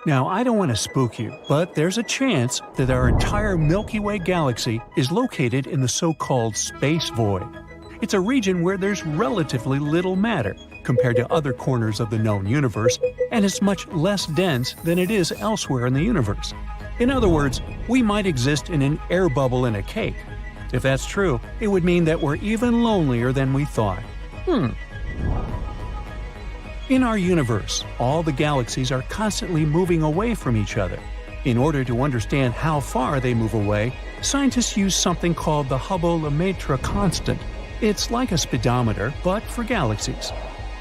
Now, I don't want to spook you, but there's a chance that our entire Milky Way galaxy is located in the so-called space void. It's a region where there's relatively little matter compared to other corners of the known universe, and it's much less dense than it is elsewhere in the universe. In other words, we might exist in an air bubble in a cake. If that's true, it would mean that we're even lonelier than we thought. In our universe, all the galaxies are constantly moving away from each other. In order to understand how far they move away, scientists use something called the Hubble-Lemaitre constant. It's like a speedometer, but for galaxies.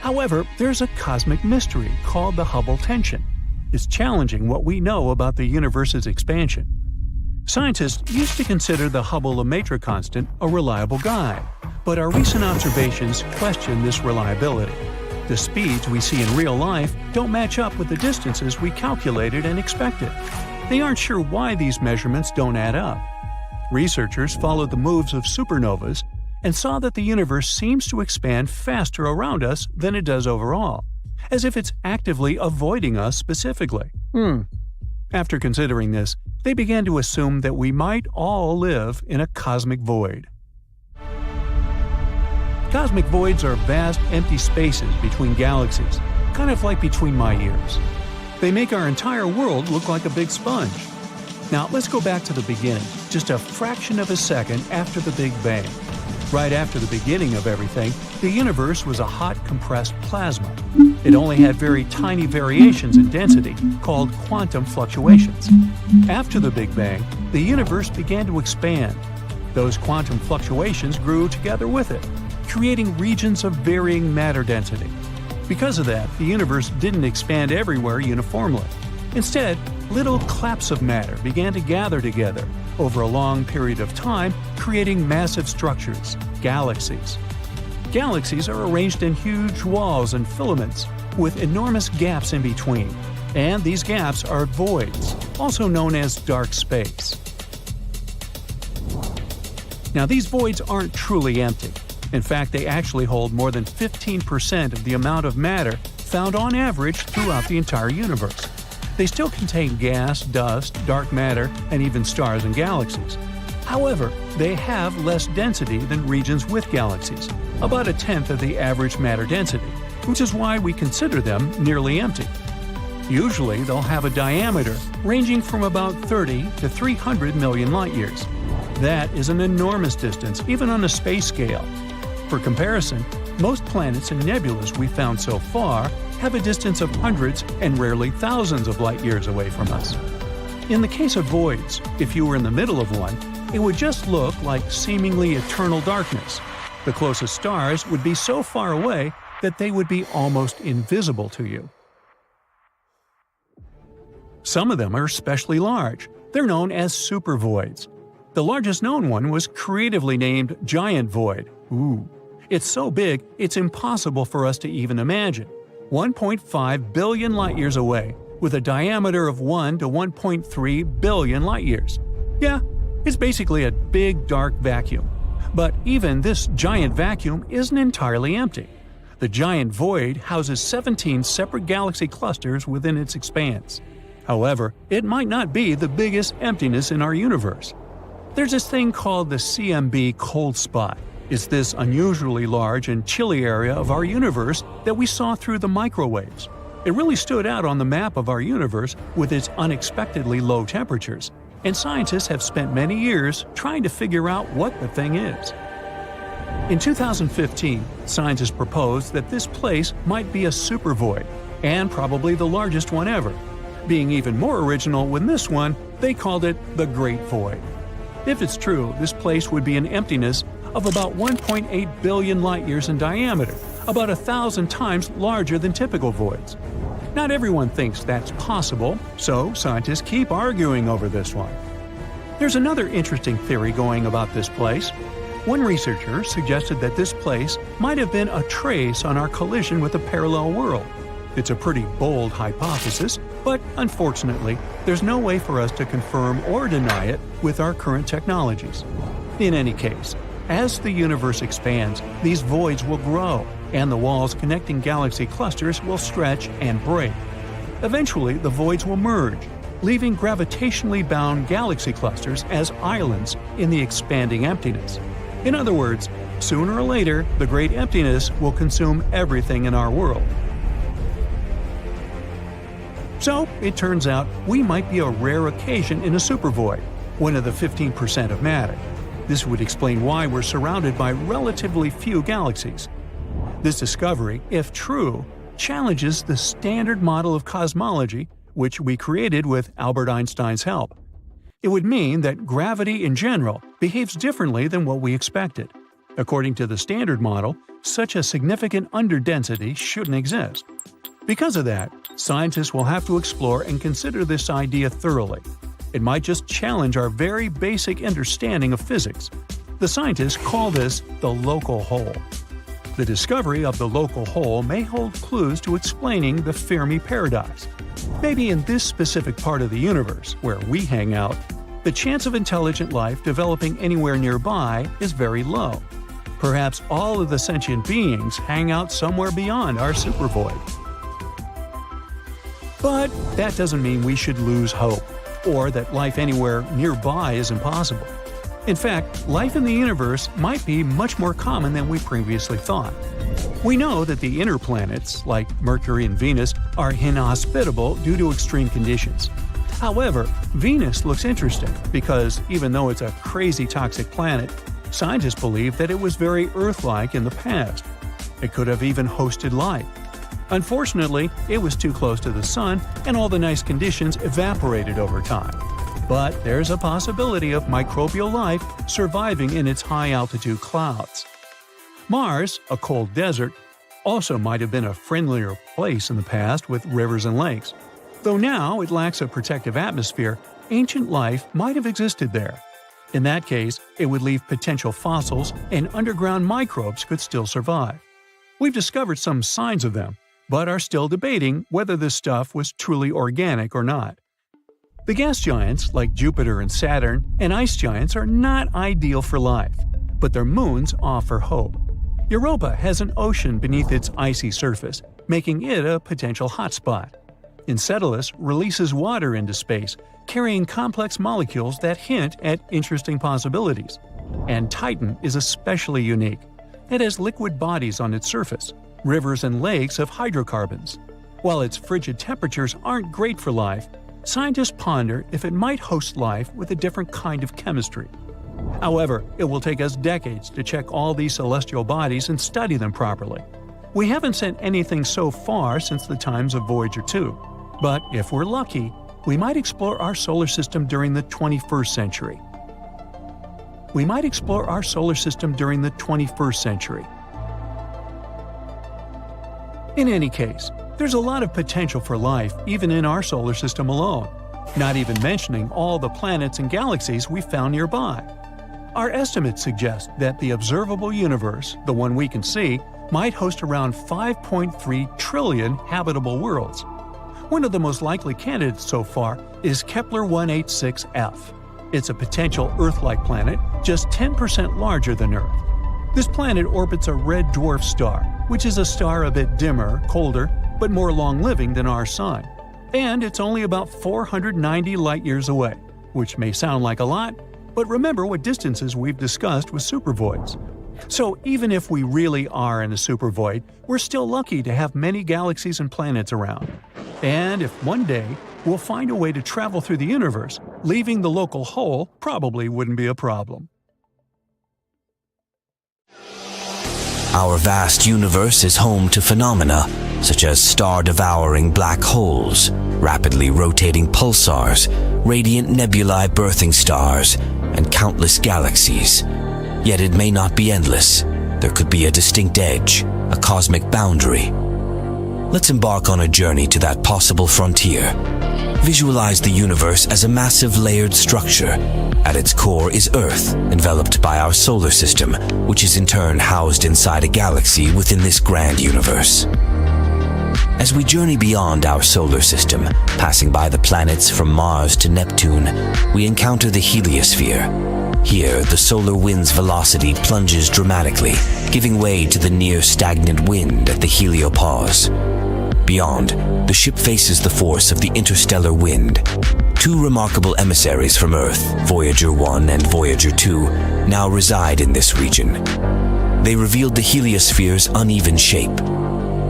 However, there's a cosmic mystery called the Hubble tension. It's challenging what we know about the universe's expansion. Scientists used to consider the Hubble-Lemaitre constant a reliable guide, but our recent observations question this reliability. The speeds we see in real life don't match up with the distances we calculated and expected. They aren't sure why these measurements don't add up. Researchers followed the moves of supernovas and saw that the universe seems to expand faster around us than it does overall, as if it's actively avoiding us specifically. After considering this, they began to assume that we might all live in a cosmic void. Cosmic voids are vast, empty spaces between galaxies, kind of like between my ears. They make our entire world look like a big sponge. Now, let's go back to the beginning, just a fraction of a second after the Big Bang. Right after the beginning of everything, the universe was a hot, compressed plasma. It only had very tiny variations in density, called quantum fluctuations. After the Big Bang, the universe began to expand. Those quantum fluctuations grew together with it, creating regions of varying matter density. Because of that, the universe didn't expand everywhere uniformly. Instead, little claps of matter began to gather together over a long period of time, creating massive structures, galaxies. Galaxies are arranged in huge walls and filaments, with enormous gaps in between. And these gaps are voids, also known as dark space. Now, these voids aren't truly empty. In fact, they actually hold more than 15% of the amount of matter found on average throughout the entire universe. They still contain gas, dust, dark matter, and even stars and galaxies. However, they have less density than regions with galaxies, about 1/10 of the average matter density, which is why we consider them nearly empty. Usually, they'll have a diameter ranging from about 30 to 300 million light-years. That is an enormous distance, even on a space scale. For comparison, most planets and nebulas we've found so far have a distance of hundreds and rarely thousands of light-years away from us. In the case of voids, if you were in the middle of one, it would just look like seemingly eternal darkness. The closest stars would be so far away that they would be almost invisible to you. Some of them are especially large. They're known as supervoids. The largest known one was creatively named Giant Void. It's so big, it's impossible for us to even imagine. 1.5 billion light-years away, with a diameter of 1 to 1.3 billion light-years. Yeah, it's basically a big dark vacuum. But even this giant vacuum isn't entirely empty. The Giant Void houses 17 separate galaxy clusters within its expanse. However, it might not be the biggest emptiness in our universe. There's this thing called the CMB cold spot. It's this unusually large and chilly area of our universe that we saw through the microwaves. It really stood out on the map of our universe with its unexpectedly low temperatures, and scientists have spent many years trying to figure out what the thing is. In 2015, scientists proposed that this place might be a supervoid, and probably the largest one ever. Being even more original with this one, they called it the Great Void. If it's true, this place would be an emptiness of about 1.8 billion light-years in diameter, about 1,000 times larger than typical voids. Not everyone thinks that's possible, so scientists keep arguing over this one. There's another interesting theory going about this place. One researcher suggested that this place might have been a trace on our collision with a parallel world. It's a pretty bold hypothesis, but unfortunately, there's no way for us to confirm or deny it with our current technologies. In any case, as the universe expands, these voids will grow, and the walls connecting galaxy clusters will stretch and break. Eventually, the voids will merge, leaving gravitationally bound galaxy clusters as islands in the expanding emptiness. In other words, sooner or later, the great emptiness will consume everything in our world. So, it turns out we might be a rare occasion in a supervoid, one of the 15% of matter. This would explain why we're surrounded by relatively few galaxies. This discovery, if true, challenges the standard model of cosmology which we created with Albert Einstein's help. It would mean that gravity in general behaves differently than what we expected. According to the standard model, such a significant underdensity shouldn't exist. Because of that, scientists will have to explore and consider this idea thoroughly. It might just challenge our very basic understanding of physics. The scientists call this the local hole. The discovery of the local hole may hold clues to explaining the Fermi paradox. Maybe in this specific part of the universe, where we hang out, the chance of intelligent life developing anywhere nearby is very low. Perhaps all of the sentient beings hang out somewhere beyond our supervoid. But that doesn't mean we should lose hope, or that life anywhere nearby is impossible. In fact, life in the universe might be much more common than we previously thought. We know that the inner planets, like Mercury and Venus, are inhospitable due to extreme conditions. However, Venus looks interesting because even though it's a crazy toxic planet, scientists believe that it was very Earth-like in the past. It could have even hosted life. Unfortunately, it was too close to the Sun and all the nice conditions evaporated over time. But there's a possibility of microbial life surviving in its high-altitude clouds. Mars, a cold desert, also might have been a friendlier place in the past with rivers and lakes. Though now it lacks a protective atmosphere, ancient life might have existed there. In that case, it would leave potential fossils and underground microbes could still survive. We've discovered some signs of them, but are still debating whether this stuff was truly organic or not. The gas giants, like Jupiter and Saturn, and ice giants are not ideal for life, but their moons offer hope. Europa has an ocean beneath its icy surface, making it a potential hotspot. Enceladus releases water into space, carrying complex molecules that hint at interesting possibilities. And Titan is especially unique. It has liquid bodies on its surface. Rivers and lakes have hydrocarbons. While its frigid temperatures aren't great for life, scientists ponder if it might host life with a different kind of chemistry. However, it will take us decades to check all these celestial bodies and study them properly. We haven't sent anything so far since the times of Voyager 2, but if we're lucky, we might explore our solar system during the 21st century. In any case, there's a lot of potential for life even in our solar system alone, not even mentioning all the planets and galaxies we found nearby. Our estimates suggest that the observable universe, the one we can see, might host around 5.3 trillion habitable worlds. One of the most likely candidates so far is Kepler 186f. It's a potential Earth-like planet, just 10% larger than Earth. This planet orbits a red dwarf star, which is a star a bit dimmer, colder, but more long-living than our Sun. And it's only about 490 light-years away, which may sound like a lot, but remember what distances we've discussed with supervoids. So even if we really are in a supervoid, we're still lucky to have many galaxies and planets around. And if one day we'll find a way to travel through the universe, leaving the local hole probably wouldn't be a problem. Our vast universe is home to phenomena such as star-devouring black holes, rapidly rotating pulsars, radiant nebulae birthing stars, and countless galaxies. Yet it may not be endless. There could be a distinct edge, a cosmic boundary. Let's embark on a journey to that possible frontier. Visualize the universe as a massive layered structure. At its core is Earth, enveloped by our solar system, which is in turn housed inside a galaxy within this grand universe. As we journey beyond our solar system, passing by the planets from Mars to Neptune, we encounter the heliosphere. Here, the solar wind's velocity plunges dramatically, giving way to the near-stagnant wind at the heliopause. Beyond, the ship faces the force of the interstellar wind. Two remarkable emissaries from Earth, Voyager 1 and Voyager 2, now reside in this region. They revealed the heliosphere's uneven shape.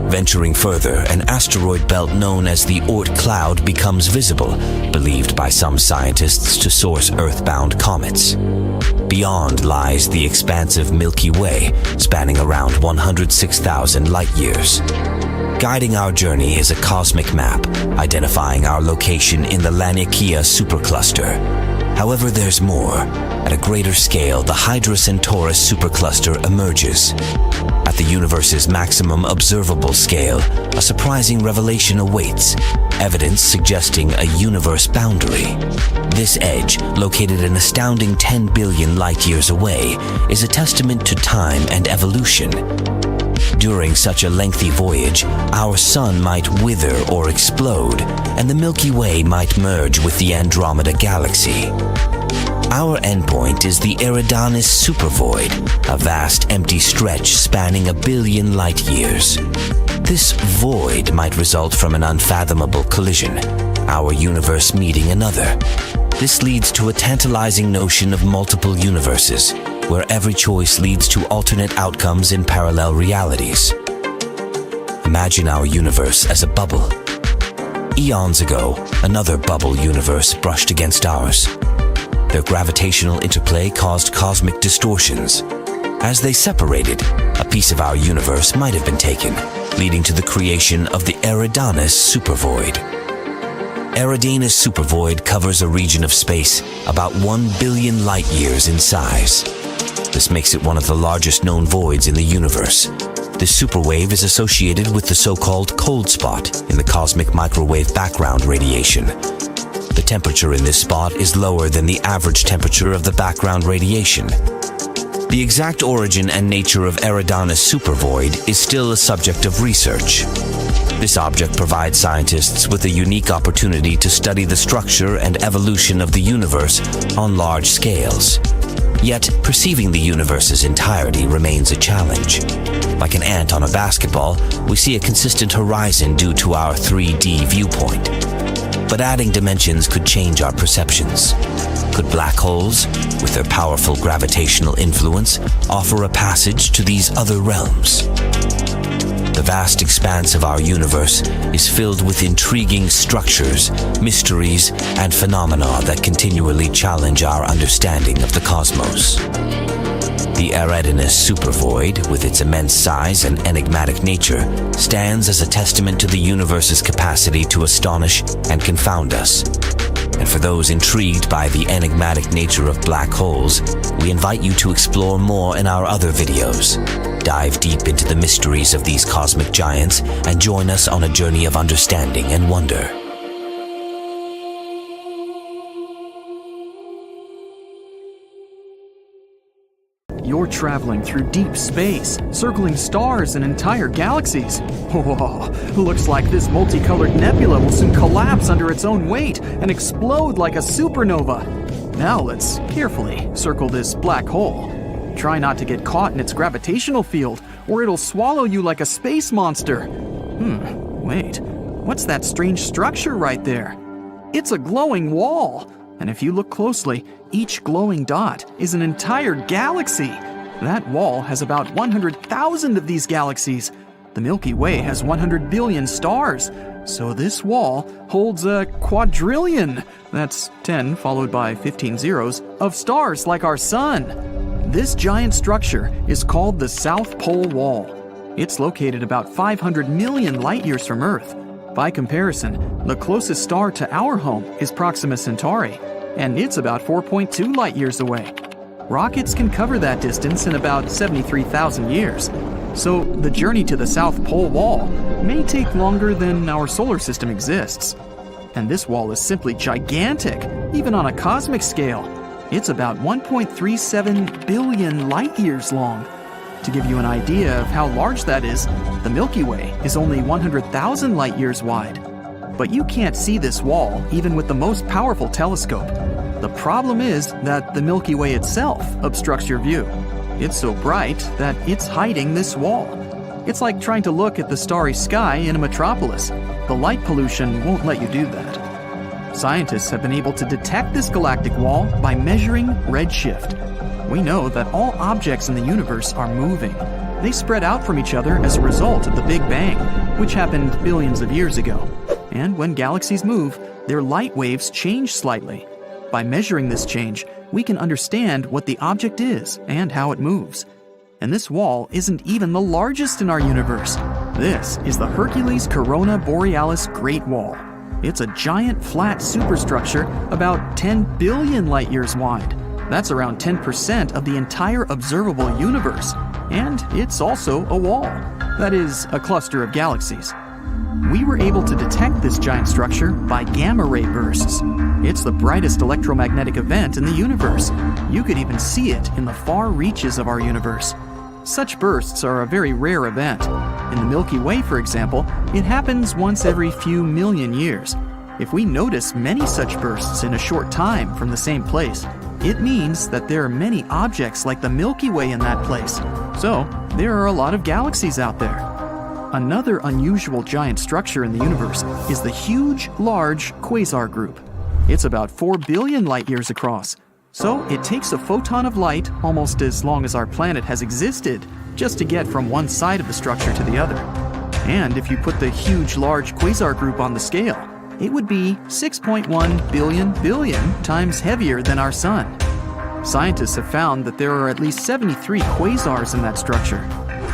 Venturing further, an asteroid belt known as the Oort cloud becomes visible, believed by some scientists to source Earth-bound comets. Beyond lies the expansive Milky Way, spanning around 106,000 light-years. Guiding our journey is a cosmic map, identifying our location in the Laniakea supercluster. However, there's more. At a greater scale, the Hydra Centaurus supercluster emerges. At the universe's maximum observable scale, a surprising revelation awaits, evidence suggesting a universe boundary. This edge, located an astounding 10 billion light-years away, is a testament to time and evolution. During such a lengthy voyage, our sun might wither or explode, and the Milky Way might merge with the Andromeda galaxy. Our endpoint is the Eridanus supervoid, a vast empty stretch spanning 1 billion light-years. This void might result from an unfathomable collision, our universe meeting another. This leads to a tantalizing notion of multiple universes, where every choice leads to alternate outcomes in parallel realities. Imagine our universe as a bubble. Eons ago, another bubble universe brushed against ours. Their gravitational interplay caused cosmic distortions. As they separated, a piece of our universe might have been taken, leading to the creation of the Eridanus supervoid. Eridanus supervoid covers a region of space about 1 billion light-years in size. This makes it one of the largest known voids in the universe. This superwave is associated with the so-called cold spot in the cosmic microwave background radiation. The temperature in this spot is lower than the average temperature of the background radiation. The exact origin and nature of Eridanus supervoid is still a subject of research. This object provides scientists with a unique opportunity to study the structure and evolution of the universe on large scales. Yet, perceiving the universe's entirety remains a challenge. Like an ant on a basketball, we see a consistent horizon due to our 3D viewpoint. But adding dimensions could change our perceptions. Could black holes, with their powerful gravitational influence, offer a passage to these other realms? The vast expanse of our universe is filled with intriguing structures, mysteries, and phenomena that continually challenge our understanding of the cosmos. The Eridanus supervoid, with its immense size and enigmatic nature, stands as a testament to the universe's capacity to astonish and confound us. And for those intrigued by the enigmatic nature of black holes, we invite you to explore more in our other videos. Dive deep into the mysteries of these cosmic giants and join us on a journey of understanding and wonder. You're traveling through deep space, circling stars and entire galaxies. Whoa, looks like this multicolored nebula will soon collapse under its own weight and explode like a supernova. Now let's carefully circle this black hole. Try not to get caught in its gravitational field, or it'll swallow you like a space monster. Wait, what's that strange structure right there? It's a glowing wall. And if you look closely, each glowing dot is an entire galaxy. That wall has about 100,000 of these galaxies. The Milky Way has 100 billion stars, so this wall holds a quadrillion, that's 10 followed by 15 zeros, of stars like our sun. This giant structure is called the South Pole Wall. It's located about 500 million light-years from Earth. By comparison, the closest star to our home is Proxima Centauri, and it's about 4.2 light-years away. Rockets can cover that distance in about 73,000 years. So the journey to the South Pole Wall may take longer than our solar system exists. And this wall is simply gigantic, even on a cosmic scale. It's about 1.37 billion light-years long. To give you an idea of how large that is, the Milky Way is only 100,000 light-years wide. But you can't see this wall even with the most powerful telescope. The problem is that the Milky Way itself obstructs your view. It's so bright that it's hiding this wall. It's like trying to look at the starry sky in a metropolis. The light pollution won't let you do that. Scientists have been able to detect this galactic wall by measuring redshift. We know that all objects in the universe are moving. They spread out from each other as a result of the Big Bang, which happened billions of years ago. And when galaxies move, their light waves change slightly. By measuring this change, we can understand what the object is and how it moves. And this wall isn't even the largest in our universe. This is the Hercules Corona Borealis Great Wall. It's a giant flat superstructure about 10 billion light-years wide. That's around 10% of the entire observable universe. And it's also a wall. That is, a cluster of galaxies. We were able to detect this giant structure by gamma-ray bursts. It's the brightest electromagnetic event in the universe. You could even see it in the far reaches of our universe. Such bursts are a very rare event. In the Milky Way, for example, it happens once every few million years. If we notice many such bursts in a short time from the same place, it means that there are many objects like the Milky Way in that place. So, there are a lot of galaxies out there. Another unusual giant structure in the universe is the huge, large quasar group. It's about 4 billion light-years across. So it takes a photon of light almost as long as our planet has existed just to get from one side of the structure to the other. And if you put the huge, large quasar group on the scale, it would be 6.1 billion times heavier than our Sun. Scientists have found that there are at least 73 quasars in that structure.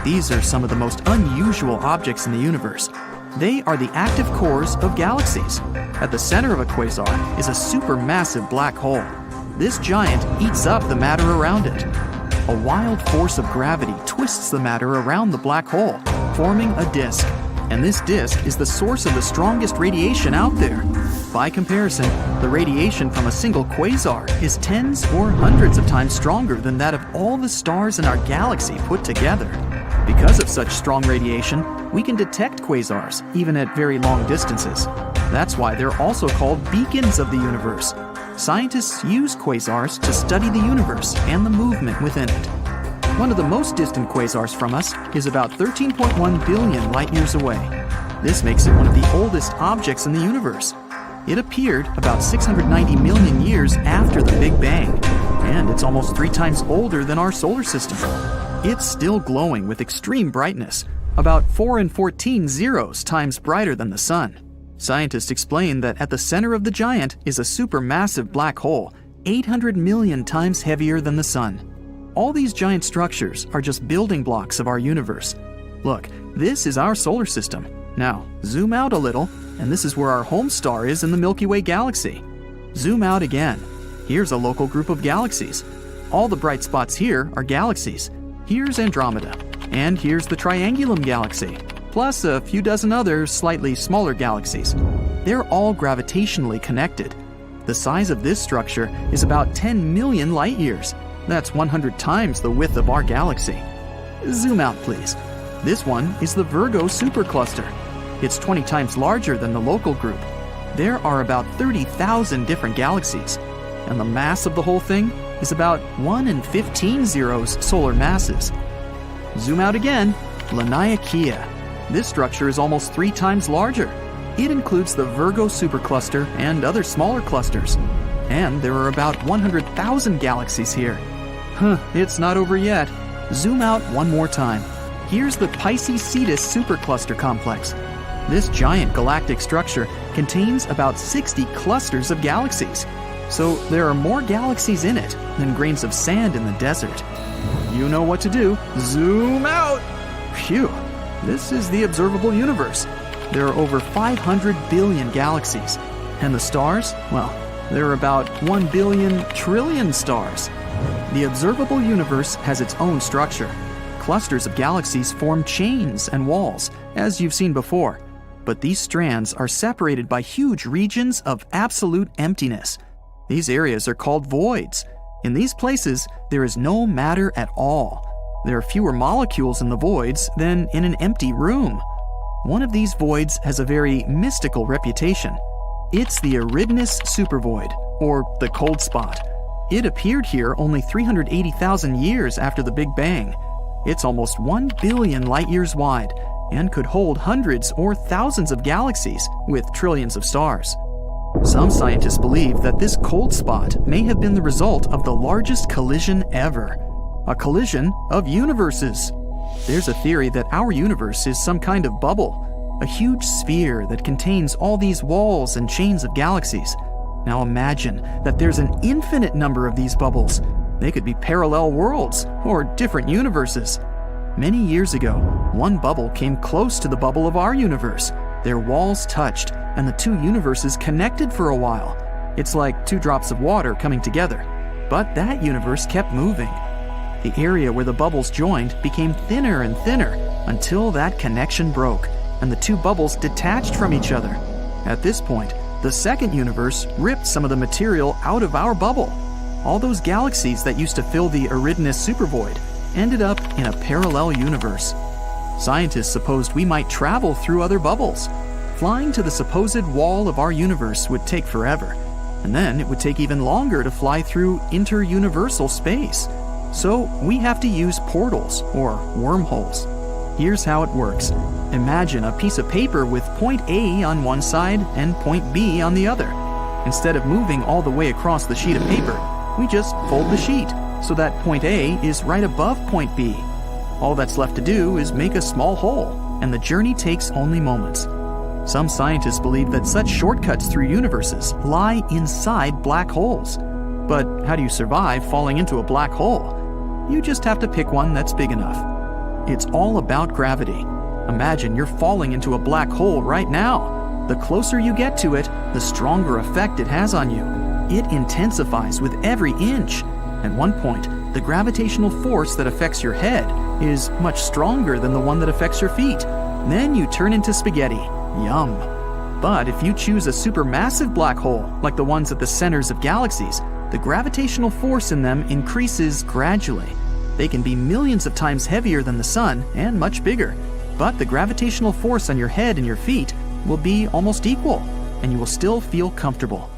These are some of the most unusual objects in the universe. They are the active cores of galaxies. At the center of a quasar is a supermassive black hole. This giant eats up the matter around it. A wild force of gravity twists the matter around the black hole, forming a disk. And this disk is the source of the strongest radiation out there. By comparison, the radiation from a single quasar is tens or hundreds of times stronger than that of all the stars in our galaxy put together. Because of such strong radiation, we can detect quasars, even at very long distances. That's why they're also called beacons of the universe. Scientists use quasars to study the universe and the movement within it. One of the most distant quasars from us is about 13.1 billion light-years away. This makes it one of the oldest objects in the universe. It appeared about 690 million years after the Big Bang, and it's almost 3 times older than our solar system. It's still glowing with extreme brightness, about 4 and 14 zeros times brighter than the Sun. Scientists explain that at the center of the giant is a supermassive black hole, 800 million times heavier than the Sun. All these giant structures are just building blocks of our universe. Look, this is our solar system. Now, zoom out a little, and this is where our home star is in the Milky Way galaxy. Zoom out again. Here's a local group of galaxies. All the bright spots here are galaxies. Here's Andromeda, and here's the Triangulum galaxy, plus a few dozen other slightly smaller galaxies. They're all gravitationally connected. The size of this structure is about 10 million light-years. That's 100 times the width of our galaxy. Zoom out, please. This one is the Virgo supercluster. It's 20 times larger than the local group. There are about 30,000 different galaxies, and the mass of the whole thing is about 1 in 15 zeros solar masses. Zoom out again. Laniakea. This structure is almost 3 times larger. It includes the Virgo supercluster and other smaller clusters. And there are about 100,000 galaxies here. It's not over yet. Zoom out one more time. Here's the Pisces-Cetus supercluster complex. This giant galactic structure contains about 60 clusters of galaxies. So there are more galaxies in it than grains of sand in the desert. You know what to do. Zoom out! Phew! This is the observable universe. There are over 500 billion galaxies. And the stars? Well, there are about 1 billion trillion stars. The observable universe has its own structure. Clusters of galaxies form chains and walls, as you've seen before. But these strands are separated by huge regions of absolute emptiness. These areas are called voids. In these places, there is no matter at all. There are fewer molecules in the voids than in an empty room. One of these voids has a very mystical reputation. It's the Eridanus supervoid, or the cold spot. It appeared here only 380,000 years after the Big Bang. It's almost 1 billion light-years wide and could hold hundreds or thousands of galaxies with trillions of stars. Some scientists believe that this cold spot may have been the result of the largest collision ever, a collision of universes. There's a theory that our universe is some kind of bubble, a huge sphere that contains all these walls and chains of galaxies. Now imagine that there's an infinite number of these bubbles. They could be parallel worlds or different universes. Many years ago, one bubble came close to the bubble of our universe. Their walls touched, and the two universes connected for a while. It's like two drops of water coming together. But that universe kept moving. The area where the bubbles joined became thinner and thinner until that connection broke, and the two bubbles detached from each other. At this point, the second universe ripped some of the material out of our bubble. All those galaxies that used to fill the Eridanus supervoid ended up in a parallel universe. Scientists supposed we might travel through other bubbles. Flying to the supposed wall of our universe would take forever, and then it would take even longer to fly through inter-universal space. So we have to use portals or wormholes. Here's how it works. Imagine a piece of paper with point A on one side and point B on the other. Instead of moving all the way across the sheet of paper, we just fold the sheet so that point A is right above point B. All that's left to do is make a small hole, and the journey takes only moments. Some scientists believe that such shortcuts through universes lie inside black holes. But how do you survive falling into a black hole? You just have to pick one that's big enough. It's all about gravity. Imagine you're falling into a black hole right now. The closer you get to it, the stronger effect it has on you. It intensifies with every inch. At one point, the gravitational force that affects your head is much stronger than the one that affects your feet. Then you turn into spaghetti. Yum. But if you choose a supermassive black hole, like the ones at the centers of galaxies, the gravitational force in them increases gradually. They can be millions of times heavier than the sun and much bigger, but the gravitational force on your head and your feet will be almost equal, and you will still feel comfortable.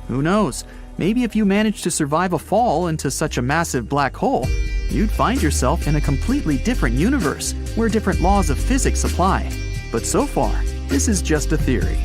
Who knows? Maybe if you manage to survive a fall into such a massive black hole, you'd find yourself in a completely different universe where different laws of physics apply. But so far, this is just a theory.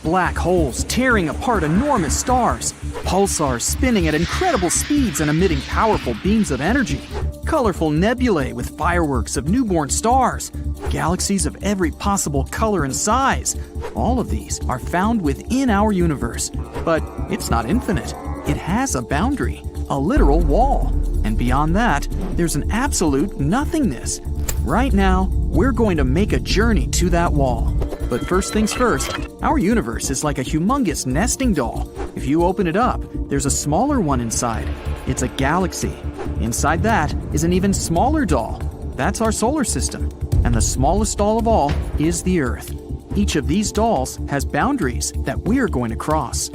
Black holes tearing apart enormous stars, pulsars spinning at incredible speeds and emitting powerful beams of energy, colorful nebulae with fireworks of newborn stars, galaxies of every possible color and size. All of these are found within our universe, but it's not infinite. It has a boundary, a literal wall, and beyond that, there's an absolute nothingness. Right now, we're going to make a journey to that wall. But first things first, our universe is like a humongous nesting doll. If you open it up, there's a smaller one inside. It's a galaxy. Inside that is an even smaller doll. That's our solar system. And the smallest doll of all is the Earth. Each of these dolls has boundaries that we're going to cross.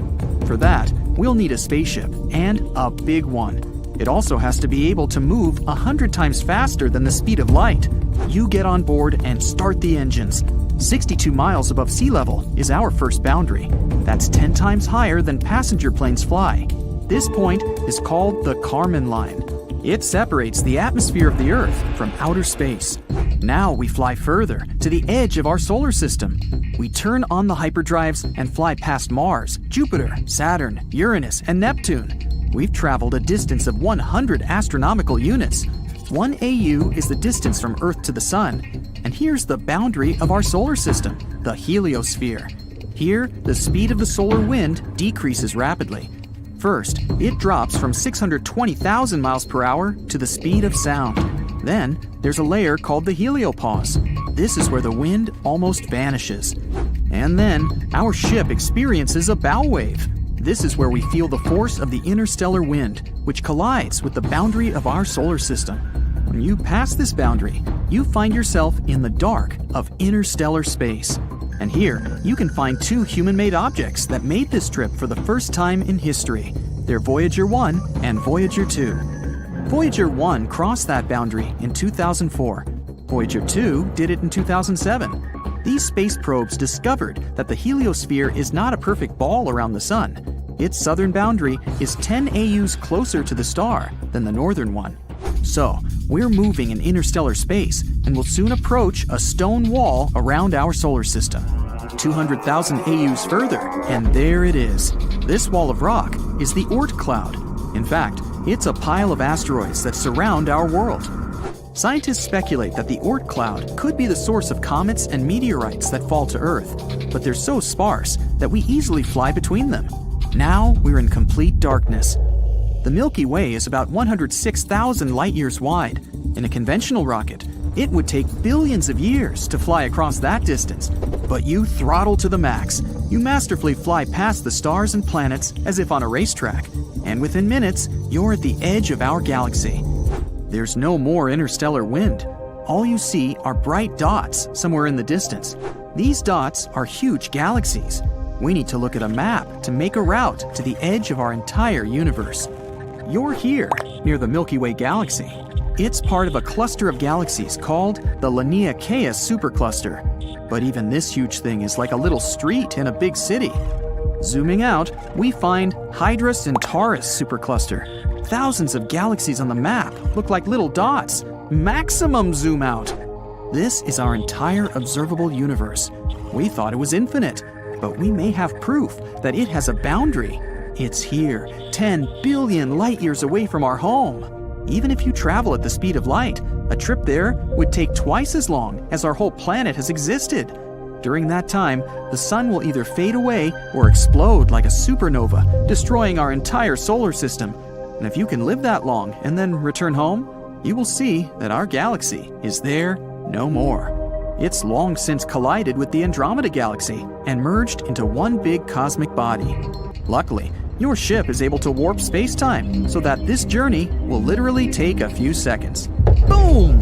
For that, we'll need a spaceship, and a big one. It also has to be able to move 100 times faster than the speed of light. You get on board and start the engines. 62 miles above sea level is our first boundary. That's 10 times higher than passenger planes fly. This point is called the Kármán line. It separates the atmosphere of the Earth from outer space. Now we fly further to the edge of our solar system. We turn on the hyperdrives and fly past Mars, Jupiter, Saturn, Uranus, and Neptune. We've traveled a distance of 100 astronomical units. 1 AU is the distance from Earth to the Sun. And here's the boundary of our solar system, the heliosphere. Here, the speed of the solar wind decreases rapidly. First, it drops from 620,000 miles per hour to the speed of sound. Then, there's a layer called the heliopause. This is where the wind almost vanishes. And then, our ship experiences a bow wave. This is where we feel the force of the interstellar wind, which collides with the boundary of our solar system. When you pass this boundary, you find yourself in the dark of interstellar space. And here, you can find two human-made objects that made this trip for the first time in history. They're Voyager 1 and Voyager 2. Voyager 1 crossed that boundary in 2004. Voyager 2 did it in 2007. These space probes discovered that the heliosphere is not a perfect ball around the sun. its southern boundary is 10 AUs closer to the star than the northern one. So, we're moving in interstellar space and will soon approach a stone wall around our solar system. 200,000 AUs further, and there it is. This wall of rock is the Oort cloud. In fact, it's a pile of asteroids that surround our world. Scientists speculate that the Oort cloud could be the source of comets and meteorites that fall to Earth, but they're so sparse that we easily fly between them. Now we're in complete darkness. The Milky Way is about 106,000 light-years wide. In a conventional rocket, it would take billions of years to fly across that distance. But you throttle to the max. You masterfully fly past the stars and planets as if on a racetrack. And within minutes, you're at the edge of our galaxy. There's no more interstellar wind. All you see are bright dots somewhere in the distance. These dots are huge galaxies. We need to look at a map to make a route to the edge of our entire universe. You're here, near the Milky Way galaxy. It's part of a cluster of galaxies called the Laniakea supercluster. But even this huge thing is like a little street in a big city. Zooming out, we find Hydra Centaurus supercluster. Thousands of galaxies on the map look like little dots. Maximum zoom out. This is our entire observable universe. We thought it was infinite, but we may have proof that it has a boundary. It's here, 10 billion light years away from our home. Even if you travel at the speed of light, a trip there would take twice as long as our whole planet has existed. During that time, the sun will either fade away or explode like a supernova, destroying our entire solar system. And if you can live that long and then return home, you will see that our galaxy is there no more. It's long since collided with the Andromeda galaxy and merged into one big cosmic body. Luckily, your ship is able to warp space-time so that this journey will literally take a few seconds. Boom!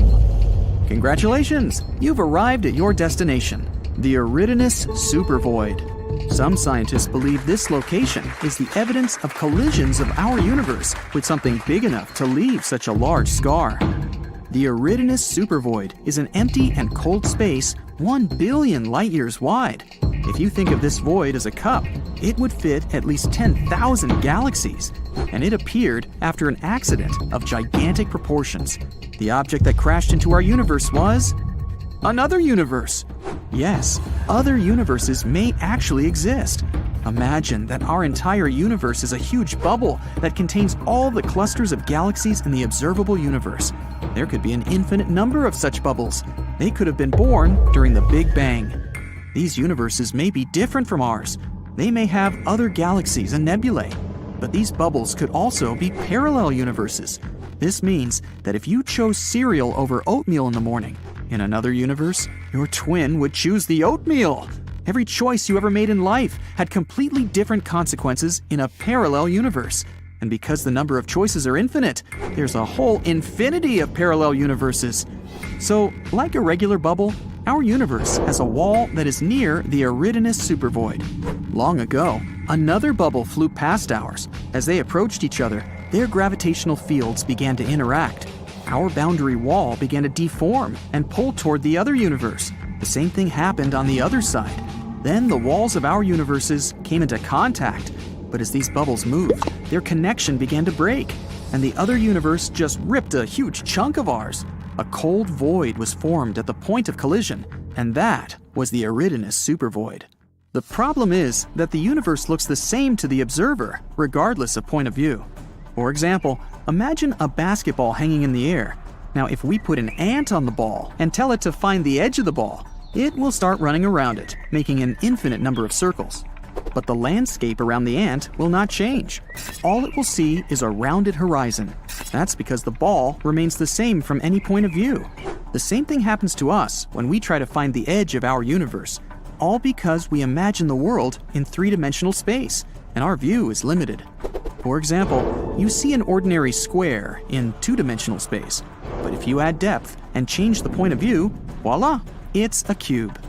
Congratulations! You've arrived at your destination, the Eridanus Supervoid. Some scientists believe this location is the evidence of collisions of our universe with something big enough to leave such a large scar. The Eridanus Supervoid is an empty and cold space 1 billion light-years wide. If you think of this void as a cup, it would fit at least 10,000 galaxies, and it appeared after an accident of gigantic proportions. The object that crashed into our universe was another universe. Yes, other universes may actually exist. Imagine that our entire universe is a huge bubble that contains all the clusters of galaxies in the observable universe. There could be an infinite number of such bubbles. They could have been born during the Big Bang. These universes may be different from ours. They may have other galaxies and nebulae. But these bubbles could also be parallel universes. This means that if you chose cereal over oatmeal in the morning, in another universe, your twin would choose the oatmeal. Every choice you ever made in life had completely different consequences in a parallel universe. And because the number of choices are infinite, there's a whole infinity of parallel universes. So, like a regular bubble, our universe has a wall that is near the Eridanus Supervoid. Long ago, another bubble flew past ours. As they approached each other, their gravitational fields began to interact. Our boundary wall began to deform and pull toward the other universe. The same thing happened on the other side. Then the walls of our universes came into contact. But as these bubbles moved, their connection began to break, and the other universe just ripped a huge chunk of ours. A cold void was formed at the point of collision, and that was the Eridanus Supervoid. The problem is that the universe looks the same to the observer, regardless of point of view. For example, imagine a basketball hanging in the air. Now, if we put an ant on the ball and tell it to find the edge of the ball, it will start running around it, making an infinite number of circles. But the landscape around the ant will not change. All it will see is a rounded horizon. That's because the ball remains the same from any point of view. The same thing happens to us when we try to find the edge of our universe, all because we imagine the world in three-dimensional space, and our view is limited. For example, you see an ordinary square in two-dimensional space, but if you add depth and change the point of view, voila, it's a cube.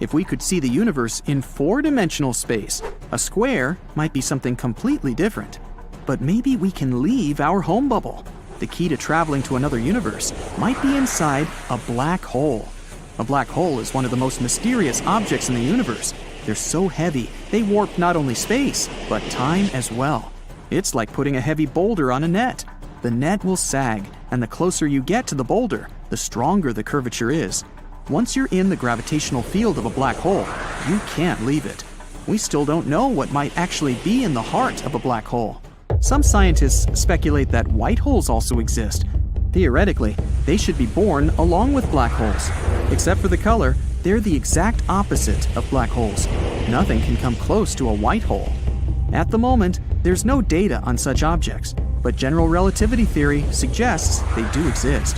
If we could see the universe in four-dimensional space, a square might be something completely different. But maybe we can leave our home bubble. The key to traveling to another universe might be inside a black hole. A black hole is one of the most mysterious objects in the universe. They're so heavy, they warp not only space, but time as well. It's like putting a heavy boulder on a net. The net will sag, and the closer you get to the boulder, the stronger the curvature is. Once you're in the gravitational field of a black hole, you can't leave it. We still don't know what might actually be in the heart of a black hole. Some scientists speculate that white holes also exist. Theoretically, they should be born along with black holes. Except for the color, they're the exact opposite of black holes. Nothing can come close to a white hole. At the moment, there's no data on such objects, but general relativity theory suggests they do exist.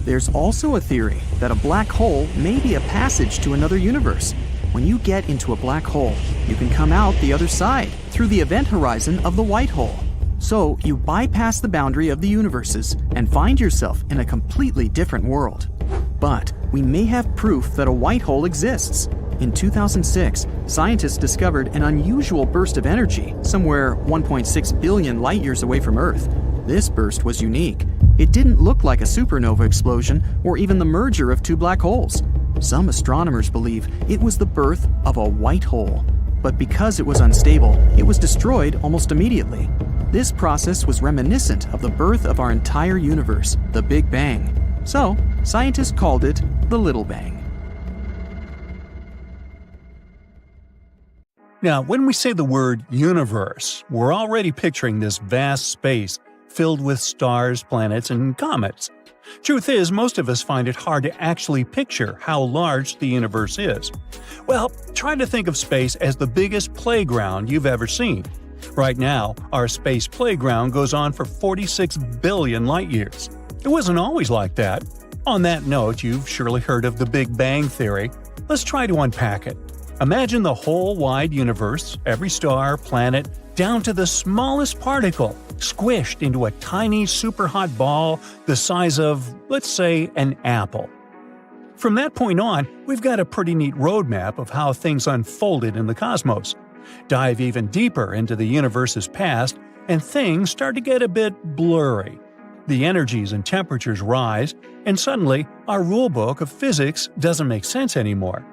There's also a theory that a black hole may be a passage to another universe. When you get into a black hole, you can come out the other side through the event horizon of the white hole. So you bypass the boundary of the universes and find yourself in a completely different world. But we may have proof that a white hole exists. In 2006, scientists discovered an unusual burst of energy somewhere 1.6 billion light years away from Earth. This burst was unique. It didn't look like a supernova explosion or even the merger of two black holes. Some astronomers believe it was the birth of a white hole. But because it was unstable, it was destroyed almost immediately. This process was reminiscent of the birth of our entire universe, the Big Bang. So, scientists called it the Little Bang. Now, when we say the word universe, we're already picturing this vast space filled with stars, planets, and comets. Truth is, most of us find it hard to actually picture how large the universe is. Well, try to think of space as the biggest playground you've ever seen. Right now, our space playground goes on for 46 billion light years. It wasn't always like that. On that note, you've surely heard of the Big Bang Theory. Let's try to unpack it. Imagine the whole wide universe, every star, planet, down to the smallest particle, squished into a tiny superhot ball the size of, let's say, an apple. From that point on, we've got a pretty neat roadmap of how things unfolded in the cosmos. Dive even deeper into the universe's past, and things start to get a bit blurry. The energies and temperatures rise, and suddenly, our rulebook of physics doesn't make sense anymore.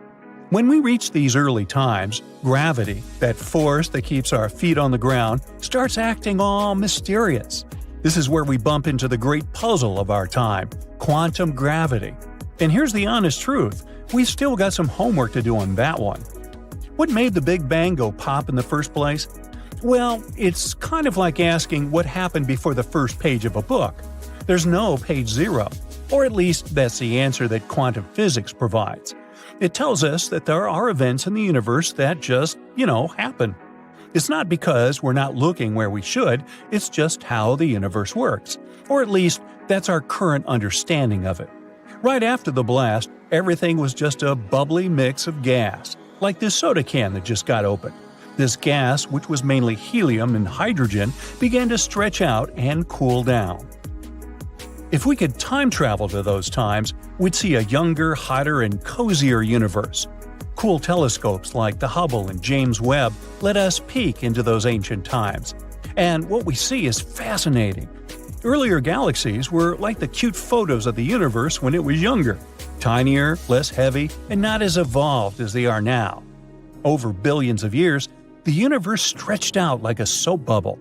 When we reach these early times, gravity, that force that keeps our feet on the ground, starts acting all mysterious. This is where we bump into the great puzzle of our time, quantum gravity. And here's the honest truth, we've still got some homework to do on that one. What made the Big Bang go pop in the first place? Well, it's kind of like asking what happened before the first page of a book. There's no page zero, or at least that's the answer that quantum physics provides. It tells us that there are events in the universe that just, happen. It's not because we're not looking where we should, it's just how the universe works. Or at least, that's our current understanding of it. Right after the blast, everything was just a bubbly mix of gas, like this soda can that just got opened. This gas, which was mainly helium and hydrogen, began to stretch out and cool down. If we could time travel to those times, we'd see a younger, hotter, and cozier universe. Cool telescopes like the Hubble and James Webb let us peek into those ancient times. And what we see is fascinating. Earlier galaxies were like the cute photos of the universe when it was younger, tinier, less heavy, and not as evolved as they are now. Over billions of years, the universe stretched out like a soap bubble.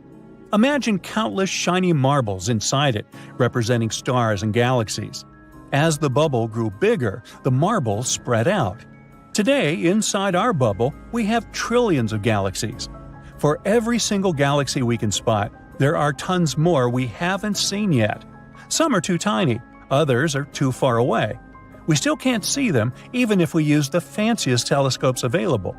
Imagine countless shiny marbles inside it, representing stars and galaxies. As the bubble grew bigger, the marbles spread out. Today, inside our bubble, we have trillions of galaxies. For every single galaxy we can spot, there are tons more we haven't seen yet. Some are too tiny, others are too far away. We still can't see them even if we use the fanciest telescopes available.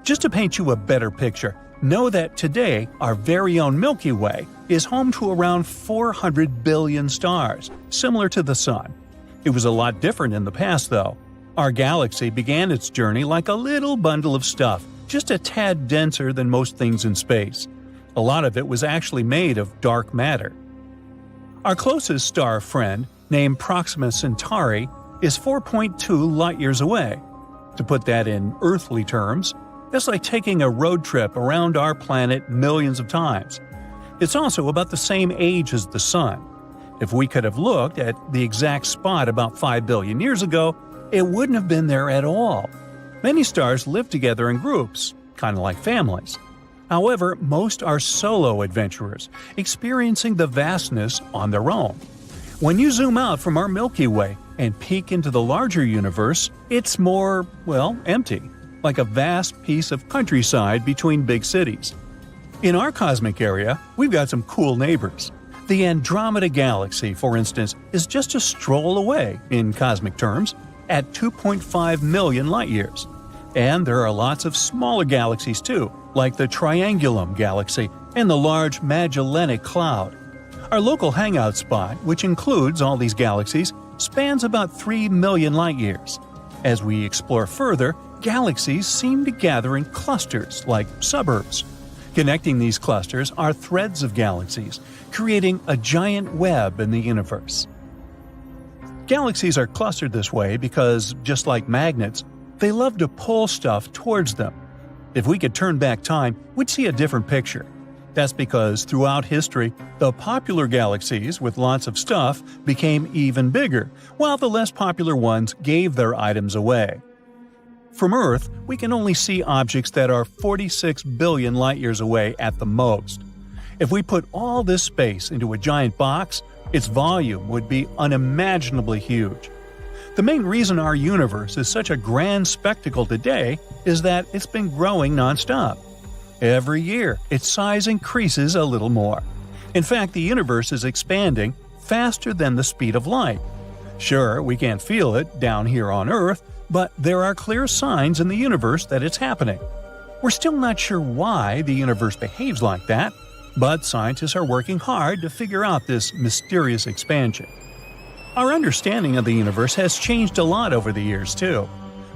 Just to paint you a better picture, know that today our very own Milky Way is home to around 400 billion stars, similar to the Sun. It was a lot different in the past, though. Our galaxy began its journey like a little bundle of stuff, just a tad denser than most things in space. A lot of it was actually made of dark matter. Our closest star friend, named Proxima Centauri, is 4.2 light-years away. To put that in earthly terms, that's like taking a road trip around our planet millions of times. It's also about the same age as the Sun. If we could have looked at the exact spot about 5 billion years ago, it wouldn't have been there at all. Many stars live together in groups, kind of like families. However, most are solo adventurers, experiencing the vastness on their own. When you zoom out from our Milky Way and peek into the larger universe, it's more, well, empty, like a vast piece of countryside between big cities. In our cosmic area, we've got some cool neighbors. The Andromeda Galaxy, for instance, is just a stroll away, in cosmic terms, at 2.5 million light-years. And there are lots of smaller galaxies too, like the Triangulum Galaxy and the Large Magellanic Cloud. Our local hangout spot, which includes all these galaxies, spans about 3 million light-years. As we explore further, galaxies seem to gather in clusters, like suburbs. Connecting these clusters are threads of galaxies, creating a giant web in the universe. Galaxies are clustered this way because, just like magnets, they love to pull stuff towards them. If we could turn back time, we'd see a different picture. That's because throughout history, the popular galaxies with lots of stuff became even bigger, while the less popular ones gave their items away. From Earth, we can only see objects that are 46 billion light-years away at the most. If we put all this space into a giant box, its volume would be unimaginably huge. The main reason our universe is such a grand spectacle today is that it's been growing nonstop. Every year, its size increases a little more. In fact, the universe is expanding faster than the speed of light. Sure, we can't feel it down here on Earth, but there are clear signs in the universe that it's happening. We're still not sure why the universe behaves like that, but scientists are working hard to figure out this mysterious expansion. Our understanding of the universe has changed a lot over the years, too.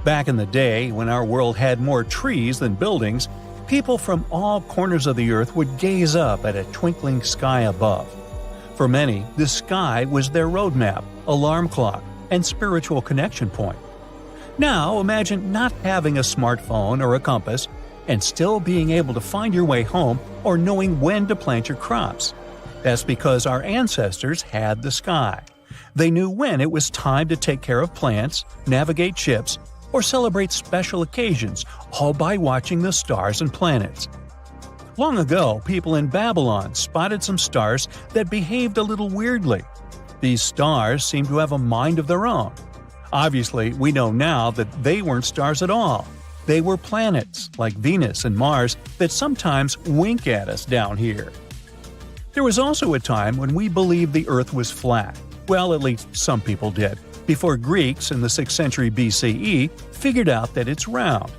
Back in the day, when our world had more trees than buildings, people from all corners of the Earth would gaze up at a twinkling sky above. For many, the sky was their roadmap, alarm clock, and spiritual connection point. Now, imagine not having a smartphone or a compass, and still being able to find your way home or knowing when to plant your crops. That's because our ancestors had the sky. They knew when it was time to take care of plants, navigate ships, or celebrate special occasions, all by watching the stars and planets. Long ago, people in Babylon spotted some stars that behaved a little weirdly. These stars seemed to have a mind of their own. Obviously, we know now that they weren't stars at all. They were planets, like Venus and Mars, that sometimes wink at us down here. There was also a time when we believed the Earth was flat. Well, at least some people did, before Greeks in the 6th century BCE figured out that it's round.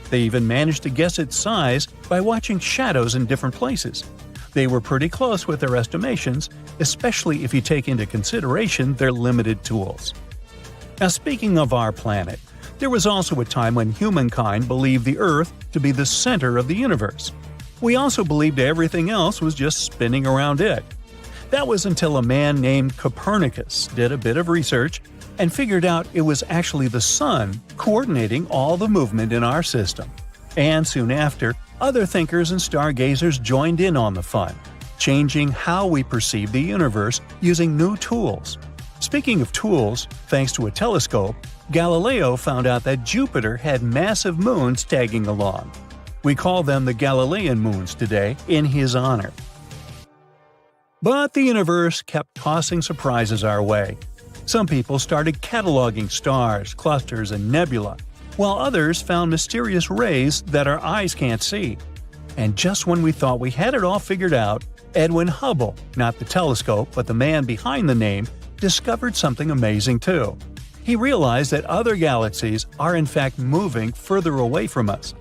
They even managed to guess its size by watching shadows in different places. They were pretty close with their estimations, especially if you take into consideration their limited tools. Now, speaking of our planet, there was also a time when humankind believed the Earth to be the center of the universe. We also believed everything else was just spinning around it. That was until a man named Copernicus did a bit of research and figured out it was actually the sun coordinating all the movement in our system. And soon after, other thinkers and stargazers joined in on the fun, changing how we perceive the universe using new tools. Speaking of tools, thanks to a telescope, Galileo found out that Jupiter had massive moons tagging along. We call them the Galilean moons today in his honor. But the universe kept tossing surprises our way. Some people started cataloging stars, clusters, and nebula, while others found mysterious rays that our eyes can't see. And just when we thought we had it all figured out, Edwin Hubble, not the telescope but the man behind the name, discovered something amazing too. He realized that other galaxies are in fact moving further away from us.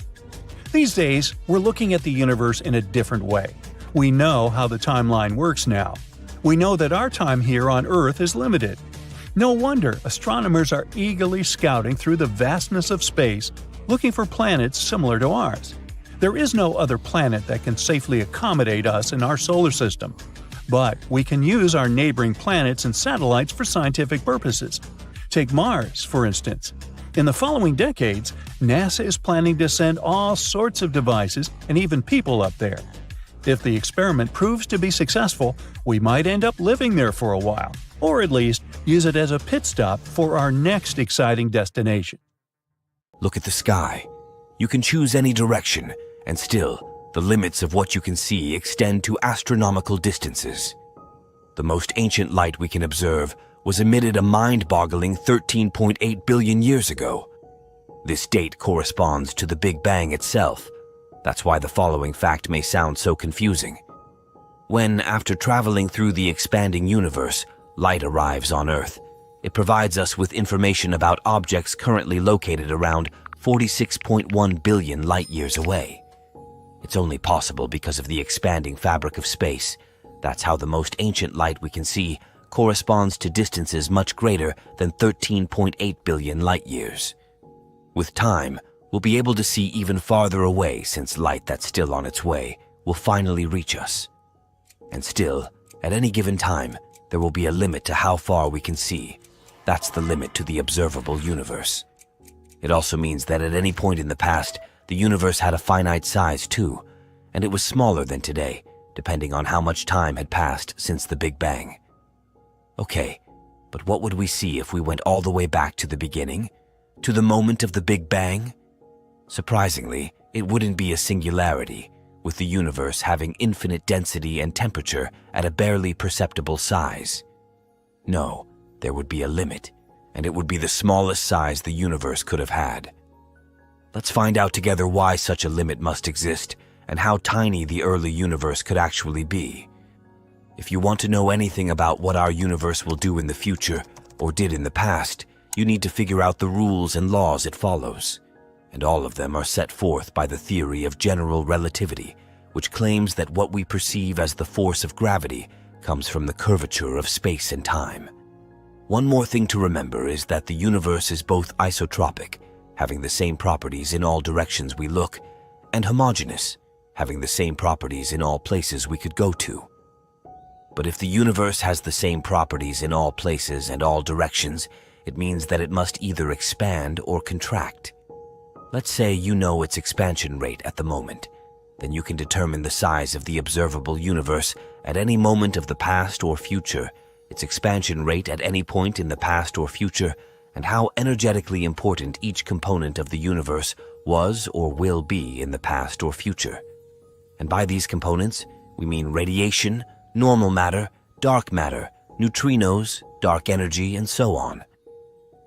These days, we're looking at the universe in a different way. We know how the timeline works now. We know that our time here on Earth is limited. No wonder astronomers are eagerly scouting through the vastness of space, looking for planets similar to ours. There is no other planet that can safely accommodate us in our solar system. But we can use our neighboring planets and satellites for scientific purposes. Take Mars, for instance. In the following decades, NASA is planning to send all sorts of devices and even people up there. If the experiment proves to be successful, we might end up living there for a while, or at least use it as a pit stop for our next exciting destination. Look at the sky. You can choose any direction, and still, the limits of what you can see extend to astronomical distances. The most ancient light we can observe was emitted a mind-boggling 13.8 billion years ago. This date corresponds to the Big Bang itself. That's why the following fact may sound so confusing. When, after traveling through the expanding universe, light arrives on Earth, it provides us with information about objects currently located around 46.1 billion light-years away. It's only possible because of the expanding fabric of space. That's how the most ancient light we can see corresponds to distances much greater than 13.8 billion light-years. With time, we'll be able to see even farther away since light that's still on its way will finally reach us. And still, at any given time, there will be a limit to how far we can see. That's the limit to the observable universe. It also means that at any point in the past, the universe had a finite size too, and it was smaller than today, depending on how much time had passed since the Big Bang. Okay, but what would we see if we went all the way back to the beginning? To the moment of the Big Bang? Surprisingly, it wouldn't be a singularity, with the universe having infinite density and temperature at a barely perceptible size. No, there would be a limit, and it would be the smallest size the universe could have had. Let's find out together why such a limit must exist and how tiny the early universe could actually be. If you want to know anything about what our universe will do in the future, or did in the past, you need to figure out the rules and laws it follows. And all of them are set forth by the theory of general relativity, which claims that what we perceive as the force of gravity comes from the curvature of space and time. One more thing to remember is that the universe is both isotropic, having the same properties in all directions we look, and homogeneous, having the same properties in all places we could go to. But if the universe has the same properties in all places and all directions, it means that it must either expand or contract. Let's say you know its expansion rate at the moment. Then you can determine the size of the observable universe at any moment of the past or future, its expansion rate at any point in the past or future, and how energetically important each component of the universe was or will be in the past or future. And by these components, we mean radiation, normal matter, dark matter, neutrinos, dark energy, and so on.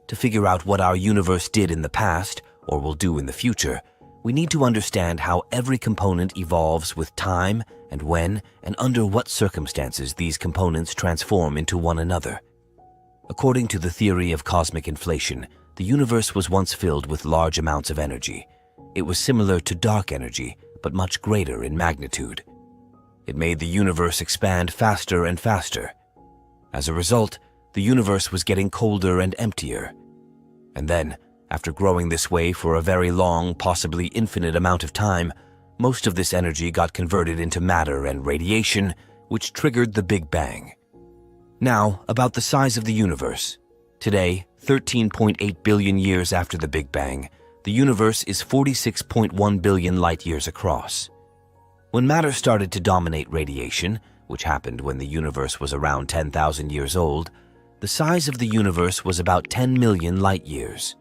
To figure out what our universe did in the past, or will do in the future, we need to understand how every component evolves with time and when and under what circumstances these components transform into one another. According to the theory of cosmic inflation, the universe was once filled with large amounts of energy. It was similar to dark energy, but much greater in magnitude. It made the universe expand faster and faster. As a result, the universe was getting colder and emptier. And then, after growing this way for a very long, possibly infinite amount of time, most of this energy got converted into matter and radiation, which triggered the Big Bang. Now, about the size of the universe. Today, 13.8 billion years after the Big Bang, the universe is 46.1 billion light-years across. When matter started to dominate radiation, which happened when the universe was around 10,000 years old, the size of the universe was about 10 million light-years.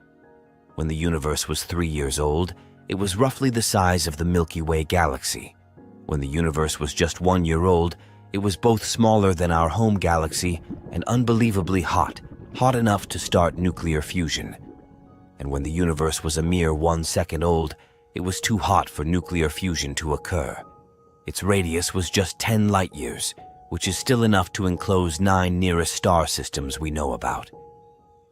When the universe was 3 years old, it was roughly the size of the Milky Way galaxy. When the universe was just 1 year old, it was both smaller than our home galaxy and unbelievably hot, hot enough to start nuclear fusion. And when the universe was a mere 1 second old, it was too hot for nuclear fusion to occur. Its radius was just 10 light-years, which is still enough to enclose 9 nearest star systems we know about.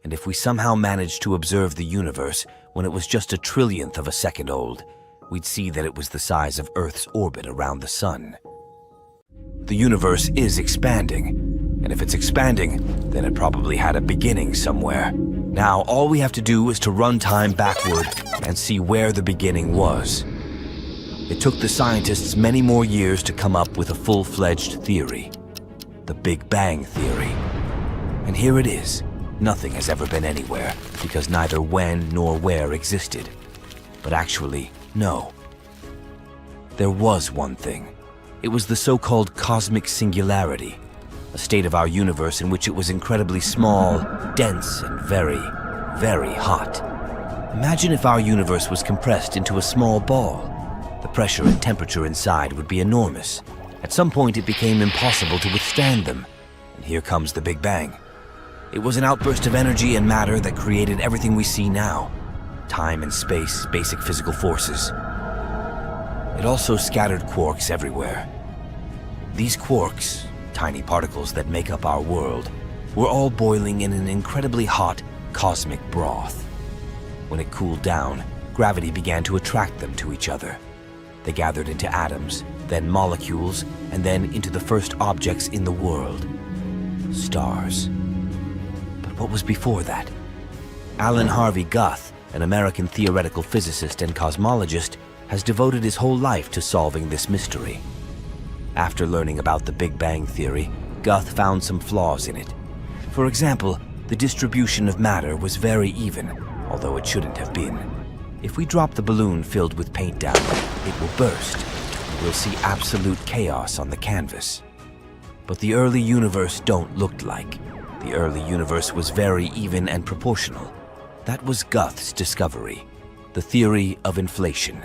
And if we somehow managed to observe the universe when it was just a trillionth of a second old, we'd see that it was the size of Earth's orbit around the sun. The universe is expanding, and if it's expanding, then it probably had a beginning somewhere. Now, all we have to do is to run time backward and see where the beginning was. It took the scientists many more years to come up with a full-fledged theory, the Big Bang Theory. And here it is. Nothing has ever been anywhere, because neither when nor where existed. But actually, no. There was one thing. It was the so-called cosmic singularity, a state of our universe in which it was incredibly small, dense, and very, very hot. Imagine if our universe was compressed into a small ball. The pressure and temperature inside would be enormous. At some point, it became impossible to withstand them. And here comes the Big Bang. It was an outburst of energy and matter that created everything we see now. Time and space, basic physical forces. It also scattered quarks everywhere. These quarks, tiny particles that make up our world, were all boiling in an incredibly hot cosmic broth. When it cooled down, gravity began to attract them to each other. They gathered into atoms, then molecules, and then into the first objects in the world. Stars. But what was before that? Alan Harvey Guth, an American theoretical physicist and cosmologist, has devoted his whole life to solving this mystery. After learning about the Big Bang theory, Guth found some flaws in it. For example, the distribution of matter was very even, although it shouldn't have been. If we drop the balloon filled with paint down, it will burst, and we'll see absolute chaos on the canvas. But the early universe don't look like. The early universe was very even and proportional. That was Guth's discovery, the theory of inflation.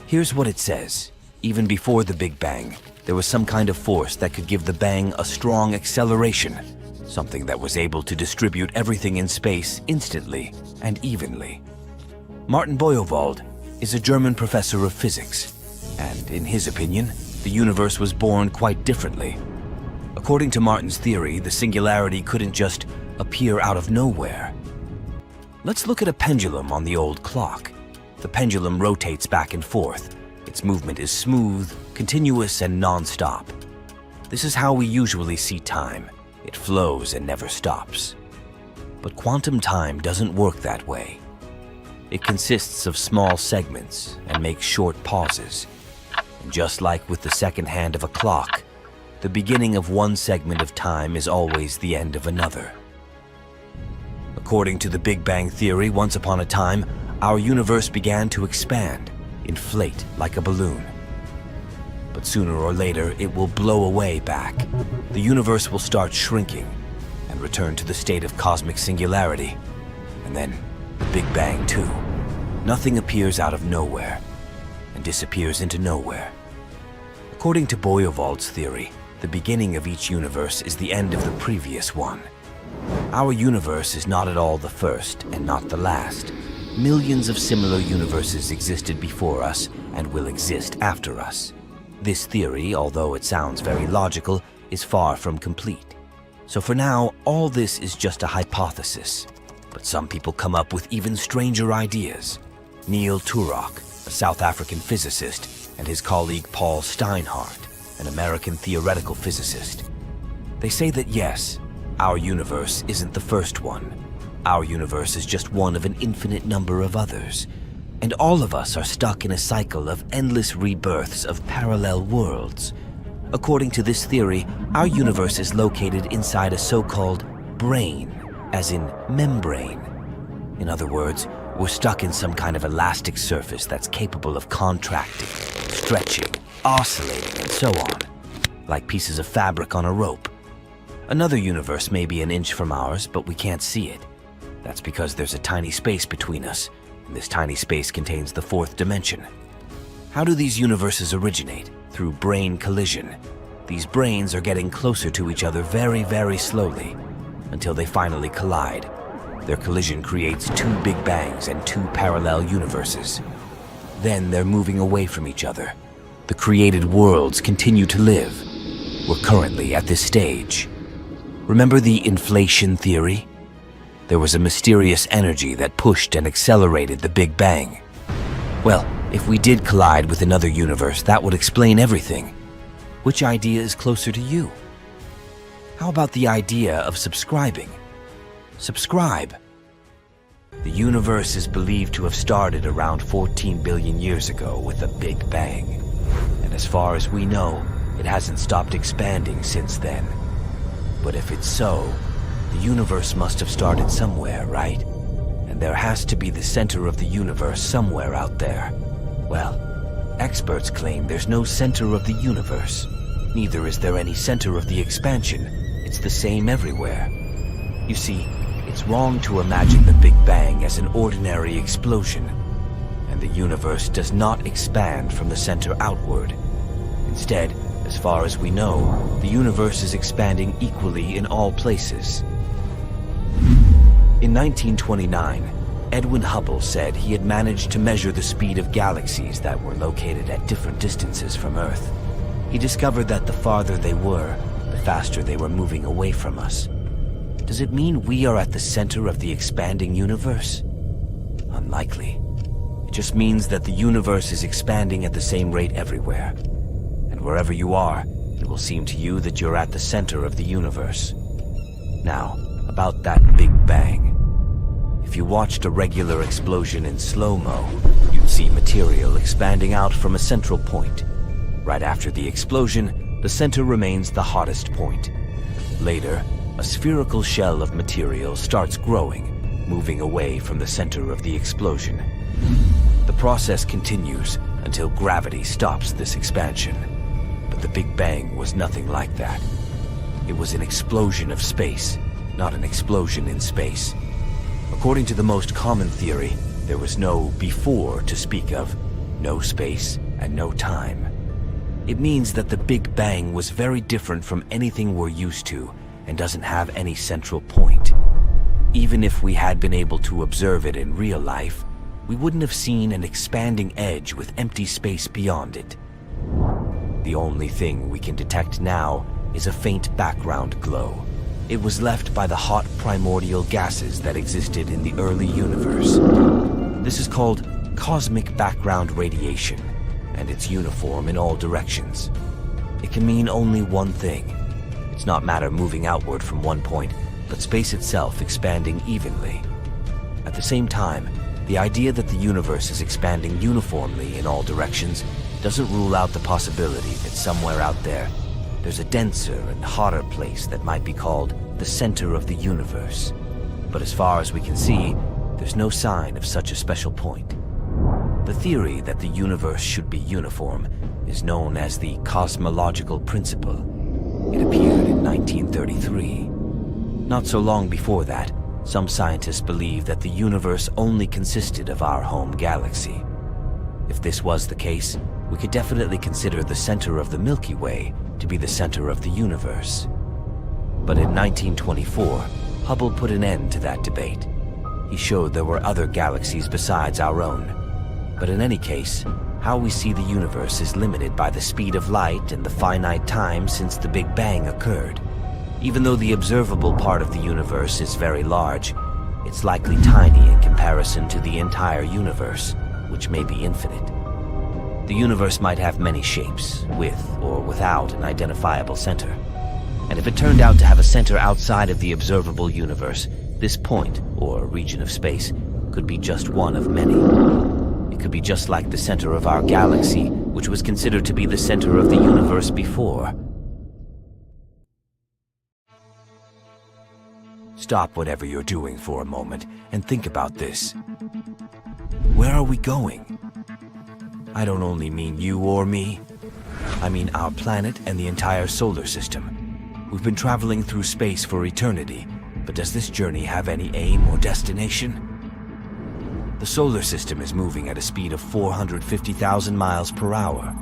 Here's what it says. Even before the Big Bang, there was some kind of force that could give the bang a strong acceleration, something that was able to distribute everything in space instantly and evenly. Martin Boyovald is a German professor of physics, and in his opinion, the universe was born quite differently. According to Martin's theory, the singularity couldn't just appear out of nowhere. Let's look at a pendulum on the old clock. The pendulum rotates back and forth. Its movement is smooth, continuous, and non-stop. This is how we usually see time. It flows and never stops. But quantum time doesn't work that way. It consists of small segments and makes short pauses. And just like with the second hand of a clock, the beginning of one segment of time is always the end of another. According to the Big Bang theory, once upon a time, our universe began to expand, inflate like a balloon. But sooner or later, it will blow away back. The universe will start shrinking and return to the state of cosmic singularity. And then, the Big Bang too. Nothing appears out of nowhere and disappears into nowhere. According to Boyovald's theory, the beginning of each universe is the end of the previous one. Our universe is not at all the first and not the last. Millions of similar universes existed before us and will exist after us. This theory, although it sounds very logical, is far from complete. So for now, all this is just a hypothesis. But some people come up with even stranger ideas. Neil Turok, a South African physicist, and his colleague Paul Steinhardt, an American theoretical physicist. They say that yes, our universe isn't the first one. Our universe is just one of an infinite number of others. And all of us are stuck in a cycle of endless rebirths of parallel worlds. According to this theory, our universe is located inside a so-called brain, as in membrane. In other words, we're stuck in some kind of elastic surface that's capable of contracting, stretching, oscillating, and so on, like pieces of fabric on a rope. Another universe may be an inch from ours, but we can't see it. That's because there's a tiny space between us, and this tiny space contains the fourth dimension. How do these universes originate? Through brain collision. These brains are getting closer to each other very, very slowly, until they finally collide. Their collision creates two Big Bangs and two parallel universes. Then they're moving away from each other. The created worlds continue to live. We're currently at this stage. Remember the inflation theory? There was a mysterious energy that pushed and accelerated the Big Bang. Well, if we did collide with another universe, that would explain everything. Which idea is closer to you? How about the idea of subscribing? Subscribe. The universe is believed to have started around 14 billion years ago with a Big Bang. And as far as we know, it hasn't stopped expanding since then. But if it's so, the universe must have started somewhere, right? And there has to be the center of the universe somewhere out there. Well, experts claim there's no center of the universe. Neither is there any center of the expansion. It's the same everywhere. You see, It's wrong to imagine the Big Bang as an ordinary explosion, and the universe does not expand from the center outward. Instead, as far as we know, the universe is expanding equally in all places. In 1929, Edwin Hubble said he had managed to measure the speed of galaxies that were located at different distances from Earth. He discovered that the farther they were, the faster they were moving away from us. Does it mean we are at the center of the expanding universe? Unlikely. It just means that the universe is expanding at the same rate everywhere. And wherever you are, it will seem to you that you're at the center of the universe. Now, about that Big Bang. If you watched a regular explosion in slow-mo, you'd see material expanding out from a central point. Right after the explosion, the center remains the hottest point. Later, a spherical shell of material starts growing, moving away from the center of the explosion. The process continues until gravity stops this expansion. But the Big Bang was nothing like that. It was an explosion of space, not an explosion in space. According to the most common theory, there was no before to speak of, no space and no time. It means that the Big Bang was very different from anything we're used to and doesn't have any central point. Even if we had been able to observe it in real life, we wouldn't have seen an expanding edge with empty space beyond it. The only thing we can detect now is a faint background glow. It was left by the hot primordial gases that existed in the early universe. This is called cosmic background radiation, and it's uniform in all directions. It can mean only one thing. It's not matter moving outward from one point, but space itself expanding evenly. At the same time, the idea that the universe is expanding uniformly in all directions doesn't rule out the possibility that somewhere out there's a denser and hotter place that might be called the center of the universe. But as far as we can see, there's no sign of such a special point. The theory that the universe should be uniform is known as the cosmological principle. It appeared in 1933. Not so long before that, some scientists believed that the universe only consisted of our home galaxy. If this was the case, we could definitely consider the center of the Milky Way to be the center of the universe. But in 1924, Hubble put an end to that debate. He showed there were other galaxies besides our own. But in any case, how we see the universe is limited by the speed of light and the finite time since the Big Bang occurred. Even though the observable part of the universe is very large, it's likely tiny in comparison to the entire universe, which may be infinite. The universe might have many shapes, with or without an identifiable center. And if it turned out to have a center outside of the observable universe, this point, or region of space, could be just one of many. It could be just like the center of our galaxy, which was considered to be the center of the universe before. Stop whatever you're doing for a moment and think about this. Where are we going? I don't only mean you or me. I mean our planet and the entire solar system. We've been traveling through space for eternity, but does this journey have any aim or destination? The solar system is moving at a speed of 450,000 miles per hour.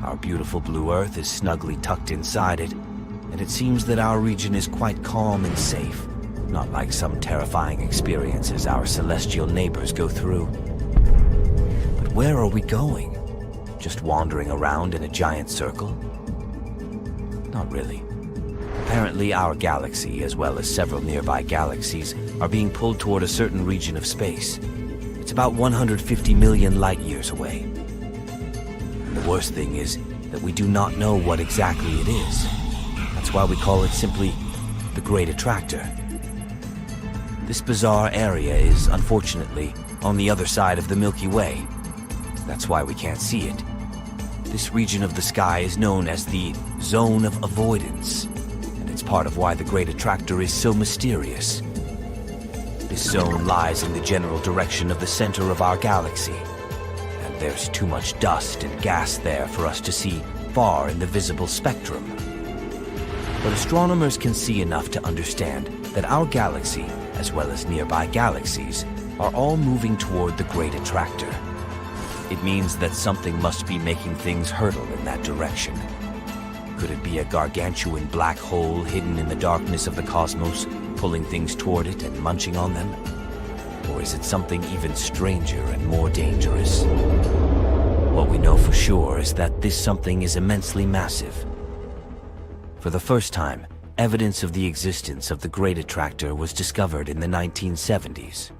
Our beautiful blue Earth is snugly tucked inside it, and it seems that our region is quite calm and safe, not like some terrifying experiences our celestial neighbors go through. But where are we going? Just wandering around in a giant circle? Not really. Apparently, our galaxy, as well as several nearby galaxies, are being pulled toward a certain region of space. It's about 150 million light years away. And the worst thing is that we do not know what exactly it is. That's why we call it simply the Great Attractor. This bizarre area is, unfortunately, on the other side of the Milky Way. That's why we can't see it. This region of the sky is known as the Zone of Avoidance, and it's part of why the Great Attractor is so mysterious. This zone lies in the general direction of the center of our galaxy, and there's too much dust and gas there for us to see far in the visible spectrum. But astronomers can see enough to understand that our galaxy, as well as nearby galaxies, are all moving toward the Great Attractor. It means that something must be making things hurtle in that direction. Could it be a gargantuan black hole hidden in the darkness of the cosmos, pulling things toward it and munching on them? Or is it something even stranger and more dangerous? What we know for sure is that this something is immensely massive. For the first time, evidence of the existence of the Great Attractor was discovered in the 1970s.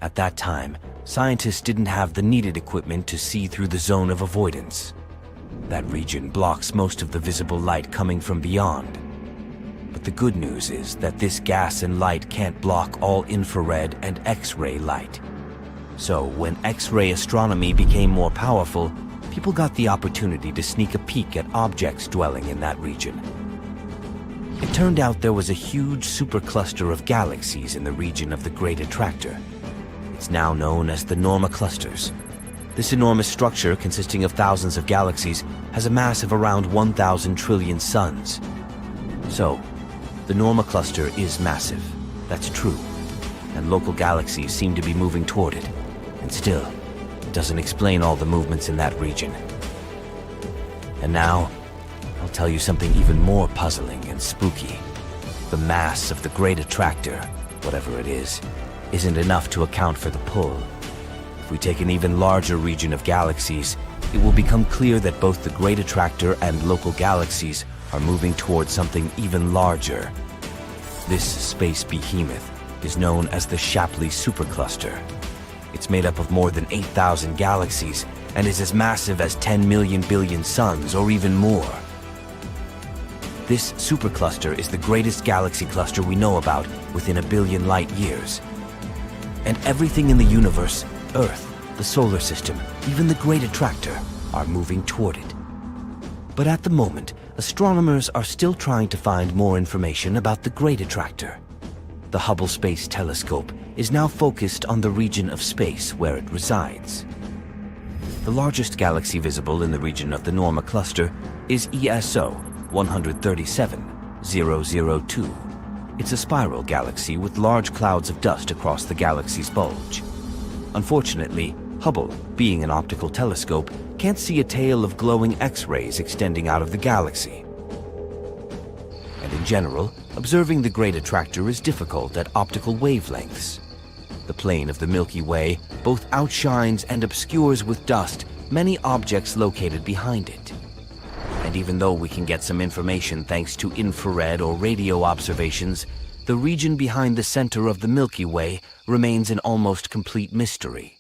At that time, scientists didn't have the needed equipment to see through the zone of avoidance. That region blocks most of the visible light coming from beyond. But the good news is that this gas and light can't block all infrared and X-ray light. So when X-ray astronomy became more powerful, people got the opportunity to sneak a peek at objects dwelling in that region. It turned out there was a huge supercluster of galaxies in the region of the Great Attractor. It's now known as the Norma clusters. This enormous structure, consisting of thousands of galaxies, has a mass of around 1,000 trillion suns. So, the Norma cluster is massive, that's true, and local galaxies seem to be moving toward it. And still, it doesn't explain all the movements in that region. And now, I'll tell you something even more puzzling and spooky. The mass of the Great Attractor, whatever it is, isn't enough to account for the pull. If we take an even larger region of galaxies, it will become clear that both the Great Attractor and local galaxies are moving towards something even larger. This space behemoth is known as the Shapley Supercluster. It's made up of more than 8,000 galaxies and is as massive as 10 million billion suns or even more. This supercluster is the greatest galaxy cluster we know about within 1 billion light years. And everything in the universe, Earth, the solar system, even the Great Attractor, are moving toward it. But at the moment, astronomers are still trying to find more information about the Great Attractor. The Hubble Space Telescope is now focused on the region of space where it resides. The largest galaxy visible in the region of the Norma cluster is ESO 137002. It's a spiral galaxy with large clouds of dust across the galaxy's bulge. Unfortunately, Hubble, being an optical telescope, can't see a tail of glowing X-rays extending out of the galaxy. And in general, observing the Great Attractor is difficult at optical wavelengths. The plane of the Milky Way both outshines and obscures with dust many objects located behind it. And even though we can get some information thanks to infrared or radio observations, the region behind the center of the Milky Way remains an almost complete mystery.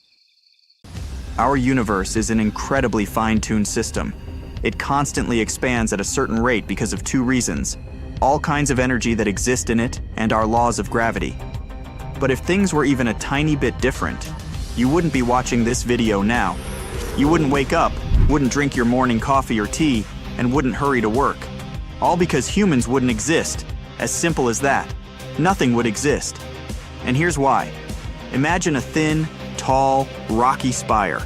Our universe is an incredibly fine-tuned system. It constantly expands at a certain rate because of two reasons: all kinds of energy that exist in it and our laws of gravity. But if things were even a tiny bit different, you wouldn't be watching this video now. You wouldn't wake up, wouldn't drink your morning coffee or tea, and wouldn't hurry to work. All because humans wouldn't exist. As simple as that. Nothing would exist. And here's why. Imagine a thin, tall, rocky spire.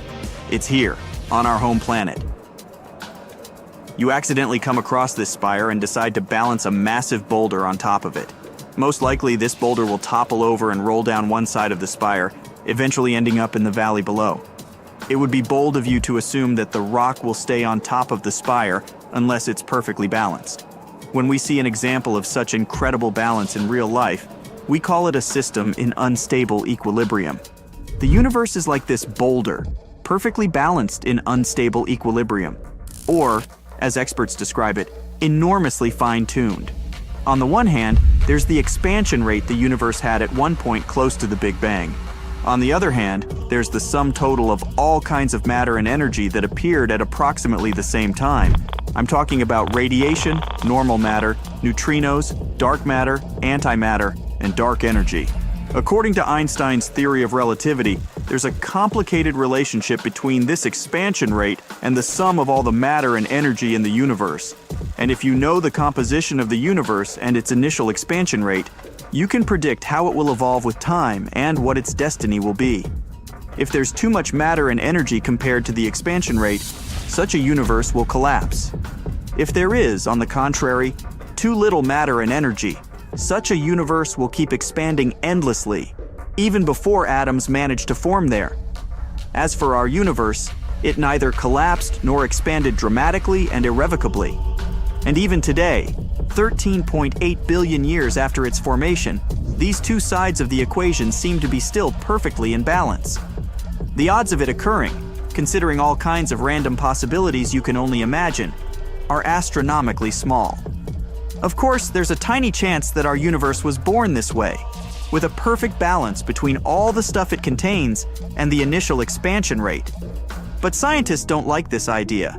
It's here, on our home planet. You accidentally come across this spire and decide to balance a massive boulder on top of it. Most likely, this boulder will topple over and roll down one side of the spire, eventually ending up in the valley below. It would be bold of you to assume that the rock will stay on top of the spire unless it's perfectly balanced. When we see an example of such incredible balance in real life, we call it a system in unstable equilibrium. The universe is like this boulder, perfectly balanced in unstable equilibrium, or, as experts describe it, enormously fine-tuned. On the one hand, there's the expansion rate the universe had at one point close to the Big Bang. On the other hand, there's the sum total of all kinds of matter and energy that appeared at approximately the same time. I'm talking about radiation, normal matter, neutrinos, dark matter, antimatter, and dark energy. According to Einstein's theory of relativity, there's a complicated relationship between this expansion rate and the sum of all the matter and energy in the universe. And if you know the composition of the universe and its initial expansion rate, you can predict how it will evolve with time and what its destiny will be. If there's too much matter and energy compared to the expansion rate, such a universe will collapse. If there is, on the contrary, too little matter and energy, such a universe will keep expanding endlessly, even before atoms manage to form there. As for our universe, it neither collapsed nor expanded dramatically and irrevocably. And even today, 13.8 billion years after its formation, these two sides of the equation seem to be still perfectly in balance. The odds of it occurring, considering all kinds of random possibilities you can only imagine, are astronomically small. Of course, there's a tiny chance that our universe was born this way, with a perfect balance between all the stuff it contains and the initial expansion rate. But scientists don't like this idea.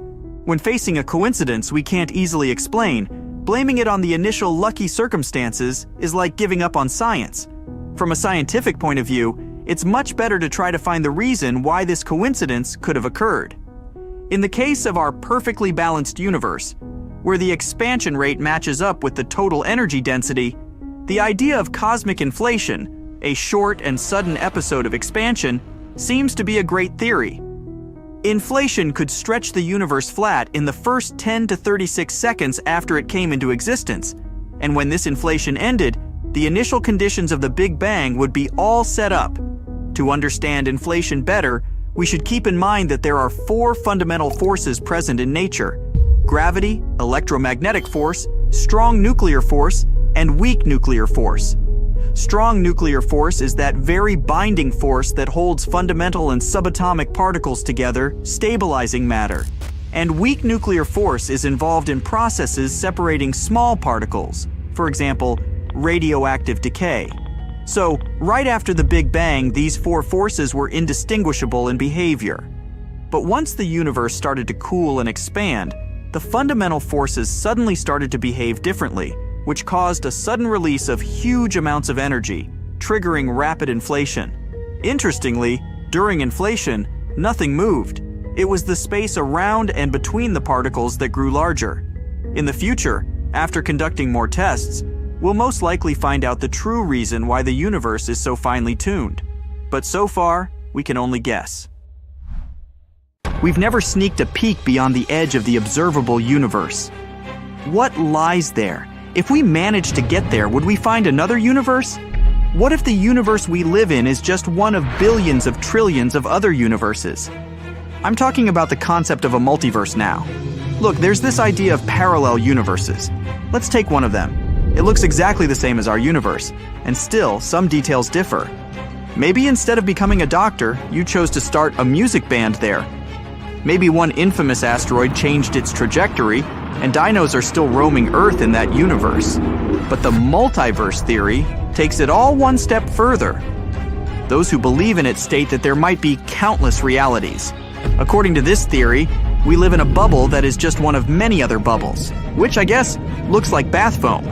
When facing a coincidence we can't easily explain, blaming it on the initial lucky circumstances is like giving up on science. From a scientific point of view, it's much better to try to find the reason why this coincidence could have occurred. In the case of our perfectly balanced universe, where the expansion rate matches up with the total energy density, the idea of cosmic inflation, a short and sudden episode of expansion, seems to be a great theory. Inflation could stretch the universe flat in the first 10 to 36 seconds after it came into existence, and when this inflation ended, the initial conditions of the Big Bang would be all set up. To understand inflation better, we should keep in mind that there are four fundamental forces present in nature: gravity, electromagnetic force, strong nuclear force, and weak nuclear force. Strong nuclear force is that very binding force that holds fundamental and subatomic particles together, stabilizing matter. And weak nuclear force is involved in processes separating small particles, for example, radioactive decay. So, right after the Big Bang, these four forces were indistinguishable in behavior. But once the universe started to cool and expand, the fundamental forces suddenly started to behave differently, which caused a sudden release of huge amounts of energy, triggering rapid inflation. Interestingly, during inflation, nothing moved. It was the space around and between the particles that grew larger. In the future, after conducting more tests, we'll most likely find out the true reason why the universe is so finely tuned. But so far, we can only guess. We've never sneaked a peek beyond the edge of the observable universe. What lies there? If we managed to get there, would we find another universe? What if the universe we live in is just one of billions of trillions of other universes? I'm talking about the concept of a multiverse now. Look, there's this idea of parallel universes. Let's take one of them. It looks exactly the same as our universe, and still, some details differ. Maybe instead of becoming a doctor, you chose to start a music band there. Maybe one infamous asteroid changed its trajectory, and dinos are still roaming Earth in that universe. But the multiverse theory takes it all one step further. Those who believe in it state that there might be countless realities. According to this theory, we live in a bubble that is just one of many other bubbles, which I guess looks like bath foam.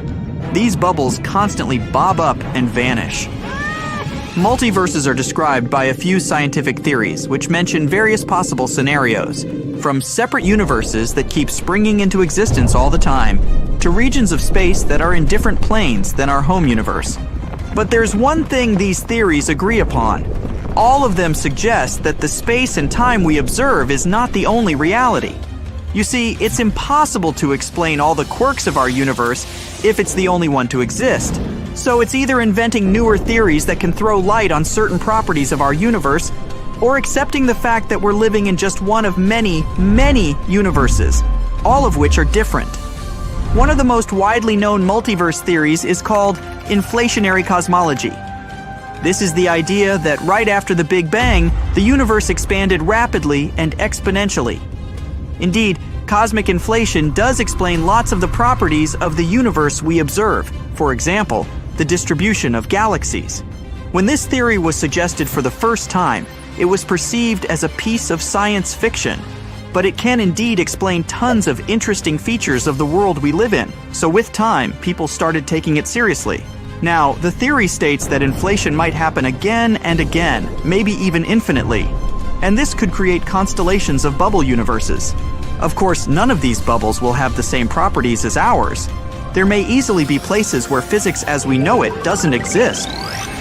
These bubbles constantly bob up and vanish. Multiverses are described by a few scientific theories, which mention various possible scenarios, from separate universes that keep springing into existence all the time, to regions of space that are in different planes than our home universe. But there's one thing these theories agree upon. All of them suggest that the space and time we observe is not the only reality. You see, it's impossible to explain all the quirks of our universe if it's the only one to exist. So it's either inventing newer theories that can throw light on certain properties of our universe, or accepting the fact that we're living in just one of many, many universes, all of which are different. One of the most widely known multiverse theories is called inflationary cosmology. This is the idea that right after the Big Bang, the universe expanded rapidly and exponentially. Indeed, cosmic inflation does explain lots of the properties of the universe we observe. For example, the distribution of galaxies. When this theory was suggested for the first time, it was perceived as a piece of science fiction. But it can indeed explain tons of interesting features of the world we live in. So with time, people started taking it seriously. Now, the theory states that inflation might happen again and again, maybe even infinitely. And this could create constellations of bubble universes. Of course, none of these bubbles will have the same properties as ours. There may easily be places where physics as we know it doesn't exist.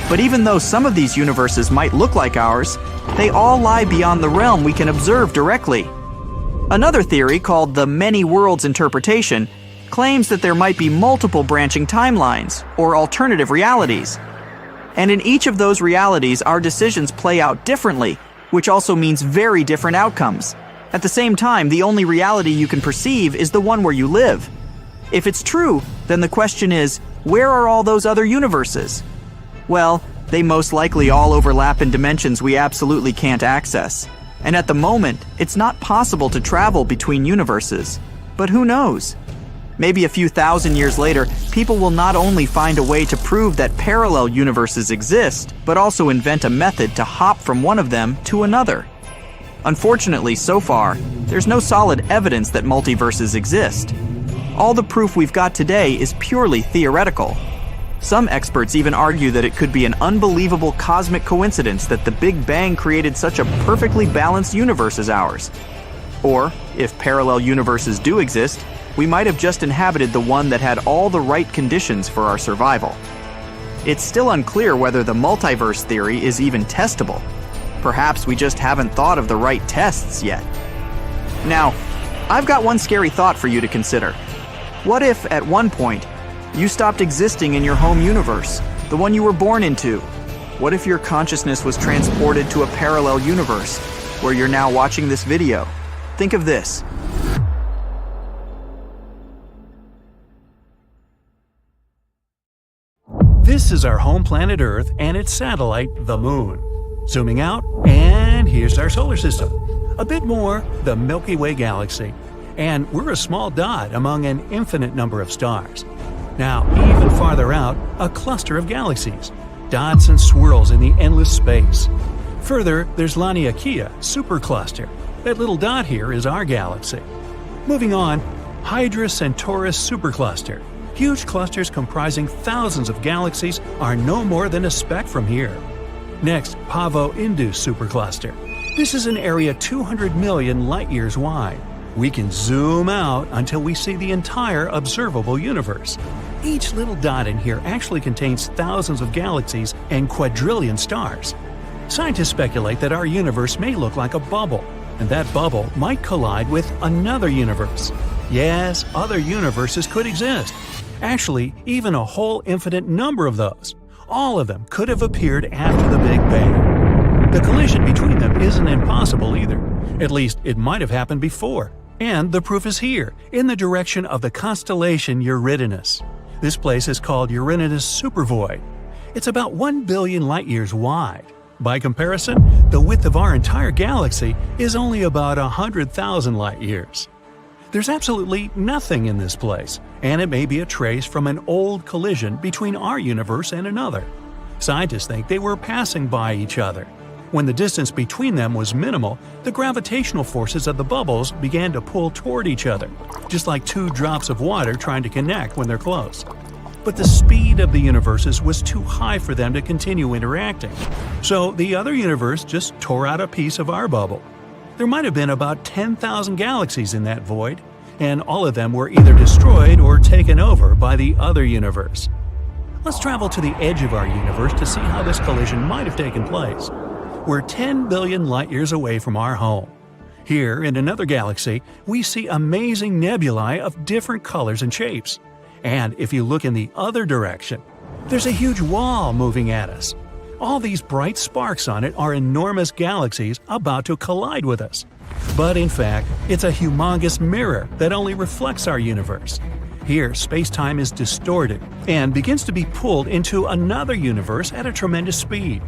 But even though some of these universes might look like ours, they all lie beyond the realm we can observe directly. Another theory, called the many worlds interpretation, claims that there might be multiple branching timelines, or alternative realities. And in each of those realities, our decisions play out differently, which also means very different outcomes. At the same time, the only reality you can perceive is the one where you live. If it's true, then the question is, where are all those other universes? Well, they most likely all overlap in dimensions we absolutely can't access. And at the moment, it's not possible to travel between universes. But who knows? Maybe a few thousand years later, people will not only find a way to prove that parallel universes exist, but also invent a method to hop from one of them to another. Unfortunately, so far, there's no solid evidence that multiverses exist. All the proof we've got today is purely theoretical. Some experts even argue that it could be an unbelievable cosmic coincidence that the Big Bang created such a perfectly balanced universe as ours. Or, if parallel universes do exist, we might have just inhabited the one that had all the right conditions for our survival. It's still unclear whether the multiverse theory is even testable. Perhaps we just haven't thought of the right tests yet. Now, I've got one scary thought for you to consider. What if, at one point, you stopped existing in your home universe, the one you were born into? What if your consciousness was transported to a parallel universe, where you're now watching this video? Think of this. This is our home planet Earth and its satellite, the Moon. Zooming out, and here's our solar system. A bit more, the Milky Way galaxy. And we're a small dot among an infinite number of stars. Now, even farther out, a cluster of galaxies. Dots and swirls in the endless space. Further, there's Laniakea supercluster. That little dot here is our galaxy. Moving on, Hydra Centaurus supercluster. Huge clusters comprising thousands of galaxies are no more than a speck from here. Next, Pavo Indus supercluster. This is an area 200 million light-years wide. We can zoom out until we see the entire observable universe. Each little dot in here actually contains thousands of galaxies and quadrillion stars. Scientists speculate that our universe may look like a bubble, and that bubble might collide with another universe. Yes, other universes could exist. Actually, even a whole infinite number of those. All of them could have appeared after the Big Bang. The collision between them isn't impossible either. At least, it might have happened before. And the proof is here, in the direction of the constellation Uranus. This place is called Uranus Supervoid. It's about 1 billion light-years wide. By comparison, the width of our entire galaxy is only about 100,000 light-years. There's absolutely nothing in this place, and it may be a trace from an old collision between our universe and another. Scientists think they were passing by each other. When the distance between them was minimal, the gravitational forces of the bubbles began to pull toward each other, just like two drops of water trying to connect when they're close. But the speed of the universes was too high for them to continue interacting, so the other universe just tore out a piece of our bubble. There might have been about 10,000 galaxies in that void, and all of them were either destroyed or taken over by the other universe. Let's travel to the edge of our universe to see how this collision might have taken place. We're 10 billion light-years away from our home. Here, in another galaxy, we see amazing nebulae of different colors and shapes. And if you look in the other direction, there's a huge wall moving at us. All these bright sparks on it are enormous galaxies about to collide with us. But in fact, it's a humongous mirror that only reflects our universe. Here, space-time is distorted and begins to be pulled into another universe at a tremendous speed.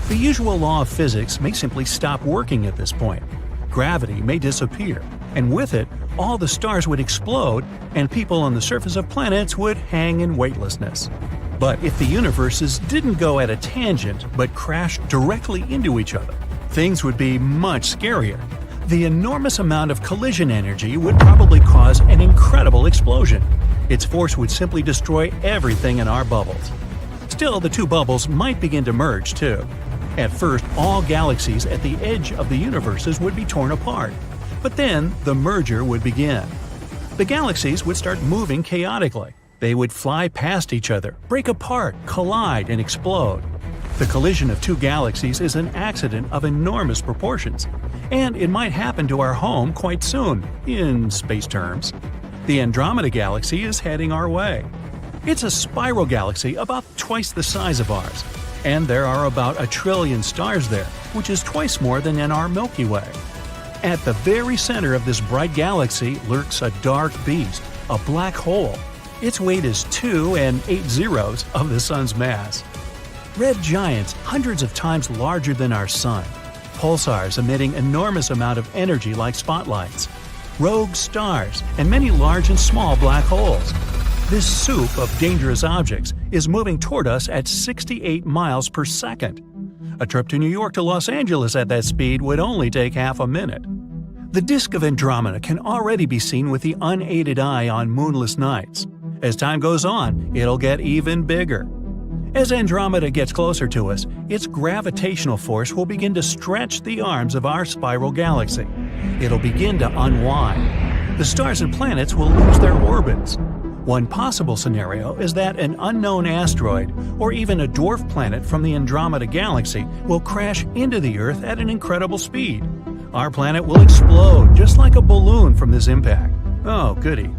The usual law of physics may simply stop working at this point. Gravity may disappear, and with it, all the stars would explode and people on the surface of planets would hang in weightlessness. But if the universes didn't go at a tangent but crashed directly into each other, things would be much scarier. The enormous amount of collision energy would probably cause an incredible explosion. Its force would simply destroy everything in our bubbles. Still, the two bubbles might begin to merge too. At first, all galaxies at the edge of the universes would be torn apart, but then the merger would begin. The galaxies would start moving chaotically. They would fly past each other, break apart, collide, and explode. The collision of two galaxies is an accident of enormous proportions, and it might happen to our home quite soon, in space terms. The Andromeda Galaxy is heading our way. It's a spiral galaxy about twice the size of ours, and there are about 1 trillion stars there, which is twice more than in our Milky Way. At the very center of this bright galaxy lurks a dark beast, a black hole. Its weight is 2 and 8 zeros of the Sun's mass. Red giants hundreds of times larger than our Sun. Pulsars emitting enormous amount of energy like spotlights. Rogue stars, and many large and small black holes. This soup of dangerous objects is moving toward us at 68 miles per second. A trip to New York to Los Angeles at that speed would only take half a minute. The disk of Andromeda can already be seen with the unaided eye on moonless nights. As time goes on, it'll get even bigger. As Andromeda gets closer to us, its gravitational force will begin to stretch the arms of our spiral galaxy. It'll begin to unwind. The stars and planets will lose their orbits. One possible scenario is that an unknown asteroid, or even a dwarf planet from the Andromeda Galaxy, will crash into the Earth at an incredible speed. Our planet will explode just like a balloon from this impact. Oh, goody.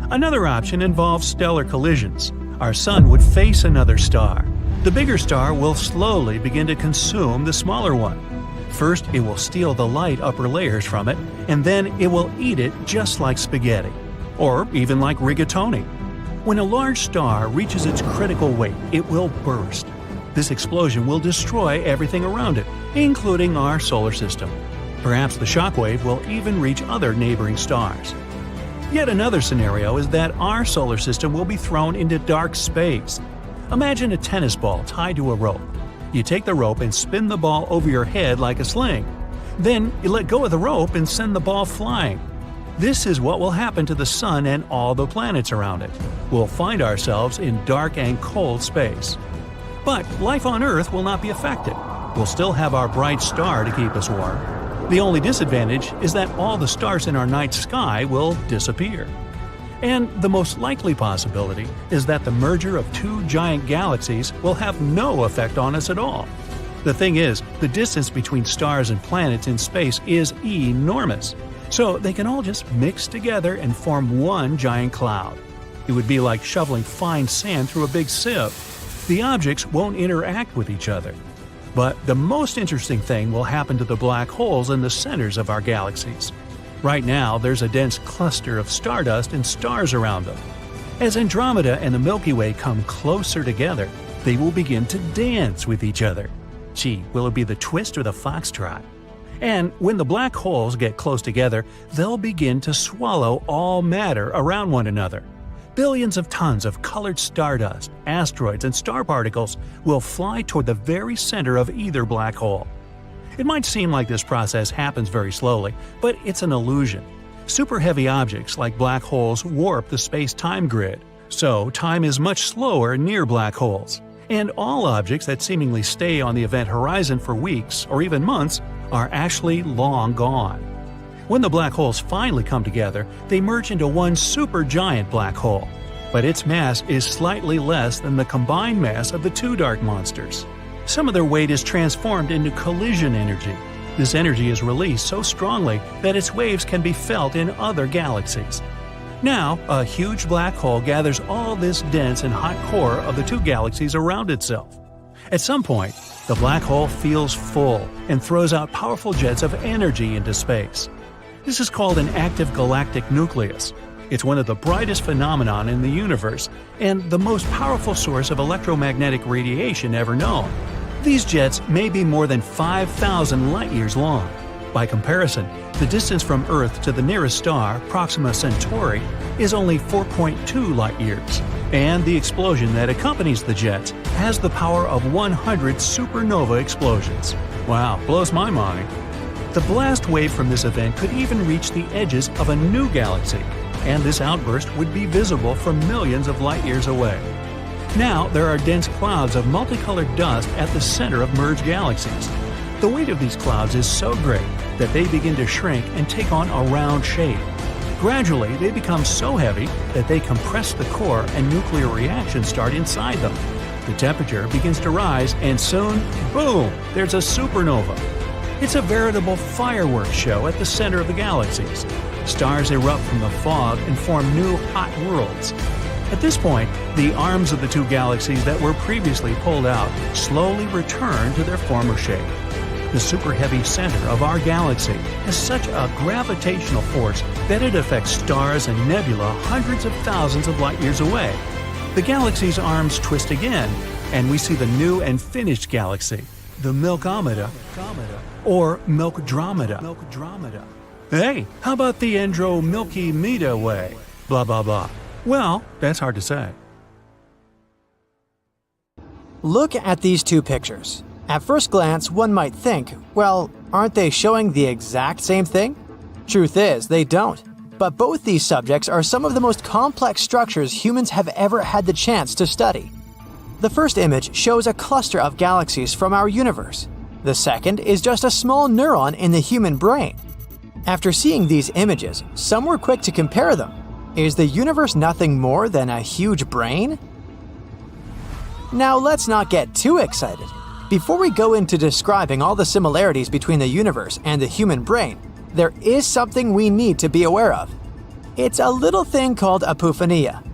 Another option involves stellar collisions. Our Sun would face another star. The bigger star will slowly begin to consume the smaller one. First, it will steal the light upper layers from it, and then it will eat it just like spaghetti. Or even like rigatoni. When a large star reaches its critical weight, it will burst. This explosion will destroy everything around it, including our solar system. Perhaps the shockwave will even reach other neighboring stars. Yet another scenario is that our solar system will be thrown into dark space. Imagine a tennis ball tied to a rope. You take the rope and spin the ball over your head like a sling. Then you let go of the rope and send the ball flying. This is what will happen to the Sun and all the planets around it. We'll find ourselves in dark and cold space. But life on Earth will not be affected. We'll still have our bright star to keep us warm. The only disadvantage is that all the stars in our night sky will disappear. And the most likely possibility is that the merger of two giant galaxies will have no effect on us at all. The thing is, the distance between stars and planets in space is enormous. So they can all just mix together and form one giant cloud. It would be like shoveling fine sand through a big sieve. The objects won't interact with each other. But the most interesting thing will happen to the black holes in the centers of our galaxies. Right now, there's a dense cluster of stardust and stars around them. As Andromeda and the Milky Way come closer together, they will begin to dance with each other. Gee, will it be the twist or the foxtrot? And when the black holes get close together, they'll begin to swallow all matter around one another. Billions of tons of colored stardust, asteroids, and star particles will fly toward the very center of either black hole. It might seem like this process happens very slowly, but it's an illusion. Super heavy objects like black holes warp the space-time grid, so time is much slower near black holes. And all objects that seemingly stay on the event horizon for weeks or even months are actually long gone. When the black holes finally come together, they merge into one supergiant black hole, but its mass is slightly less than the combined mass of the two dark monsters. Some of their weight is transformed into collision energy. This energy is released so strongly that its waves can be felt in other galaxies. Now, a huge black hole gathers all this dense and hot core of the two galaxies around itself. At some point, the black hole feels full and throws out powerful jets of energy into space. This is called an active galactic nucleus. It's one of the brightest phenomena in the universe and the most powerful source of electromagnetic radiation ever known. These jets may be more than 5,000 light-years long. By comparison, the distance from Earth to the nearest star, Proxima Centauri, is only 4.2 light-years. And the explosion that accompanies the jets has the power of 100 supernova explosions. Wow, blows my mind. The blast wave from this event could even reach the edges of a new galaxy, and this outburst would be visible from millions of light-years away. Now, there are dense clouds of multicolored dust at the center of merged galaxies. The weight of these clouds is so great that they begin to shrink and take on a round shape. Gradually, they become so heavy that they compress the core and nuclear reactions start inside them. The temperature begins to rise and soon, boom, there's a supernova. It's a veritable fireworks show at the center of the galaxies. stars erupt from the fog and form new hot worlds. At this point, the arms of the two galaxies that were previously pulled out slowly return to their former shape. The super-heavy center of our galaxy has such a gravitational force that it affects stars and nebula hundreds of thousands of light years away. The galaxy's arms twist again, and we see the new and finished galaxy, the Milky-Andromeda, or Milky-Andromeda. Hey, how about the Milky Way? Blah blah blah. Well, that's hard to say. Look at these two pictures. At first glance, one might think, well, aren't they showing the exact same thing? Truth is, they don't. But both these subjects are some of the most complex structures humans have ever had the chance to study. The first image shows a cluster of galaxies from our universe. The second is just a small neuron in the human brain. After seeing these images, some were quick to compare them. Is the universe nothing more than a huge brain? Now let's not get too excited. Before we go into describing all the similarities between the universe and the human brain, there is something we need to be aware of. It's a little thing called apophenia.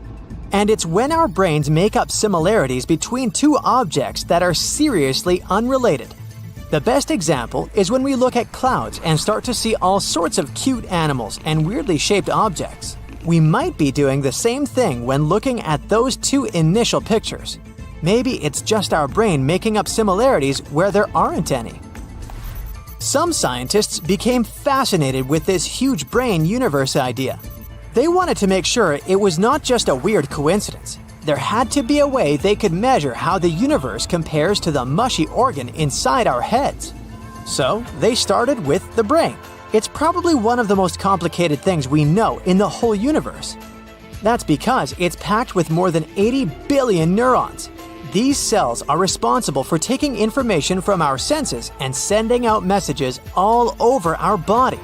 And it's when our brains make up similarities between two objects that are seriously unrelated. The best example is when we look at clouds and start to see all sorts of cute animals and weirdly shaped objects. We might be doing the same thing when looking at those two initial pictures. Maybe it's just our brain making up similarities where there aren't any. Some scientists became fascinated with this huge brain universe idea. They wanted to make sure it was not just a weird coincidence. There had to be a way they could measure how the universe compares to the mushy organ inside our heads. So they started with the brain. It's probably one of the most complicated things we know in the whole universe. That's because it's packed with more than 80 billion neurons. These cells are responsible for taking information from our senses and sending out messages all over our body.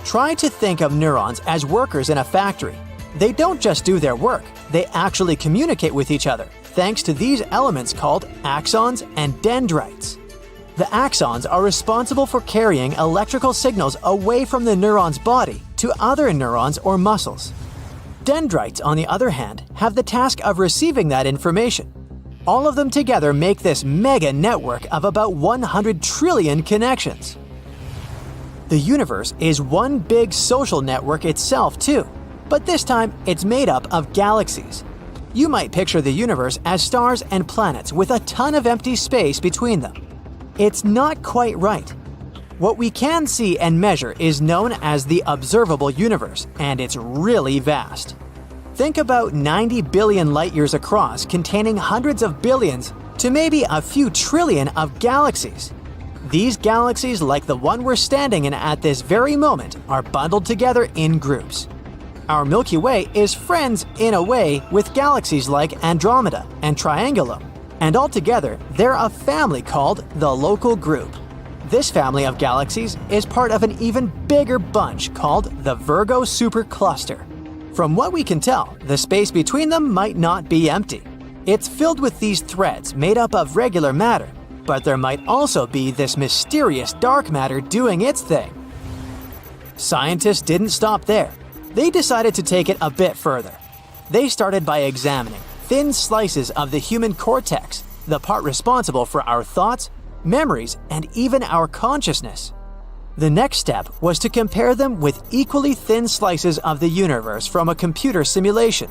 Try to think of neurons as workers in a factory. They don't just do their work, they actually communicate with each other, thanks to these elements called axons and dendrites. The axons are responsible for carrying electrical signals away from the neuron's body to other neurons or muscles. Dendrites, on the other hand, have the task of receiving that information. All of them together make this mega network of about 100 trillion connections. The universe is one big social network itself too, but this time it's made up of galaxies. You might picture the universe as stars and planets with a ton of empty space between them. It's not quite right. What we can see and measure is known as the observable universe, and it's really vast. Think about 90 billion light-years across, containing hundreds of billions to maybe a few trillion of galaxies. These galaxies, like the one we're standing in at this very moment, are bundled together in groups. Our Milky Way is friends, in a way, with galaxies like Andromeda and Triangulum, and altogether, they're a family called the Local Group. This family of galaxies is part of an even bigger bunch called the Virgo Supercluster. From what we can tell, the space between them might not be empty. It's filled with these threads made up of regular matter, but there might also be this mysterious dark matter doing its thing. Scientists didn't stop there. They decided to take it a bit further. They started by examining thin slices of the human cortex, the part responsible for our thoughts, memories, and even our consciousness. The next step was to compare them with equally thin slices of the universe from a computer simulation.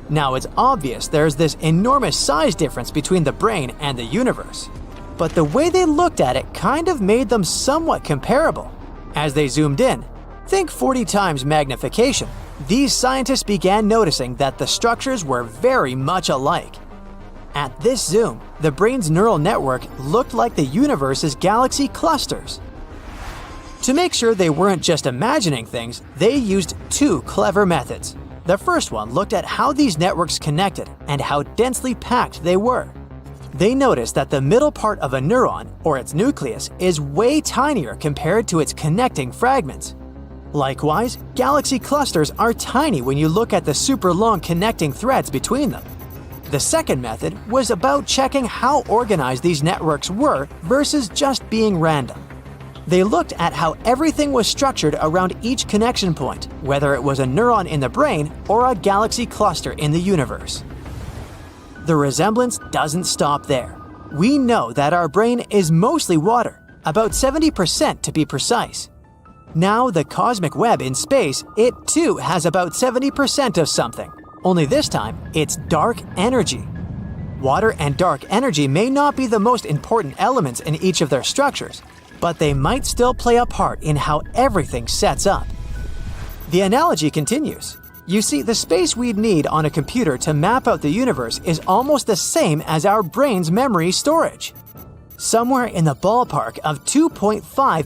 Now it's obvious there's this enormous size difference between the brain and the universe. But the way they looked at it kind of made them somewhat comparable. As they zoomed in, think 40 times magnification, these scientists began noticing that the structures were very much alike. At this zoom, the brain's neural network looked like the universe's galaxy clusters. To make sure they weren't just imagining things, they used two clever methods. The first one looked at how these networks connected and how densely packed they were. They noticed that the middle part of a neuron, or its nucleus, is way tinier compared to its connecting fragments. Likewise, galaxy clusters are tiny when you look at the super long connecting threads between them. The second method was about checking how organized these networks were versus just being random. They looked at how everything was structured around each connection point, whether it was a neuron in the brain or a galaxy cluster in the universe. The resemblance doesn't stop there. We know that our brain is mostly water, about 70% to be precise. Now, the cosmic web in space, it too has about 70% of something, only this time it's dark energy. Water and dark energy may not be the most important elements in each of their structures, but they might still play a part in how everything sets up. The analogy continues. You see, the space we'd need on a computer to map out the universe is almost the same as our brain's memory storage. Somewhere in the ballpark of 2.5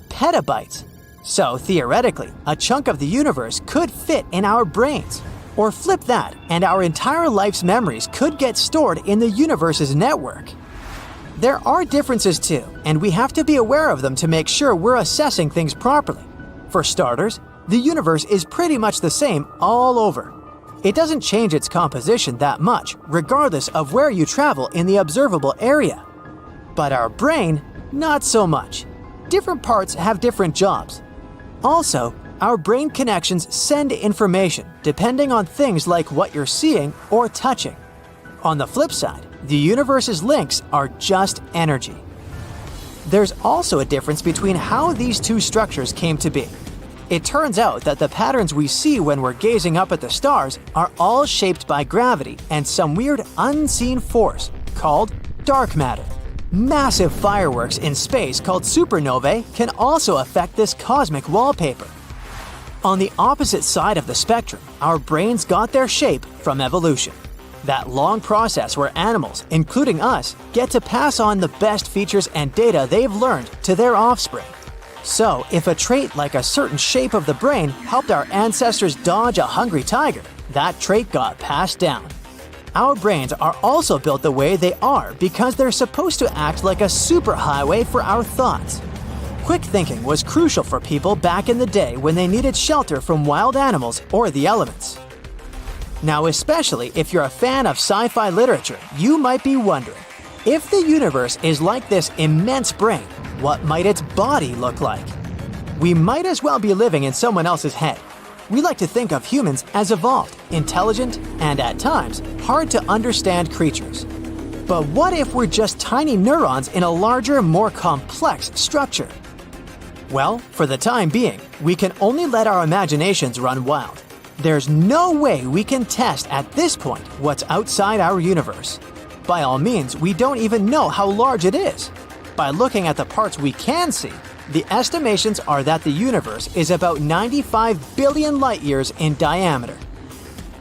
petabytes. So, theoretically, a chunk of the universe could fit in our brains. Or flip that, and our entire life's memories could get stored in the universe's network. There are differences too, and we have to be aware of them to make sure we're assessing things properly. For starters, the universe is pretty much the same all over. It doesn't change its composition that much, regardless of where you travel in the observable area. But our brain, not so much. Different parts have different jobs. Also, our brain connections send information depending on things like what you're seeing or touching. On the flip side, the universe's links are just energy. There's also a difference between how these two structures came to be. It turns out that the patterns we see when we're gazing up at the stars are all shaped by gravity and some weird unseen force called dark matter. Massive fireworks in space called supernovae can also affect this cosmic wallpaper. On the opposite side of the spectrum, our brains got their shape from evolution. That long process where animals, including us, get to pass on the best features and data they've learned to their offspring. So, if a trait like a certain shape of the brain helped our ancestors dodge a hungry tiger, that trait got passed down. Our brains are also built the way they are because they're supposed to act like a superhighway for our thoughts. Quick thinking was crucial for people back in the day when they needed shelter from wild animals or the elements. Now, especially if you're a fan of sci-fi literature, you might be wondering, if the universe is like this immense brain, what might its body look like? We might as well be living in someone else's head. We like to think of humans as evolved, intelligent, and at times, hard to understand creatures. But what if we're just tiny neurons in a larger, more complex structure? Well, for the time being, we can only let our imaginations run wild. There's no way we can test at this point what's outside our universe. By all means, we don't even know how large it is. By looking at the parts we can see, the estimations are that the universe is about 95 billion light-years in diameter.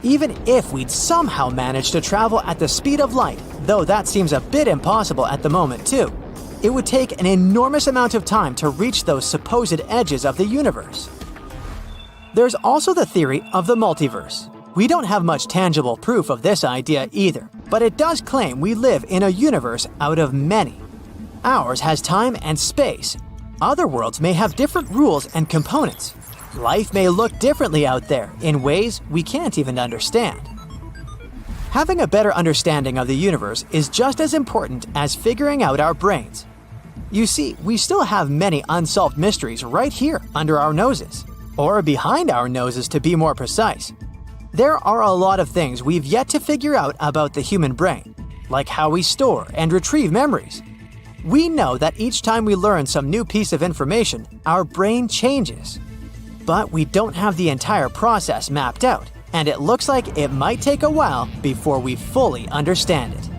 Even if we'd somehow manage to travel at the speed of light, though that seems a bit impossible at the moment too, it would take an enormous amount of time to reach those supposed edges of the universe. There's also the theory of the multiverse. We don't have much tangible proof of this idea either, but it does claim we live in a universe out of many. Ours has time and space. Other worlds may have different rules and components. Life may look differently out there in ways we can't even understand. Having a better understanding of the universe is just as important as figuring out our brains. You see, we still have many unsolved mysteries right here under our noses, or behind our noses to be more precise. There are a lot of things we've yet to figure out about the human brain, like how we store and retrieve memories. We know that each time we learn some new piece of information, our brain changes. But we don't have the entire process mapped out, and it looks like it might take a while before we fully understand it.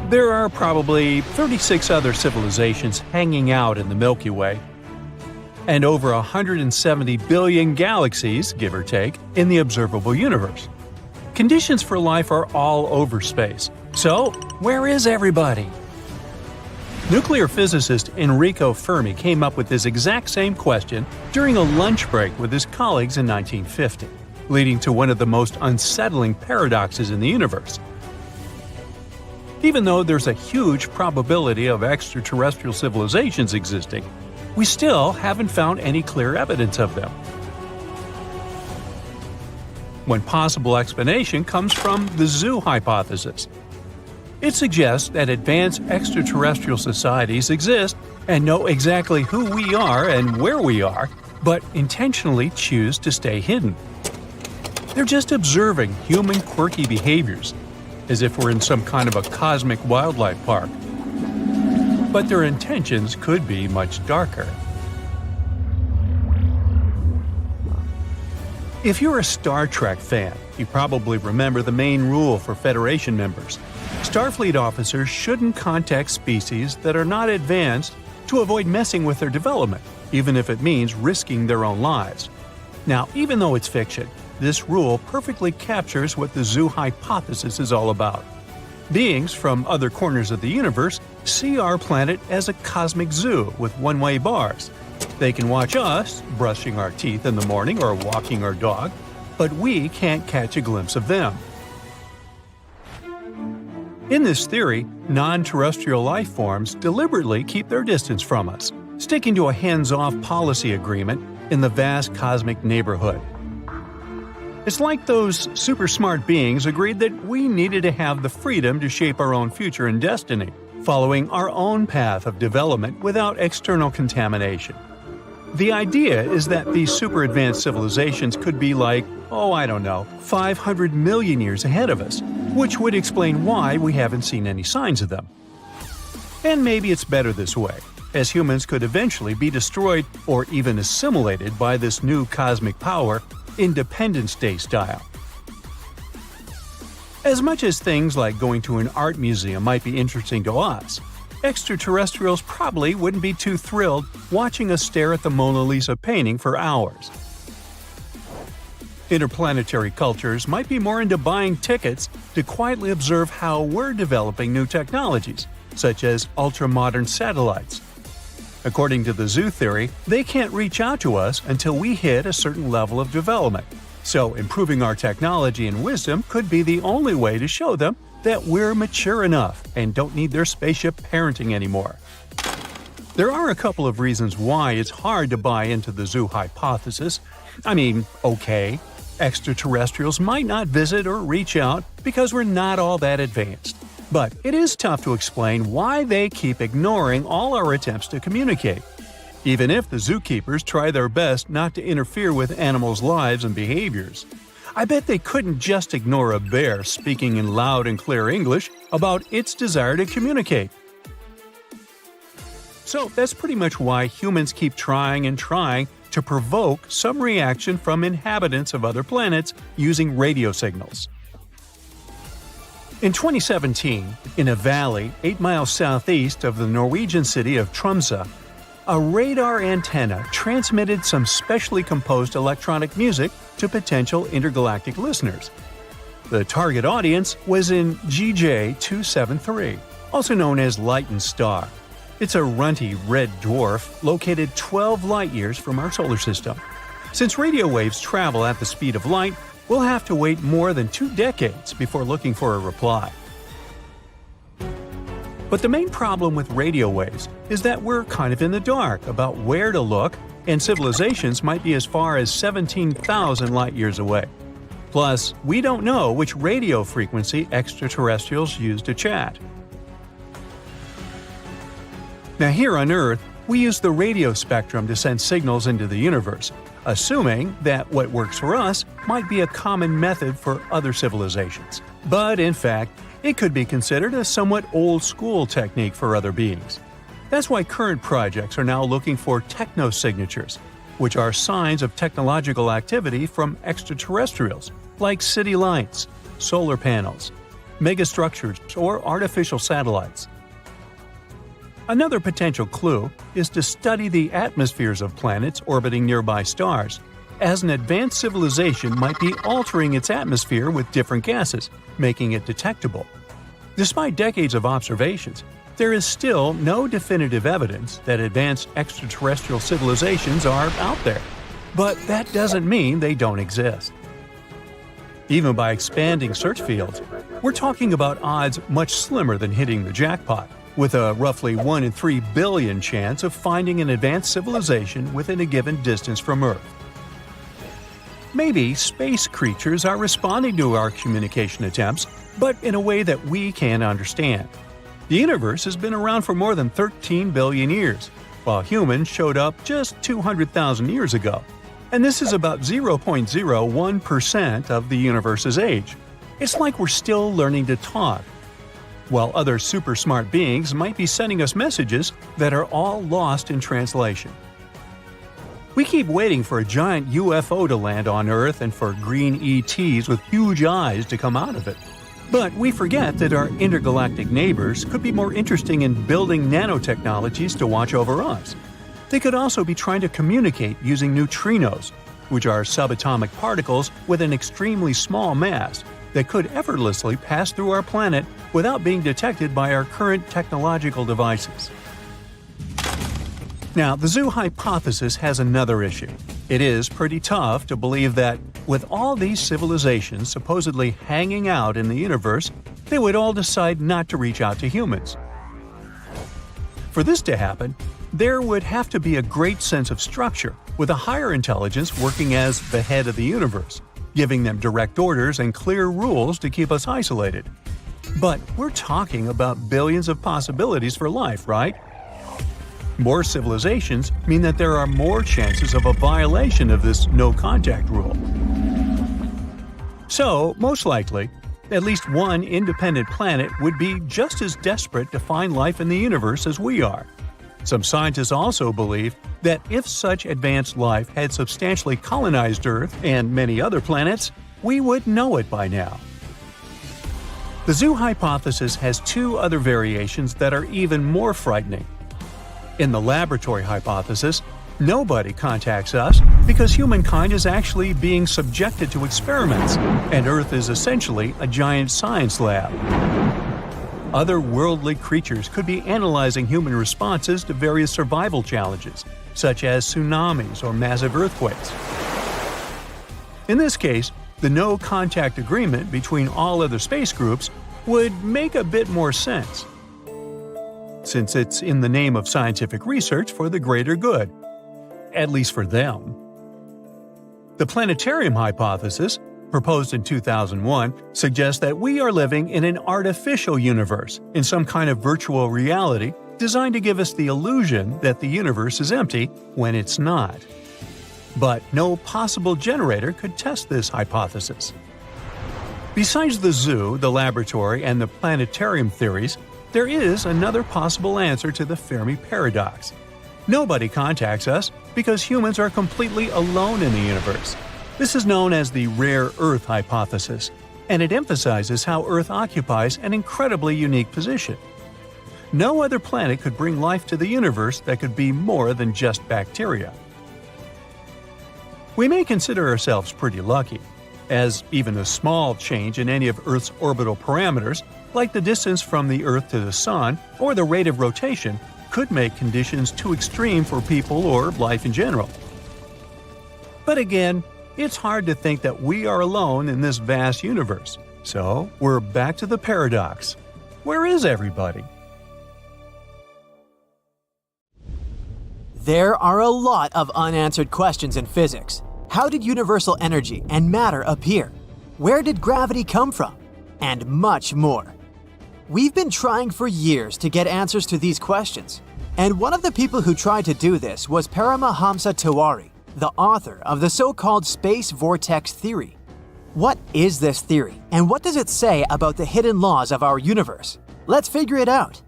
There are probably 36 other civilizations hanging out in the Milky Way, and over 170 billion galaxies, give or take, in the observable universe. Conditions for life are all over space. So, where is everybody? Nuclear physicist Enrico Fermi came up with this exact same question during a lunch break with his colleagues in 1950, leading to one of the most unsettling paradoxes in the universe. Even though there's a huge probability of extraterrestrial civilizations existing, we still haven't found any clear evidence of them. One possible explanation comes from the zoo hypothesis. It suggests that advanced extraterrestrial societies exist and know exactly who we are and where we are, but intentionally choose to stay hidden. They're just observing human quirky behaviors, as if we're in some kind of a cosmic wildlife park. But their intentions could be much darker. If you're a Star Trek fan, you probably remember the main rule for Federation members. Starfleet officers shouldn't contact species that are not advanced to avoid messing with their development, even if it means risking their own lives. Now, even though it's fiction, this rule perfectly captures what the zoo hypothesis is all about. Beings from other corners of the universe see our planet as a cosmic zoo with one-way bars. They can watch us brushing our teeth in the morning or walking our dog, but we can't catch a glimpse of them. In this theory, non-terrestrial life forms deliberately keep their distance from us, sticking to a hands-off policy agreement in the vast cosmic neighborhood. It's like those super smart beings agreed that we needed to have the freedom to shape our own future and destiny, following our own path of development without external contamination. The idea is that these super advanced civilizations could be like, 500 million years ahead of us, which would explain why we haven't seen any signs of them. And maybe it's better this way, as humans could eventually be destroyed or even assimilated by this new cosmic power, Independence Day style. As much as things like going to an art museum might be interesting to us, extraterrestrials probably wouldn't be too thrilled watching us stare at the Mona Lisa painting for hours. Interplanetary cultures might be more into buying tickets to quietly observe how we're developing new technologies, such as ultra-modern satellites. According to the zoo theory, they can't reach out to us until we hit a certain level of development, so improving our technology and wisdom could be the only way to show them that we're mature enough and don't need their spaceship parenting anymore. There are a couple of reasons why it's hard to buy into the zoo hypothesis. Extraterrestrials might not visit or reach out because we're not all that advanced. But it is tough to explain why they keep ignoring all our attempts to communicate. Even if the zookeepers try their best not to interfere with animals' lives and behaviors. I bet they couldn't just ignore a bear speaking in loud and clear English about its desire to communicate. So that's pretty much why humans keep trying and trying to provoke some reaction from inhabitants of other planets using radio signals. In 2017, in a valley 8 miles southeast of the Norwegian city of Tromsø, a radar antenna transmitted some specially composed electronic music to potential intergalactic listeners. The target audience was in GJ273, also known as Lyton Star. It's a runty red dwarf located 12 light-years from our solar system. Since radio waves travel at the speed of light, we'll have to wait more than 2 decades before looking for a reply. But the main problem with radio waves is that we're kind of in the dark about where to look, and civilizations might be as far as 17,000 light-years away. Plus, we don't know which radio frequency extraterrestrials use to chat. Now here on Earth, we use the radio spectrum to send signals into the universe, assuming that what works for us might be a common method for other civilizations. But in fact, it could be considered a somewhat old-school technique for other beings. That's why current projects are now looking for technosignatures, which are signs of technological activity from extraterrestrials, like city lights, solar panels, megastructures, or artificial satellites. Another potential clue is to study the atmospheres of planets orbiting nearby stars, as an advanced civilization might be altering its atmosphere with different gases, making it detectable. Despite decades of observations, there is still no definitive evidence that advanced extraterrestrial civilizations are out there. But that doesn't mean they don't exist. Even by expanding search fields, we're talking about odds much slimmer than hitting the jackpot, with a roughly 1 in 3 billion chance of finding an advanced civilization within a given distance from Earth. Maybe space creatures are responding to our communication attempts but in a way that we can't understand. The universe has been around for more than 13 billion years, while humans showed up just 200,000 years ago. And this is about 0.01% of the universe's age. It's like we're still learning to talk, while other super smart beings might be sending us messages that are all lost in translation. We keep waiting for a giant UFO to land on Earth and for green ETs with huge eyes to come out of it. But we forget that our intergalactic neighbors could be more interesting in building nanotechnologies to watch over us. They could also be trying to communicate using neutrinos, which are subatomic particles with an extremely small mass that could effortlessly pass through our planet without being detected by our current technological devices. Now, the zoo hypothesis has another issue. It is pretty tough to believe that, with all these civilizations supposedly hanging out in the universe, they would all decide not to reach out to humans. For this to happen, there would have to be a great sense of structure, with a higher intelligence working as the head of the universe, giving them direct orders and clear rules to keep us isolated. But we're talking about billions of possibilities for life, right? More civilizations mean that there are more chances of a violation of this no-contact rule. So, most likely, at least one independent planet would be just as desperate to find life in the universe as we are. Some scientists also believe that if such advanced life had substantially colonized Earth and many other planets, we would know it by now. The zoo hypothesis has two other variations that are even more frightening. In the laboratory hypothesis, nobody contacts us because humankind is actually being subjected to experiments, and Earth is essentially a giant science lab. Otherworldly creatures could be analyzing human responses to various survival challenges, such as tsunamis or massive earthquakes. In this case, the no-contact agreement between all other space groups would make a bit more sense, since it's in the name of scientific research for the greater good, at least for them. The planetarium hypothesis, proposed in 2001, suggests that we are living in an artificial universe, in some kind of virtual reality designed to give us the illusion that the universe is empty when it's not. But no possible generator could test this hypothesis. Besides the zoo, the laboratory, and the planetarium theories, there is another possible answer to the Fermi paradox. Nobody contacts us because humans are completely alone in the universe. This is known as the rare Earth hypothesis, and it emphasizes how Earth occupies an incredibly unique position. No other planet could bring life to the universe that could be more than just bacteria. We may consider ourselves pretty lucky, as even a small change in any of Earth's orbital parameters, like the distance from the Earth to the Sun or the rate of rotation, could make conditions too extreme for people or life in general. But again, it's hard to think that we are alone in this vast universe. So, we're back to the paradox. Where is everybody? There are a lot of unanswered questions in physics. How did universal energy and matter appear? Where did gravity come from? And much more. We've been trying for years to get answers to these questions, and one of the people who tried to do this was Paramahamsa Tiwari, the author of the so-called space vortex theory. What is this theory, and what does it say about the hidden laws of our universe? Let's figure it out.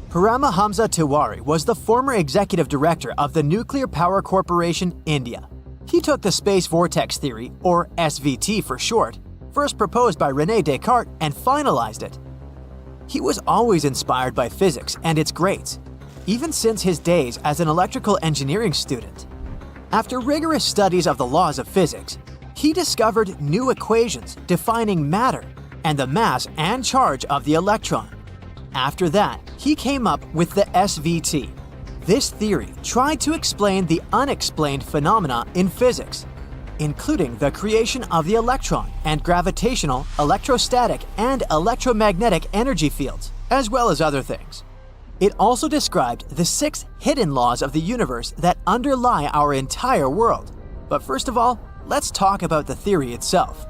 Paramahamsa Tiwari was the former executive director of the Nuclear Power Corporation, India. He took the space vortex theory, or SVT for short, first proposed by René Descartes, and finalized it. He was always inspired by physics and its greats, even since his days as an electrical engineering student. After rigorous studies of the laws of physics, he discovered new equations defining matter and the mass and charge of the electron. After that, he came up with the SVT. This theory tried to explain the unexplained phenomena in physics, including the creation of the electron and gravitational, electrostatic, and electromagnetic energy fields, as well as other things. It also described the 6 hidden laws of the universe that underlie our entire world. But first of all, let's talk about the theory itself.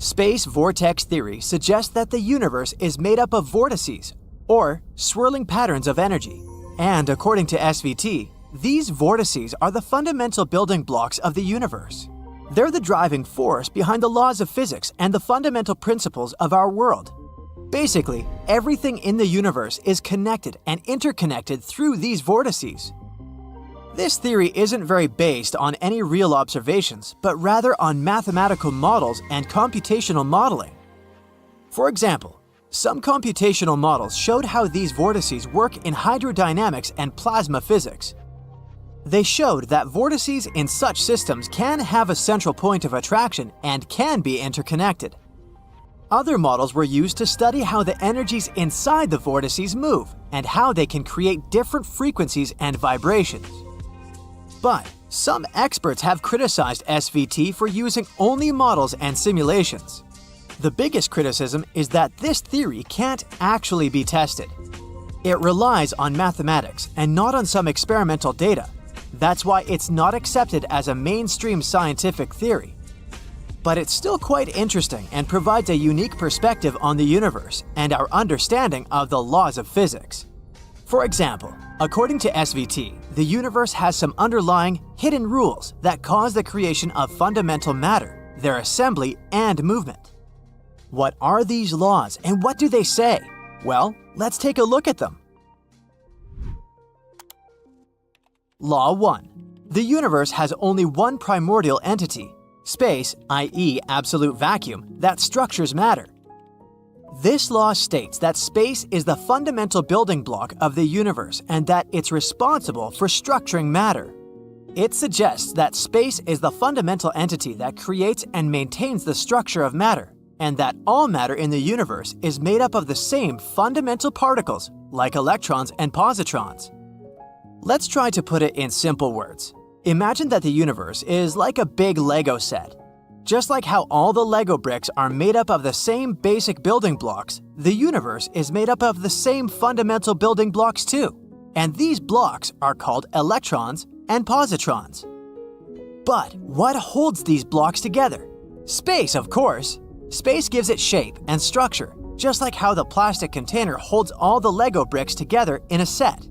Space vortex theory suggests that the universe is made up of vortices, or swirling patterns of energy. And according to SVT, these vortices are the fundamental building blocks of the universe. They're the driving force behind the laws of physics and the fundamental principles of our world. Basically, everything in the universe is connected and interconnected through these vortices. This theory isn't very based on any real observations, but rather on mathematical models and computational modeling. For example, some computational models showed how these vortices work in hydrodynamics and plasma physics. They showed that vortices in such systems can have a central point of attraction and can be interconnected. Other models were used to study how the energies inside the vortices move and how they can create different frequencies and vibrations. But some experts have criticized SVT for using only models and simulations. The biggest criticism is that this theory can't actually be tested. It relies on mathematics and not on some experimental data. That's why it's not accepted as a mainstream scientific theory. But it's still quite interesting and provides a unique perspective on the universe and our understanding of the laws of physics. For example, according to SVT, the universe has some underlying hidden rules that cause the creation of fundamental matter, their assembly, and movement. What are these laws and what do they say? Well, let's take a look at them. Law 1. The universe has only one primordial entity, space, i.e. absolute vacuum, that structures matter. This law states that space is the fundamental building block of the universe and that it's responsible for structuring matter. It suggests that space is the fundamental entity that creates and maintains the structure of matter, and that all matter in the universe is made up of the same fundamental particles, like electrons and positrons. Let's try to put it in simple words. Imagine that the universe is like a big Lego set. Just like how all the Lego bricks are made up of the same basic building blocks, the universe is made up of the same fundamental building blocks too. And these blocks are called electrons and positrons. But what holds these blocks together? Space, of course. Space gives it shape and structure, just like how the plastic container holds all the Lego bricks together in a set.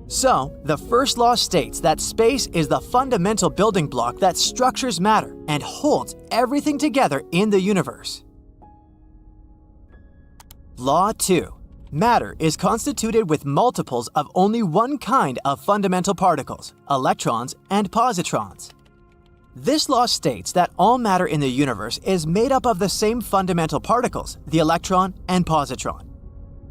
So, the first law states that space is the fundamental building block that structures matter and holds everything together in the universe. Law 2. Matter is constituted with multiples of only one kind of fundamental particles, electrons and positrons. This law states that all matter in the universe is made up of the same fundamental particles, the electron and positron.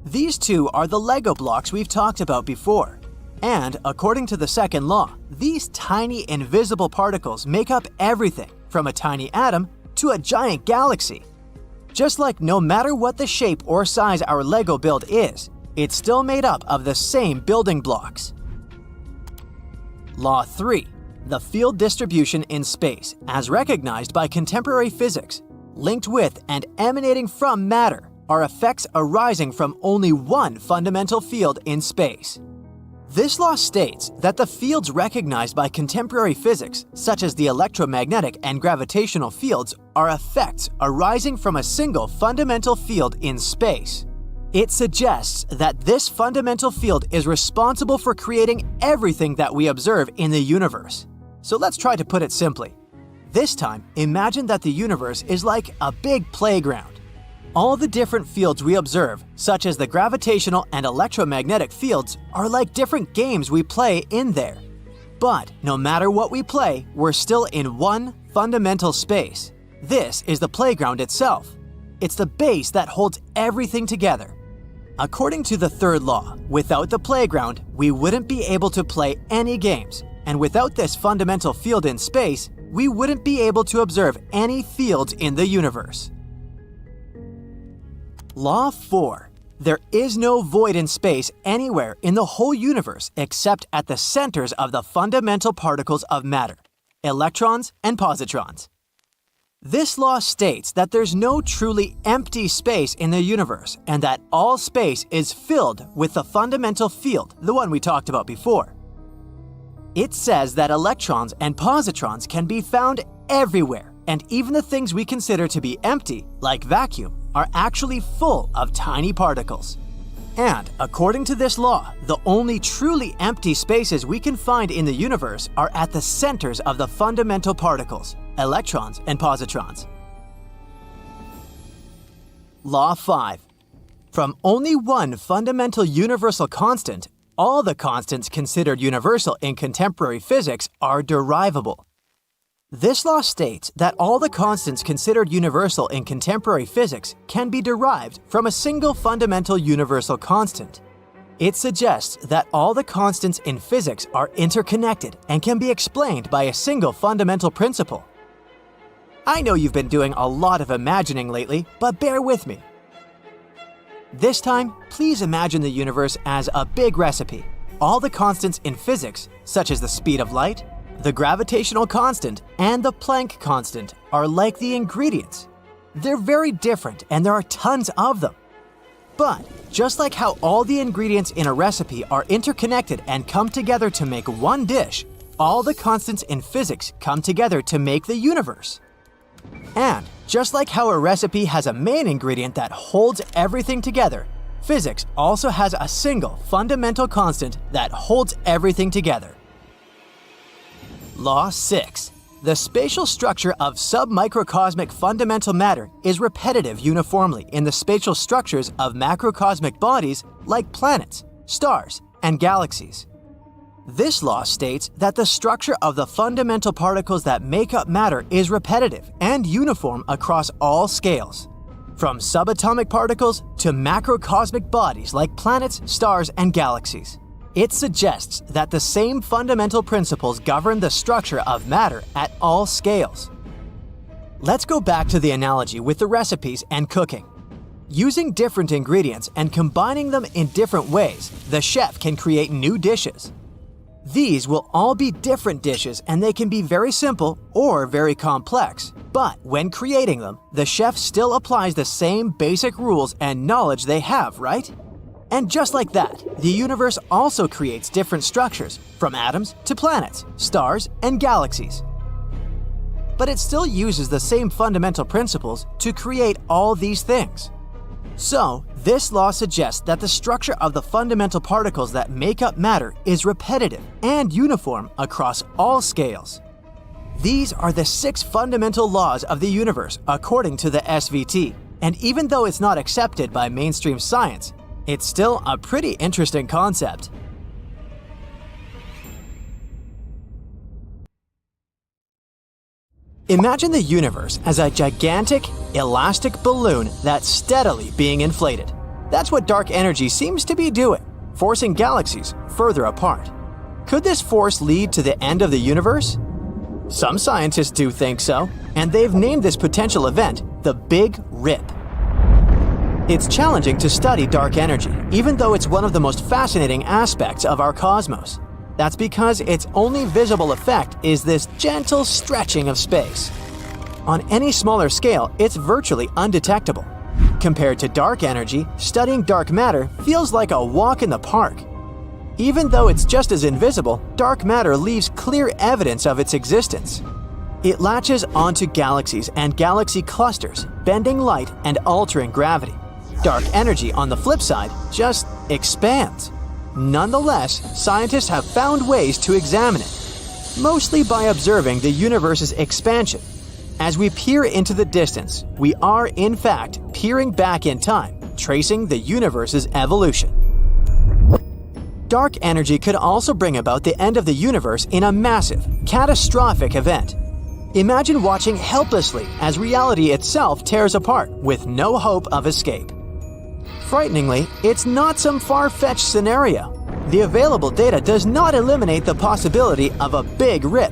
These two are the Lego blocks we've talked about before. And according to the second law, these tiny invisible particles make up everything from a tiny atom to a giant galaxy. Just like no matter what the shape or size our Lego build is, it's still made up of the same building blocks. Law 3. The field distribution in space, as recognized by contemporary physics, linked with and emanating from matter, are effects arising from only one fundamental field in space. This law states that the fields recognized by contemporary physics, such as the electromagnetic and gravitational fields, are effects arising from a single fundamental field in space. It suggests that this fundamental field is responsible for creating everything that we observe in the universe. So let's try to put it simply. This time, imagine that the universe is like a big playground. All the different fields we observe, such as the gravitational and electromagnetic fields, are like different games we play in there. But no matter what we play, we're still in one fundamental space. This is the playground itself. It's the base that holds everything together. According to the third law, without the playground, we wouldn't be able to play any games. And without this fundamental field in space, we wouldn't be able to observe any fields in the universe. Law 4. There is no void in space anywhere in the whole universe except at the centers of the fundamental particles of matter, electrons and positrons. This law states that there's no truly empty space in the universe and that all space is filled with the fundamental field, the one we talked about before. It says that electrons and positrons can be found everywhere and even the things we consider to be empty, like vacuum, are actually full of tiny particles. And according to this law, the only truly empty spaces we can find in the universe are at the centers of the fundamental particles, electrons and positrons. Law 5. From only one fundamental universal constant, all the constants considered universal in contemporary physics are derivable. This law states that all the constants considered universal in contemporary physics can be derived from a single fundamental universal constant. It suggests that all the constants in physics are interconnected and can be explained by a single fundamental principle. I know you've been doing a lot of imagining lately, but bear with me. This time, please imagine the universe as a big recipe. All the constants in physics, such as the speed of light, the gravitational constant, and the Planck constant, are like the ingredients. They're very different and there are tons of them. But just like how all the ingredients in a recipe are interconnected and come together to make one dish, all the constants in physics come together to make the universe. And just like how a recipe has a main ingredient that holds everything together, physics also has a single fundamental constant that holds everything together. Law 6. The spatial structure of submicrocosmic fundamental matter is repetitive uniformly in the spatial structures of macrocosmic bodies like planets, stars, and galaxies. This law states that the structure of the fundamental particles that make up matter is repetitive and uniform across all scales, from subatomic particles to macrocosmic bodies like planets, stars, and galaxies. It suggests that the same fundamental principles govern the structure of matter at all scales. Let's go back to the analogy with the recipes and cooking. Using different ingredients and combining them in different ways, the chef can create new dishes. These will all be different dishes and they can be very simple or very complex. But when creating them, the chef still applies the same basic rules and knowledge they have, right? And just like that, the universe also creates different structures, from atoms to planets, stars, and galaxies. But it still uses the same fundamental principles to create all these things. So, this law suggests that the structure of the fundamental particles that make up matter is repetitive and uniform across all scales. These are the 6 fundamental laws of the universe according to the SVT, and even though it's not accepted by mainstream science, it's still a pretty interesting concept. Imagine the universe as a gigantic, elastic balloon that's steadily being inflated. That's what dark energy seems to be doing, forcing galaxies further apart. Could this force lead to the end of the universe? Some scientists do think so, and they've named this potential event the Big Rip. It's challenging to study dark energy, even though it's one of the most fascinating aspects of our cosmos. That's because its only visible effect is this gentle stretching of space. On any smaller scale, it's virtually undetectable. Compared to dark energy, studying dark matter feels like a walk in the park. Even though it's just as invisible, dark matter leaves clear evidence of its existence. It latches onto galaxies and galaxy clusters, bending light and altering gravity. Dark energy, on the flip side, just expands. Nonetheless, scientists have found ways to examine it, mostly by observing the universe's expansion. As we peer into the distance, we are, in fact, peering back in time, tracing the universe's evolution. Dark energy could also bring about the end of the universe in a massive, catastrophic event. Imagine watching helplessly as reality itself tears apart with no hope of escape. Frighteningly, it's not some far-fetched scenario. The available data does not eliminate the possibility of a big rip.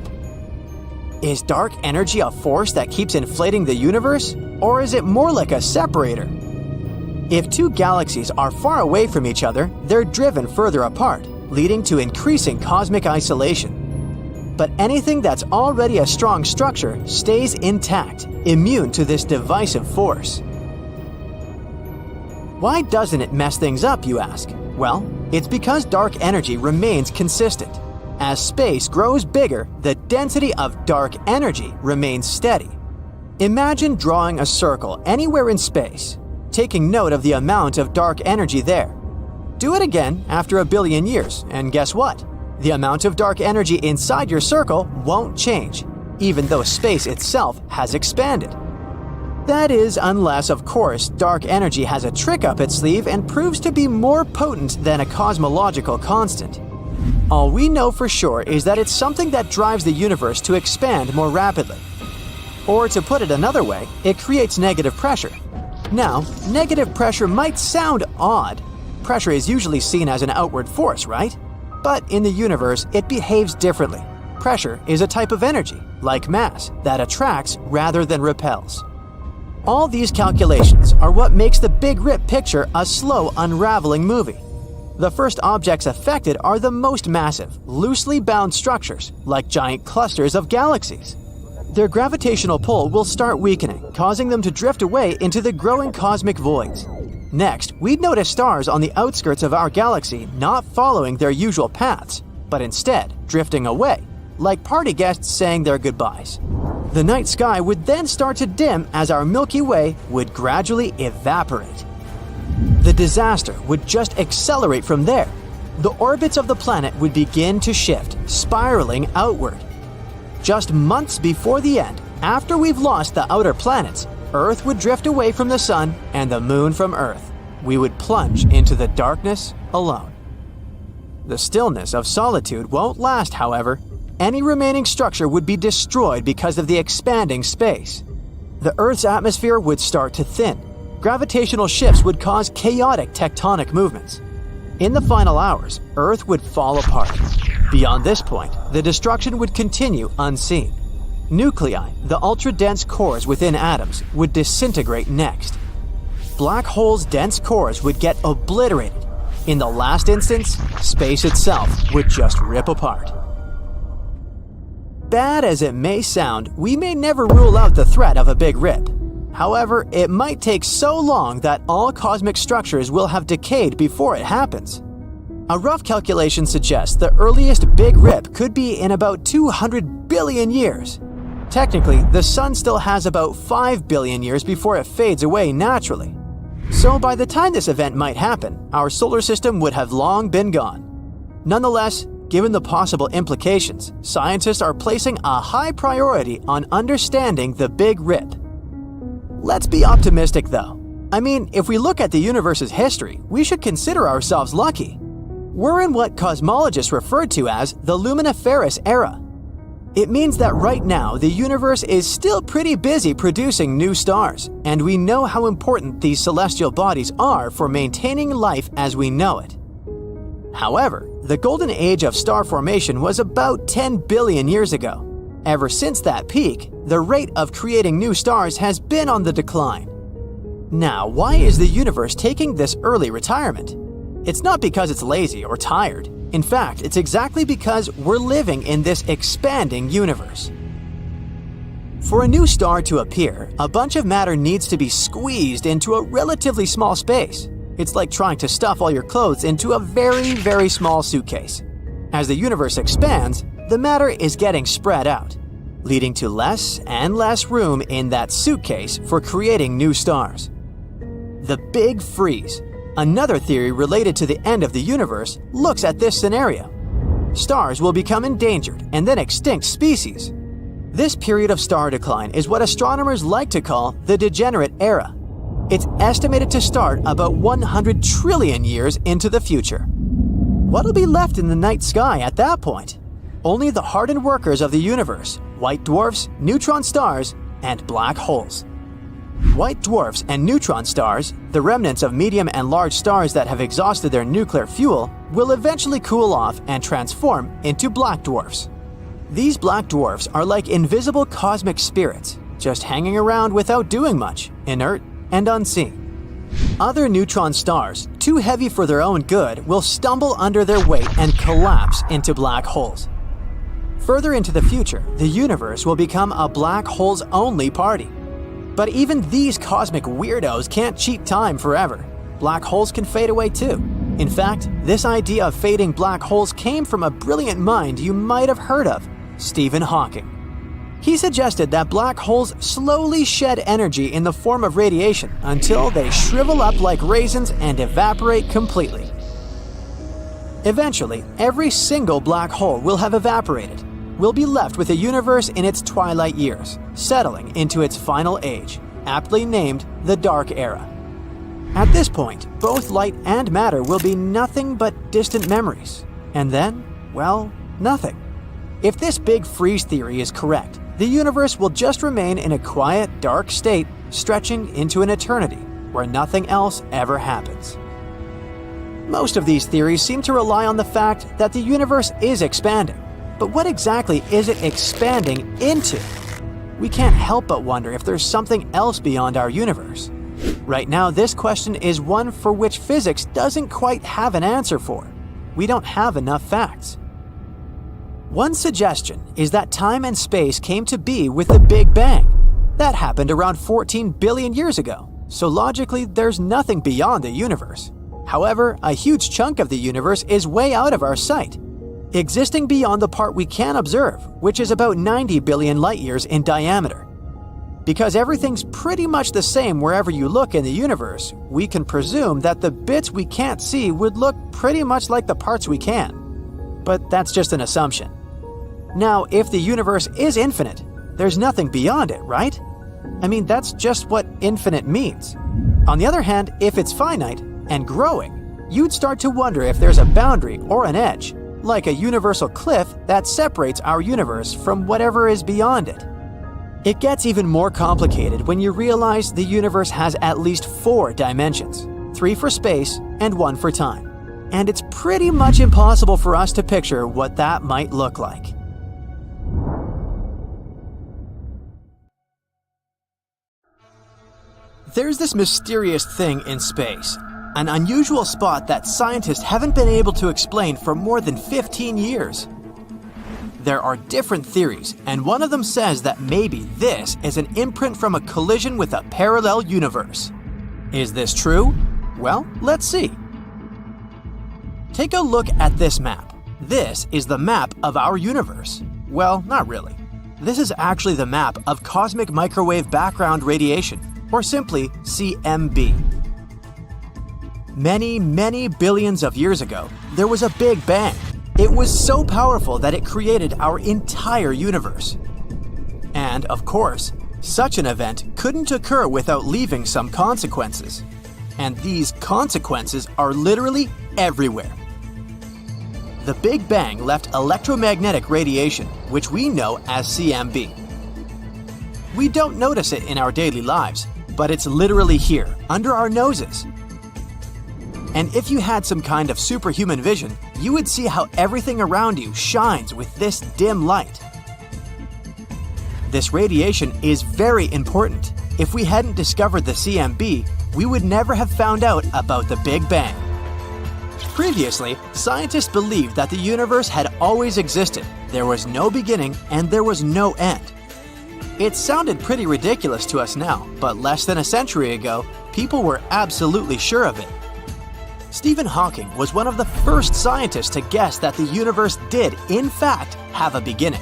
Is dark energy a force that keeps inflating the universe, or is it more like a separator? If 2 galaxies are far away from each other, they're driven further apart, leading to increasing cosmic isolation. But anything that's already a strong structure stays intact, immune to this divisive force. Why doesn't it mess things up, you ask? Well, it's because dark energy remains consistent. As space grows bigger, the density of dark energy remains steady. Imagine drawing a circle anywhere in space, taking note of the amount of dark energy there. Do it again after 1 billion years, and guess what? The amount of dark energy inside your circle won't change, even though space itself has expanded. That is, unless, of course, dark energy has a trick up its sleeve and proves to be more potent than a cosmological constant. All we know for sure is that it's something that drives the universe to expand more rapidly. Or to put it another way, it creates negative pressure. Now, negative pressure might sound odd. Pressure is usually seen as an outward force, right? But in the universe, it behaves differently. Pressure is a type of energy, like mass, that attracts rather than repels. All these calculations are what makes the Big Rip picture a slow, unraveling movie. The first objects affected are the most massive, loosely bound structures, like giant clusters of galaxies. Their gravitational pull will start weakening, causing them to drift away into the growing cosmic voids. Next, we'd notice stars on the outskirts of our galaxy not following their usual paths, but instead drifting away, like party guests saying their goodbyes. The night sky would then start to dim as our Milky Way would gradually evaporate. The disaster would just accelerate from there. The orbits of the planet would begin to shift, spiraling outward. Just months before the end, after we've lost the outer planets, Earth would drift away from the Sun and the Moon from Earth. We would plunge into the darkness alone. The stillness of solitude won't last, however. Any remaining structure would be destroyed because of the expanding space. The Earth's atmosphere would start to thin. Gravitational shifts would cause chaotic tectonic movements. In the final hours, Earth would fall apart. Beyond this point, the destruction would continue unseen. Nuclei, the ultra-dense cores within atoms, would disintegrate next. Black holes' dense cores would get obliterated. In the last instance, space itself would just rip apart. Bad as it may sound, we may never rule out the threat of a Big Rip. However, it might take so long that all cosmic structures will have decayed before it happens. A rough calculation suggests the earliest Big Rip could be in about 200 billion years. Technically, the Sun still has about 5 billion years before it fades away naturally. So by the time this event might happen, our solar system would have long been gone. Nonetheless, given the possible implications, scientists are placing a high priority on understanding the Big Rip. Let's be optimistic though. I mean, if we look at the universe's history, we should consider ourselves lucky. We're in what cosmologists refer to as the luminiferous era. It means that right now the universe is still pretty busy producing new stars, and we know how important these celestial bodies are for maintaining life as we know it. However, the golden age of star formation was about 10 billion years ago. Ever since that peak, the rate of creating new stars has been on the decline. Now, why is the universe taking this early retirement? It's not because it's lazy or tired. In fact, it's exactly because we're living in this expanding universe. For a new star to appear, a bunch of matter needs to be squeezed into a relatively small space. It's like trying to stuff all your clothes into a very, very small suitcase. As the universe expands, the matter is getting spread out, leading to less and less room in that suitcase for creating new stars. The Big Freeze, another theory related to the end of the universe, looks at this scenario. Stars will become endangered and then extinct species. This period of star decline is what astronomers like to call the degenerate era. It's estimated to start about 100 trillion years into the future. What'll be left in the night sky at that point? Only the hardened workers of the universe, white dwarfs, neutron stars, and black holes. White dwarfs and neutron stars, the remnants of medium and large stars that have exhausted their nuclear fuel, will eventually cool off and transform into black dwarfs. These black dwarfs are like invisible cosmic spirits, just hanging around without doing much, inert and unseen. Other neutron stars, too heavy for their own good, will stumble under their weight and collapse into black holes. Further into the future, the universe will become a black holes-only party. But even these cosmic weirdos can't cheat time forever. Black holes can fade away too. In fact, this idea of fading black holes came from a brilliant mind you might have heard of, Stephen Hawking. He suggested that black holes slowly shed energy in the form of radiation until they shrivel up like raisins and evaporate completely. Eventually, every single black hole will have evaporated. We'll be left with a universe in its twilight years, settling into its final age, aptly named the Dark Era. At this point, both light and matter will be nothing but distant memories. And then, well, nothing. If this big freeze theory is correct, the universe will just remain in a quiet, dark state, stretching into an eternity, where nothing else ever happens. Most of these theories seem to rely on the fact that the universe is expanding. But what exactly is it expanding into? We can't help but wonder if there's something else beyond our universe. Right now, this question is one for which physics doesn't quite have an answer for. We don't have enough facts. One suggestion is that time and space came to be with the Big Bang. That happened around 14 billion years ago, so logically there's nothing beyond the universe. However, a huge chunk of the universe is way out of our sight, existing beyond the part we can observe, which is about 90 billion light-years in diameter. Because everything's pretty much the same wherever you look in the universe, we can presume that the bits we can't see would look pretty much like the parts we can. But that's just an assumption. Now, if the universe is infinite, there's nothing beyond it, right? I mean, that's just what infinite means. On the other hand, if it's finite and growing, you'd start to wonder if there's a boundary or an edge, like a universal cliff that separates our universe from whatever is beyond it. It gets even more complicated when you realize the universe has at least 4 dimensions, 3 for space and 1 for time. And it's pretty much impossible for us to picture what that might look like. There's this mysterious thing in space, an unusual spot that scientists haven't been able to explain for more than 15 years. There are different theories, and one of them says that maybe this is an imprint from a collision with a parallel universe. Is this true? Well, let's see. Take a look at this map. This is the map of our universe. Well, not really. This is actually the map of cosmic microwave background radiation, or simply CMB. Many billions of years ago, there was a Big Bang. It was so powerful that it created our entire universe. And, of course, such an event couldn't occur without leaving some consequences. And these consequences are literally everywhere. The Big Bang left electromagnetic radiation, which we know as CMB. We don't notice it in our daily lives, but it's literally here, under our noses. And if you had some kind of superhuman vision, you would see how everything around you shines with this dim light. This radiation is very important. If we hadn't discovered the CMB, we would never have found out about the Big Bang. Previously, scientists believed that the universe had always existed. There was no beginning and there was no end. It sounded pretty ridiculous to us now, but less than a century ago, people were absolutely sure of it. Stephen Hawking was one of the first scientists to guess that the universe did, in fact, have a beginning.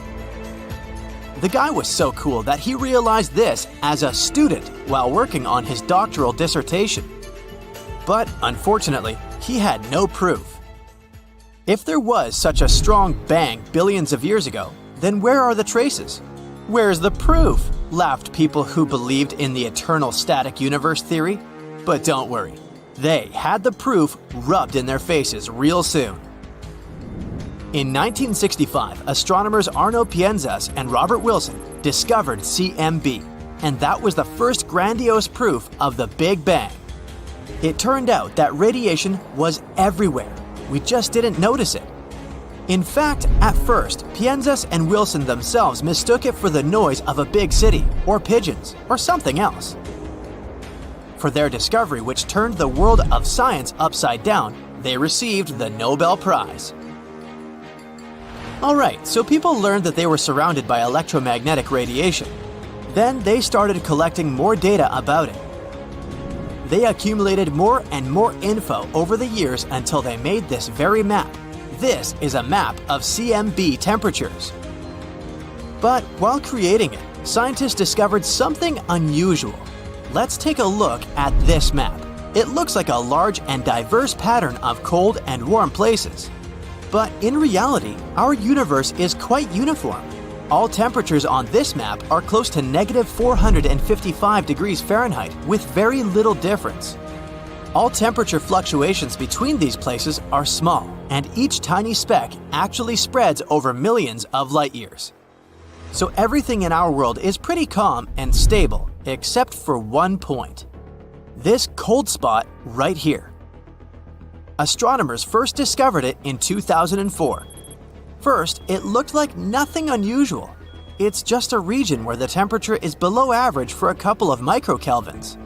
The guy was so cool that he realized this as a student while working on his doctoral dissertation. But unfortunately, he had no proof. If there was such a strong bang billions of years ago, then where are the traces? Where's the proof? Laughed people who believed in the eternal static universe theory. But don't worry, they had the proof rubbed in their faces real soon. In 1965, astronomers Arno Pienzas and Robert Wilson discovered CMB, and that was the first grandiose proof of the Big Bang. It turned out that radiation was everywhere. We just didn't notice it. In fact, at first, Pienzas and Wilson themselves mistook it for the noise of a big city, or pigeons, or something else. For their discovery, which turned the world of science upside down, they received the Nobel Prize. Alright, so people learned that they were surrounded by electromagnetic radiation. Then they started collecting more data about it. They accumulated more and more info over the years until they made this very map. This is a map of CMB temperatures. But while creating it, scientists discovered something unusual. Let's take a look at this map. It looks like a large and diverse pattern of cold and warm places. But in reality, our universe is quite uniform. All temperatures on this map are close to negative 455 degrees Fahrenheit with very little difference. All temperature fluctuations between these places are small, and each tiny speck actually spreads over millions of light years. So everything in our world is pretty calm and stable, except for one point. This cold spot right here. Astronomers first discovered it in 2004. First, it looked like nothing unusual. It's just a region where the temperature is below average for a couple of microkelvins.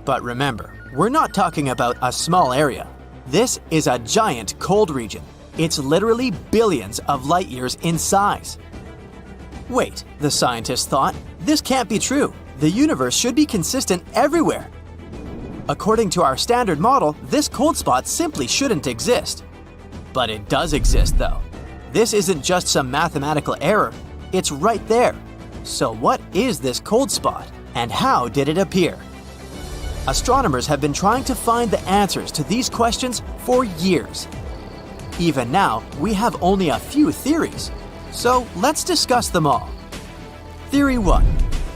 But remember, we're not talking about a small area. This is a giant cold region. It's literally billions of light years in size. Wait, the scientists thought, this can't be true. The universe should be consistent everywhere. According to our standard model, this cold spot simply shouldn't exist. But it does exist though. This isn't just some mathematical error, it's right there. So what is this cold spot, and how did it appear? Astronomers have been trying to find the answers to these questions for years. Even now, we have only a few theories. So let's discuss them all. Theory 1.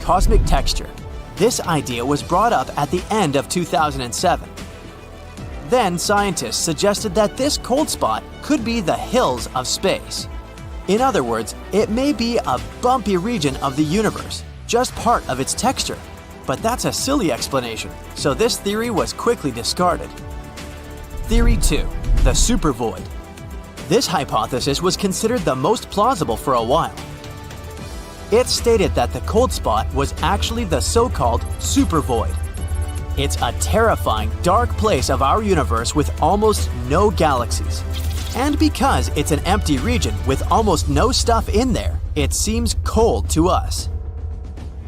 Cosmic texture. This idea was brought up at the end of 2007. Then scientists suggested that this cold spot could be the hills of space. In other words, it may be a bumpy region of the universe, just part of its texture. But that's a silly explanation, so this theory was quickly discarded. Theory 2. The supervoid. This hypothesis was considered the most plausible for a while. It stated that the cold spot was actually the so-called supervoid. It's a terrifying, dark place of our universe with almost no galaxies. And because it's an empty region with almost no stuff in there, it seems cold to us.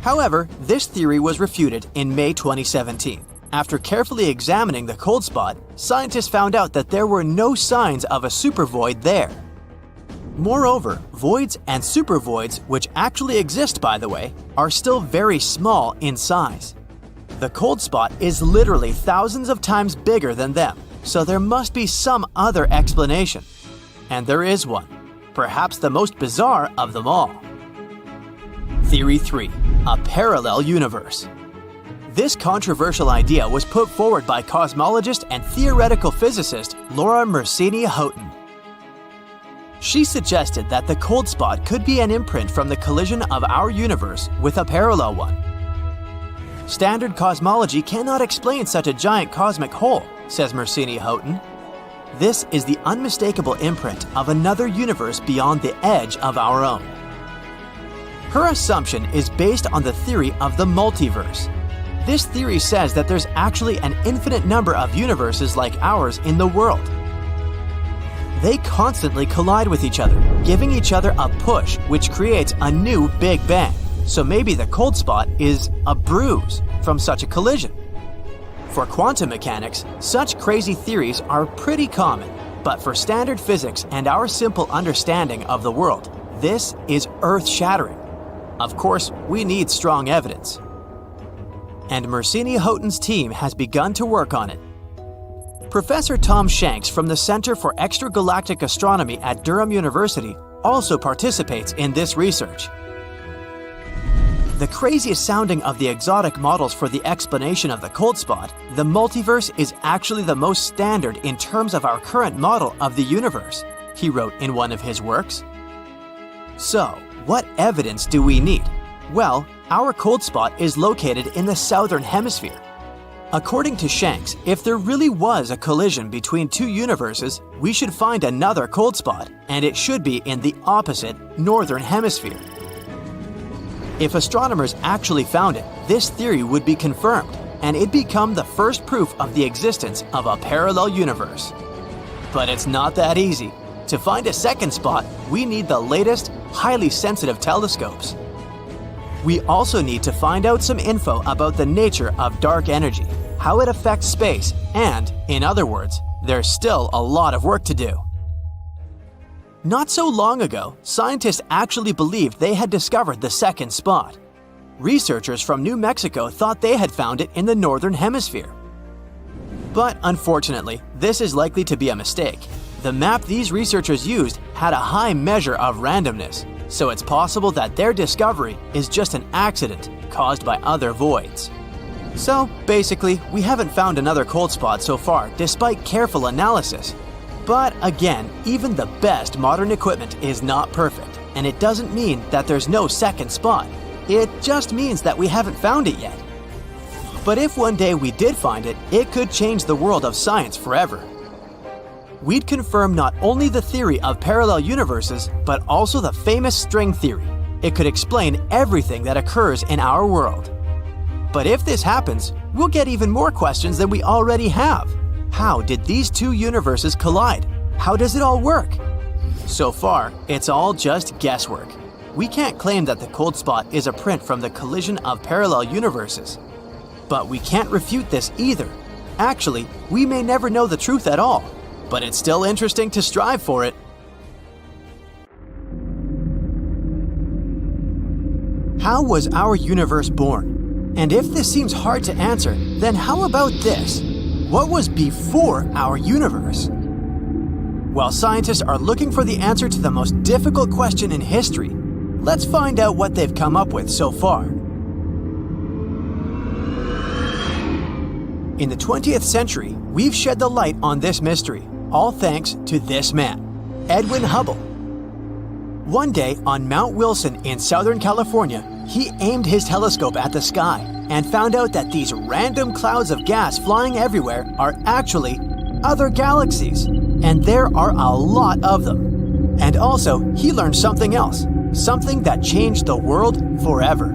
However, this theory was refuted in May 2017. After carefully examining the cold spot, scientists found out that there were no signs of a supervoid there. Moreover, voids and supervoids, which actually exist by the way, are still very small in size. The cold spot is literally thousands of times bigger than them, so there must be some other explanation. And there is one, perhaps the most bizarre of them all. Theory 3. A parallel universe. This controversial idea was put forward by cosmologist and theoretical physicist Laura Mersini-Houghton. She suggested that the cold spot could be an imprint from the collision of our universe with a parallel one. Standard cosmology cannot explain such a giant cosmic hole, says Mersini-Houghton. This is the unmistakable imprint of another universe beyond the edge of our own. Her assumption is based on the theory of the multiverse. This theory says that there's actually an infinite number of universes like ours in the world. They constantly collide with each other, giving each other a push which creates a new Big Bang. So maybe the cold spot is a bruise from such a collision. For quantum mechanics, such crazy theories are pretty common, but for standard physics and our simple understanding of the world, this is earth-shattering. Of course, we need strong evidence. And Mersini-Houghton's team has begun to work on it. Professor Tom Shanks from the Center for Extragalactic Astronomy at Durham University also participates in this research. The craziest sounding of the exotic models for the explanation of the cold spot, the multiverse is actually the most standard in terms of our current model of the universe, he wrote in one of his works. So, what evidence do we need? Well, our cold spot is located in the southern hemisphere. According to Shanks, if there really was a collision between two universes, we should find another cold spot, and it should be in the opposite northern hemisphere. If astronomers actually found it, this theory would be confirmed, and it'd become the first proof of the existence of a parallel universe. But it's not that easy. To find a second spot, we need the latest, highly sensitive telescopes. We also need to find out some info about the nature of dark energy, how it affects space, and, in other words, there's still a lot of work to do. Not so long ago, scientists actually believed they had discovered the second spot. Researchers from New Mexico thought they had found it in the northern hemisphere. But unfortunately, this is likely to be a mistake. The map these researchers used had a high measure of randomness, so it's possible that their discovery is just an accident caused by other voids. So basically, we haven't found another cold spot so far despite careful analysis. But again, even the best modern equipment is not perfect, and it doesn't mean that there's no second spot. It just means that we haven't found it yet. But if one day we did find it, it could change the world of science forever. We'd confirm not only the theory of parallel universes, but also the famous string theory. It could explain everything that occurs in our world. But if this happens, we'll get even more questions than we already have. How did these two universes collide? How does it all work? So far, it's all just guesswork. We can't claim that the cold spot is a print from the collision of parallel universes. But we can't refute this either. Actually, we may never know the truth at all, but it's still interesting to strive for it. How was our universe born? And if this seems hard to answer, then how about this? What was before our universe? While scientists are looking for the answer to the most difficult question in history, let's find out what they've come up with so far. In the 20th century, we've shed the light on this mystery, all thanks to this man, Edwin Hubble. One day on Mount Wilson in Southern California, he aimed his telescope at the sky and found out that these random clouds of gas flying everywhere are actually other galaxies, and there are a lot of them. And also, he learned something else, something that changed the world forever.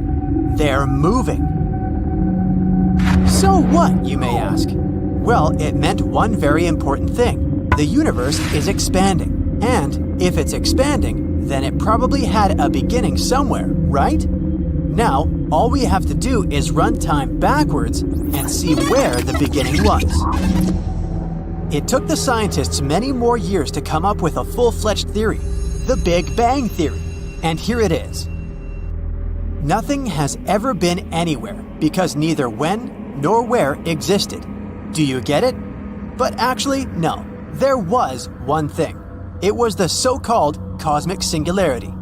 They're moving. So what, you may ask? Well, it meant one very important thing. The universe is expanding. And if it's expanding, then it probably had a beginning somewhere, right? Now, all we have to do is run time backwards and see where the beginning was. It took the scientists many more years to come up with a full-fledged theory, the Big Bang Theory. And here it is. Nothing has ever been anywhere because neither when nor where existed. Do you get it? But actually, no. There was one thing. It was the so-called cosmic singularity,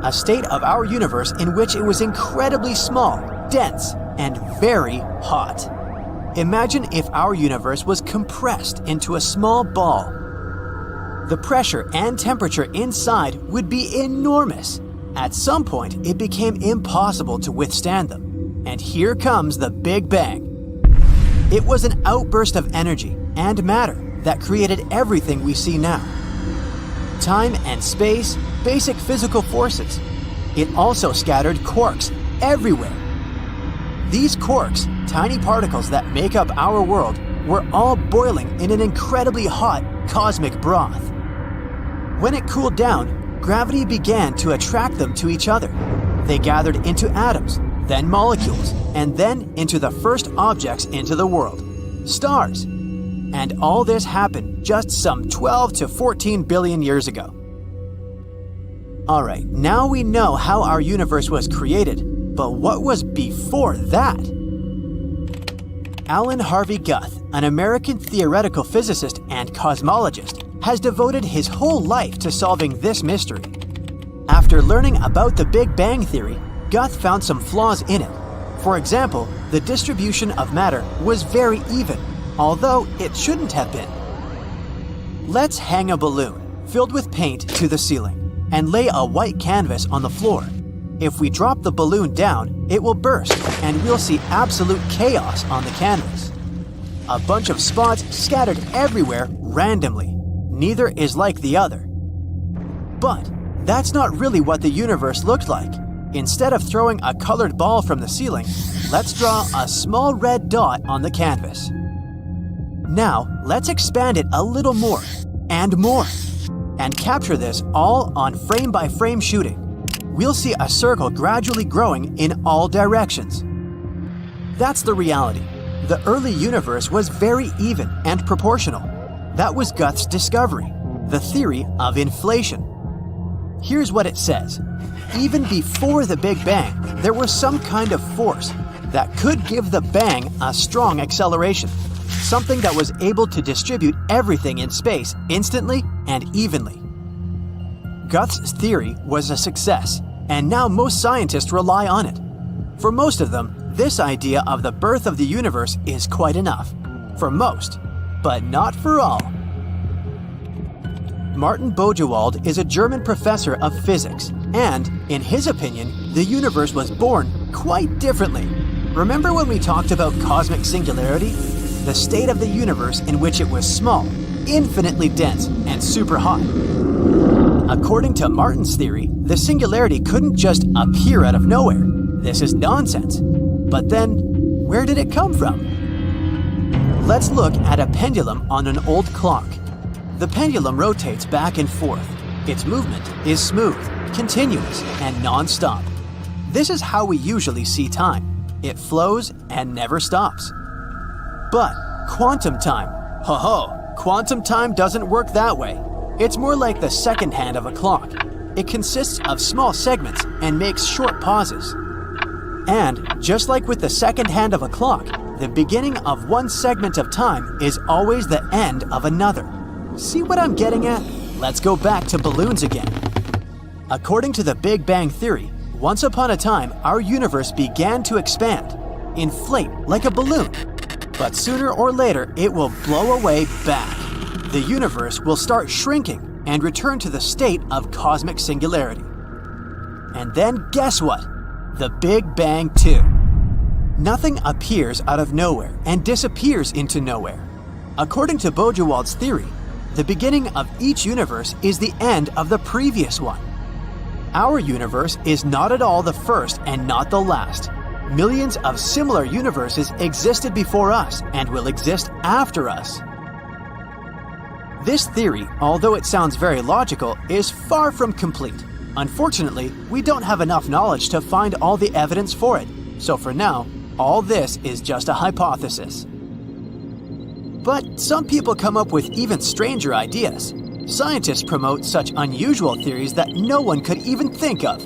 a state of our universe in which it was incredibly small, dense, and very hot. Imagine if our universe was compressed into a small ball. The pressure and temperature inside would be enormous. At some point, it became impossible to withstand them. And here comes the Big Bang. It was an outburst of energy and matter that created everything we see now. Time and space, basic physical forces. It also scattered quarks everywhere. These quarks, tiny particles that make up our world, were all boiling in an incredibly hot cosmic broth. When it cooled down, gravity began to attract them to each other. They gathered into atoms, then molecules, and then into the first objects into the world, stars. And all this happened just some 12 to 14 billion years ago. Alright, now we know how our universe was created, but what was before that? Alan Harvey Guth, an American theoretical physicist and cosmologist, has devoted his whole life to solving this mystery. After learning about the Big Bang Theory, Guth found some flaws in it. For example, the distribution of matter was very even, although it shouldn't have been. Let's hang a balloon filled with paint to the ceiling and lay a white canvas on the floor. If we drop the balloon down, it will burst and we'll see absolute chaos on the canvas. A bunch of spots scattered everywhere randomly. Neither is like the other. But that's not really what the universe looked like. Instead of throwing a colored ball from the ceiling, let's draw a small red dot on the canvas. Now, let's expand it a little more, and capture this all on frame-by-frame shooting. We'll see a circle gradually growing in all directions. That's the reality. The early universe was very even and proportional. That was Guth's discovery. the theory of inflation. Here's what it says. Even before the Big Bang, there was some kind of force that could give the bang a strong acceleration, something that was able to distribute everything in space instantly and evenly. Guth's theory was a success, and now most scientists rely on it. For most of them, this idea of the birth of the universe is quite enough. For most, but not for all. Martin Bojewald is a German professor of physics, and, in his opinion, the universe was born quite differently. Remember when we talked about cosmic singularity? The state of the universe in which it was small, infinitely dense, and super hot. According to Martin's theory, the singularity couldn't just appear out of nowhere. This is nonsense. But then, where did it come from? Let's look at a pendulum on an old clock. The pendulum rotates back and forth. Its movement is smooth, continuous, and non-stop. This is how we usually see time. It flows and never stops. But quantum time, quantum time doesn't work that way. It's more like the second hand of a clock. It consists of small segments and makes short pauses. And just like with the second hand of a clock, the beginning of one segment of time is always the end of another. See what I'm getting at? Let's go back to balloons again. According to the Big Bang Theory, once upon a time, our universe began to expand, inflate like a balloon. But sooner or later, it will blow away back. The universe will start shrinking and return to the state of cosmic singularity. And then guess what? The Big Bang too. Nothing appears out of nowhere and disappears into nowhere. According to Bojewald's theory, the beginning of each universe is the end of the previous one. Our universe is not at all the first and not the last. Millions of similar universes existed before us and will exist after us. This theory, although it sounds very logical, is far from complete. Unfortunately, we don't have enough knowledge to find all the evidence for it, so for now, all this is just a hypothesis. But some people come up with even stranger ideas. Scientists promote such unusual theories that no one could even think of.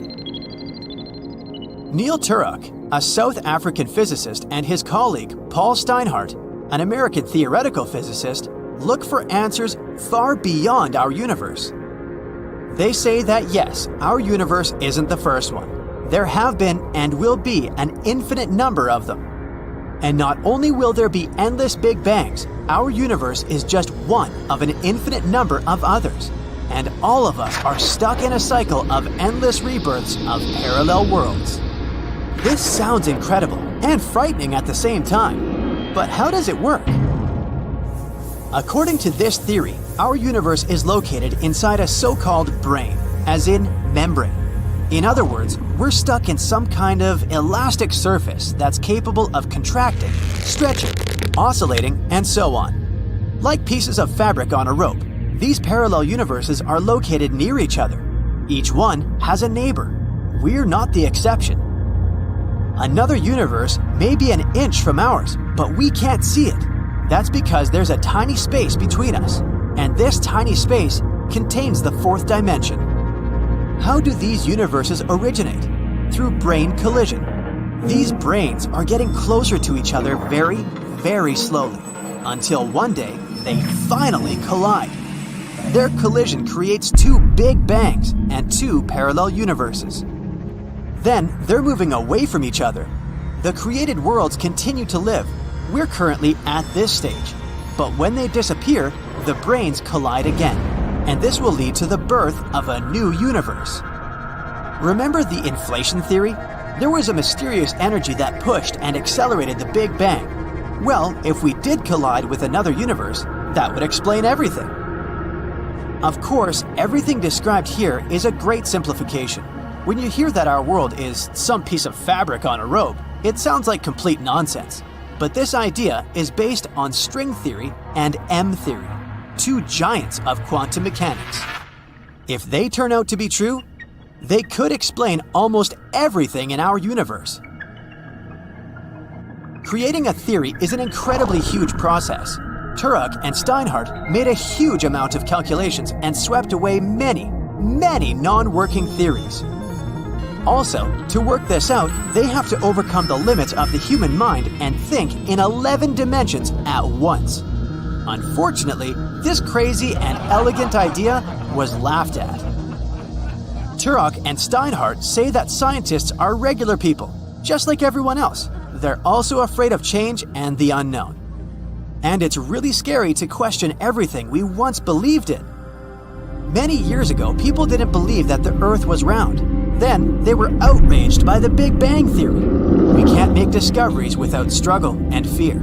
Neil Turok, a South African physicist, and his colleague, Paul Steinhardt, an American theoretical physicist, look for answers far beyond our universe. They say that yes, our universe isn't the first one. There have been and will be an infinite number of them. And not only will there be endless Big Bangs, our universe is just one of an infinite number of others. And all of us are stuck in a cycle of endless rebirths of parallel worlds. This sounds incredible and frightening at the same time. But how does it work? According to this theory, our universe is located inside a so-called brain, as in membrane. In other words, we're stuck in some kind of elastic surface that's capable of contracting, stretching, oscillating, and so on. Like pieces of fabric on a rope, these parallel universes are located near each other. Each one has a neighbor. We're not the exception. Another universe may be an inch from ours, but we can't see it. That's because there's a tiny space between us, and this tiny space contains the fourth dimension. How do these universes originate? Through brain collision. These brains are getting closer to each other very, very slowly, until one day they finally collide. Their collision creates two Big Bangs and two parallel universes. Then they're moving away from each other. The created worlds continue to live. We're currently at this stage. But when they disappear, the brains collide again. And this will lead to the birth of a new universe. Remember the inflation theory? There was a mysterious energy that pushed and accelerated the Big Bang. Well, if we did collide with another universe, that would explain everything. Of course, everything described here is a great simplification. When you hear that our world is some piece of fabric on a rope, it sounds like complete nonsense. But this idea is based on string theory and M theory, two giants of quantum mechanics. If they turn out to be true, they could explain almost everything in our universe. Creating a theory is an incredibly huge process. Turok and Steinhardt made a huge amount of calculations and swept away many non-working theories. Also, to work this out, they have to overcome the limits of the human mind and think in 11 dimensions at once. Unfortunately, this crazy and elegant idea was laughed at. Turok and Steinhardt say that scientists are regular people, just like everyone else. They're also afraid of change and the unknown. And it's really scary to question everything we once believed in. Many years ago, people didn't believe that the Earth was round. Then, they were outraged by the Big Bang Theory. We can't make discoveries without struggle and fear.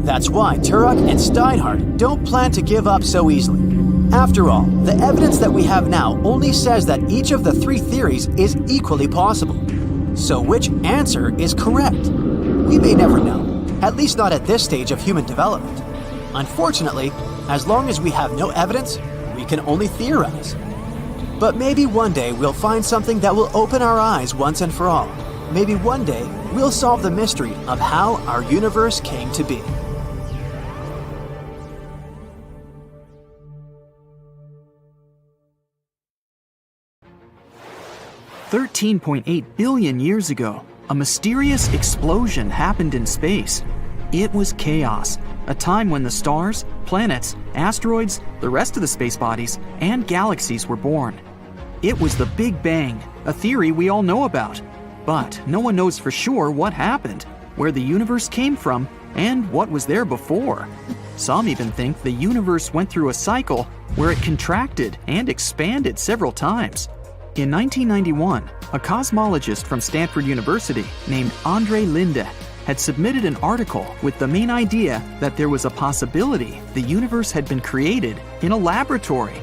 That's why Turok and Steinhardt don't plan to give up so easily. After all, the evidence that we have now only says that each of the three theories is equally possible. So which answer is correct? We may never know, at least not at this stage of human development. Unfortunately, as long as we have no evidence, we can only theorize. But maybe one day we'll find something that will open our eyes once and for all. Maybe one day we'll solve the mystery of how our universe came to be. $13.8 billion years ago, a mysterious explosion happened in space. It was chaos, a time when the stars, planets, asteroids, the rest of the space bodies, and galaxies were born. It was the Big Bang, a theory we all know about. But no one knows for sure what happened, where the universe came from, and what was there before. Some even think the universe went through a cycle where it contracted and expanded several times. In 1991, a cosmologist from Stanford University named Andre Linde had submitted an article with the main idea that there was a possibility the universe had been created in a laboratory.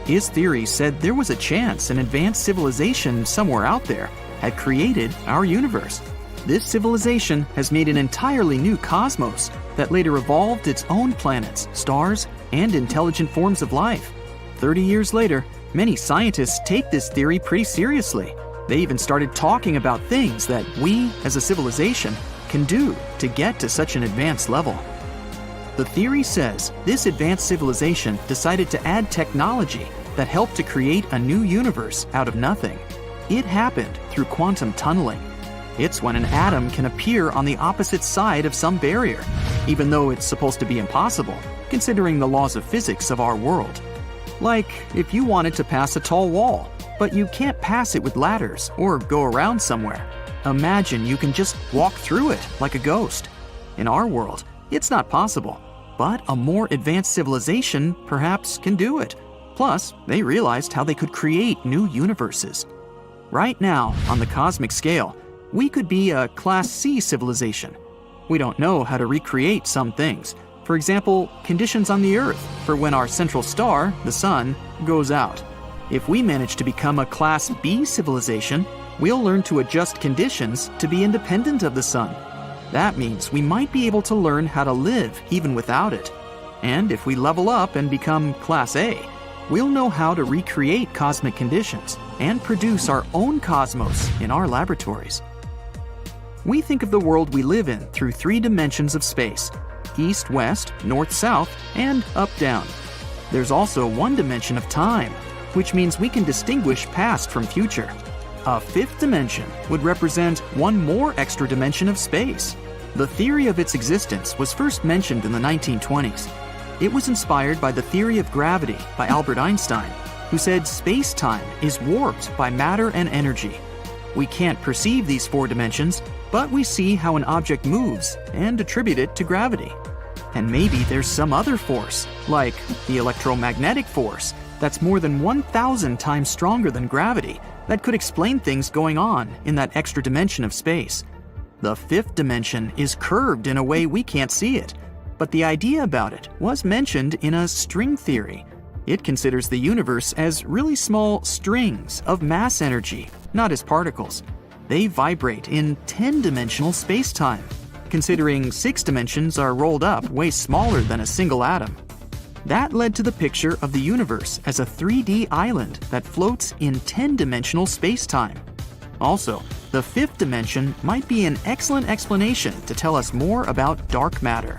His theory said there was a chance an advanced civilization somewhere out there had created our universe. This civilization has made an entirely new cosmos that later evolved its own planets, stars, and intelligent forms of life. 30 years later, many scientists take this theory pretty seriously. They even started talking about things that we, as a civilization, can do to get to such an advanced level. The theory says this advanced civilization decided to add technology that helped to create a new universe out of nothing. It happened through quantum tunneling. It's when an atom can appear on the opposite side of some barrier, even though it's supposed to be impossible, considering the laws of physics of our world. Like if you wanted to pass a tall wall, but you can't pass it with ladders or go around somewhere. Imagine you can just walk through it like a ghost. In our world, it's not possible, but a more advanced civilization perhaps can do it. Plus, they realized how they could create new universes. Right now, on the cosmic scale, we could be a Class C civilization. We don't know how to recreate some things. For example, conditions on the Earth for when our central star, the Sun, goes out. If we manage to become a Class B civilization, we'll learn to adjust conditions to be independent of the Sun. That means we might be able to learn how to live even without it. And if we level up and become Class A, we'll know how to recreate cosmic conditions and produce our own cosmos in our laboratories. We think of the world we live in through 3 dimensions of space: east, west, north, south, and up, down. There's also 1 dimension of time, which means we can distinguish past from future. A 5th dimension would represent 1 more extra dimension of space. The theory of its existence was first mentioned in the 1920s. It was inspired by the theory of gravity by Albert Einstein, who said space-time is warped by matter and energy. We can't perceive these 4 dimensions, but we see how an object moves and attribute it to gravity. And maybe there's some other force, like the electromagnetic force, that's more than 1,000 times stronger than gravity, that could explain things going on in that extra dimension of space. The 5th dimension is curved in a way we can't see it, but the idea about it was mentioned in a string theory. It considers the universe as really small strings of mass energy, not as particles. They vibrate in 10-dimensional space-time, considering 6 dimensions are rolled up way smaller than a single atom. That led to the picture of the universe as a 3D island that floats in 10-dimensional space-time. Also, the 5th dimension might be an excellent explanation to tell us more about dark matter.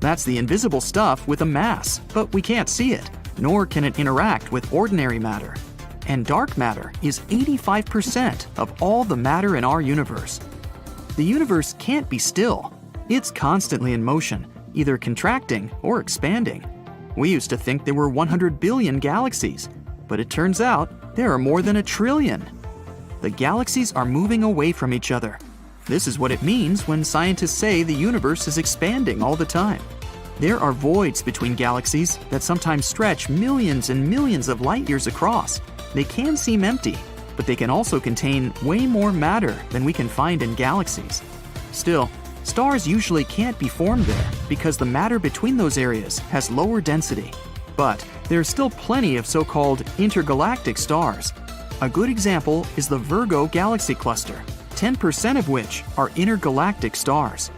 That's the invisible stuff with a mass, but we can't see it, nor can it interact with ordinary matter. And dark matter is 85% of all the matter in our universe. The universe can't be still. It's constantly in motion, either contracting or expanding. We used to think there were 100 billion galaxies, but it turns out there are more than 1 trillion. The galaxies are moving away from each other. This is what it means when scientists say the universe is expanding all the time. There are voids between galaxies that sometimes stretch millions and millions of light years across. They can seem empty, but they can also contain way more matter than we can find in galaxies. Still, stars usually can't be formed there because the matter between those areas has lower density. But there's still plenty of so-called intergalactic stars. A good example is the Virgo galaxy cluster, 10% of which are intergalactic stars.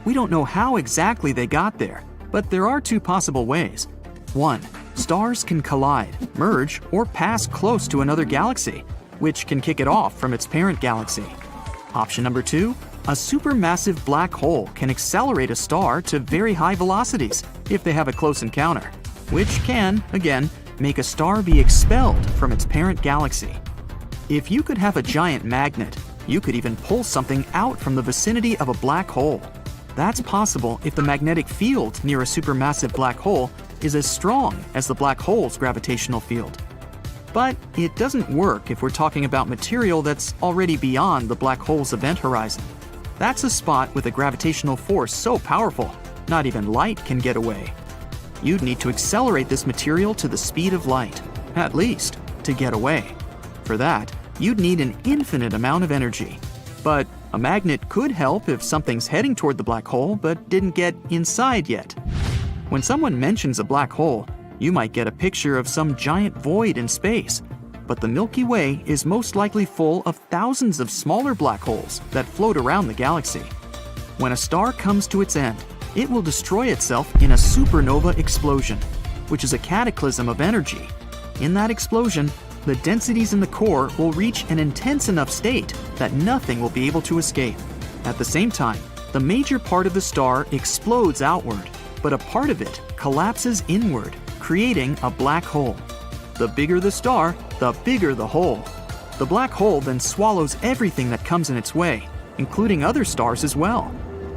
We don't know how exactly they got there, but there are 2 possible ways. 1. Stars can collide, merge, or pass close to another galaxy, which can kick it off from its parent galaxy. Option number 2. A supermassive black hole can accelerate a star to very high velocities if they have a close encounter, which can, again, make a star be expelled from its parent galaxy. If you could have a giant magnet, you could even pull something out from the vicinity of a black hole. That's possible if the magnetic field near a supermassive black hole is as strong as the black hole's gravitational field. But it doesn't work if we're talking about material that's already beyond the black hole's event horizon. That's a spot with a gravitational force so powerful, not even light can get away. You'd need to accelerate this material to the speed of light, at least, to get away. For that, you'd need an infinite amount of energy. But a magnet could help if something's heading toward the black hole but didn't get inside yet. When someone mentions a black hole, you might get a picture of some giant void in space. But the Milky Way is most likely full of thousands of smaller black holes that float around the galaxy. When a star comes to its end, it will destroy itself in a supernova explosion, which is a cataclysm of energy. In that explosion, the densities in the core will reach an intense enough state that nothing will be able to escape. At the same time, the major part of the star explodes outward, but a part of it collapses inward, creating a black hole. The bigger the star, the bigger the hole. The black hole then swallows everything that comes in its way, including other stars as well.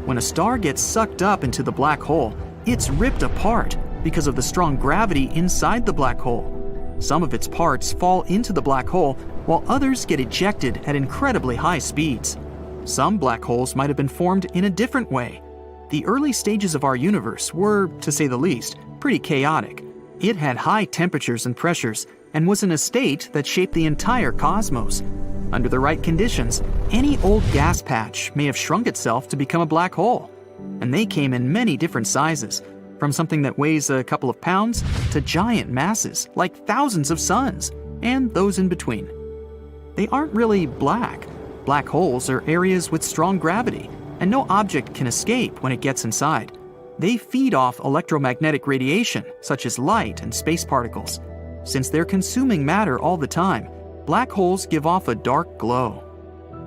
When a star gets sucked up into the black hole, it's ripped apart because of the strong gravity inside the black hole. Some of its parts fall into the black hole, while others get ejected at incredibly high speeds. Some black holes might have been formed in a different way. The early stages of our universe were, to say the least, pretty chaotic. It had high temperatures and pressures, and was in a state that shaped the entire cosmos. Under the right conditions, any old gas patch may have shrunk itself to become a black hole. And they came in many different sizes, from something that weighs a couple of pounds to giant masses like thousands of suns, and those in between. They aren't really black. Black holes are areas with strong gravity, and no object can escape when it gets inside. They feed off electromagnetic radiation, such as light and space particles. Since they're consuming matter all the time, black holes give off a dark glow.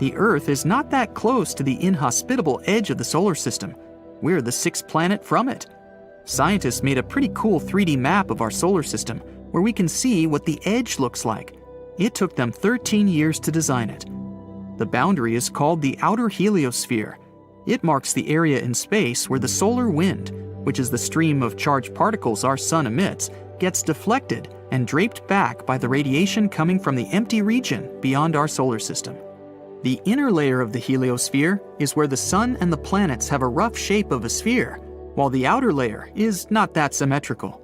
The Earth is not that close to the inhospitable edge of the solar system. We're the 6th planet from it. Scientists made a pretty cool 3D map of our solar system where we can see what the edge looks like. It took them 13 years to design it. The boundary is called the outer heliosphere. It marks the area in space where the solar wind, which is the stream of charged particles our sun emits, gets deflected and draped back by the radiation coming from the empty region beyond our solar system. The inner layer of the heliosphere is where the sun and the planets have a rough shape of a sphere, while the outer layer is not that symmetrical.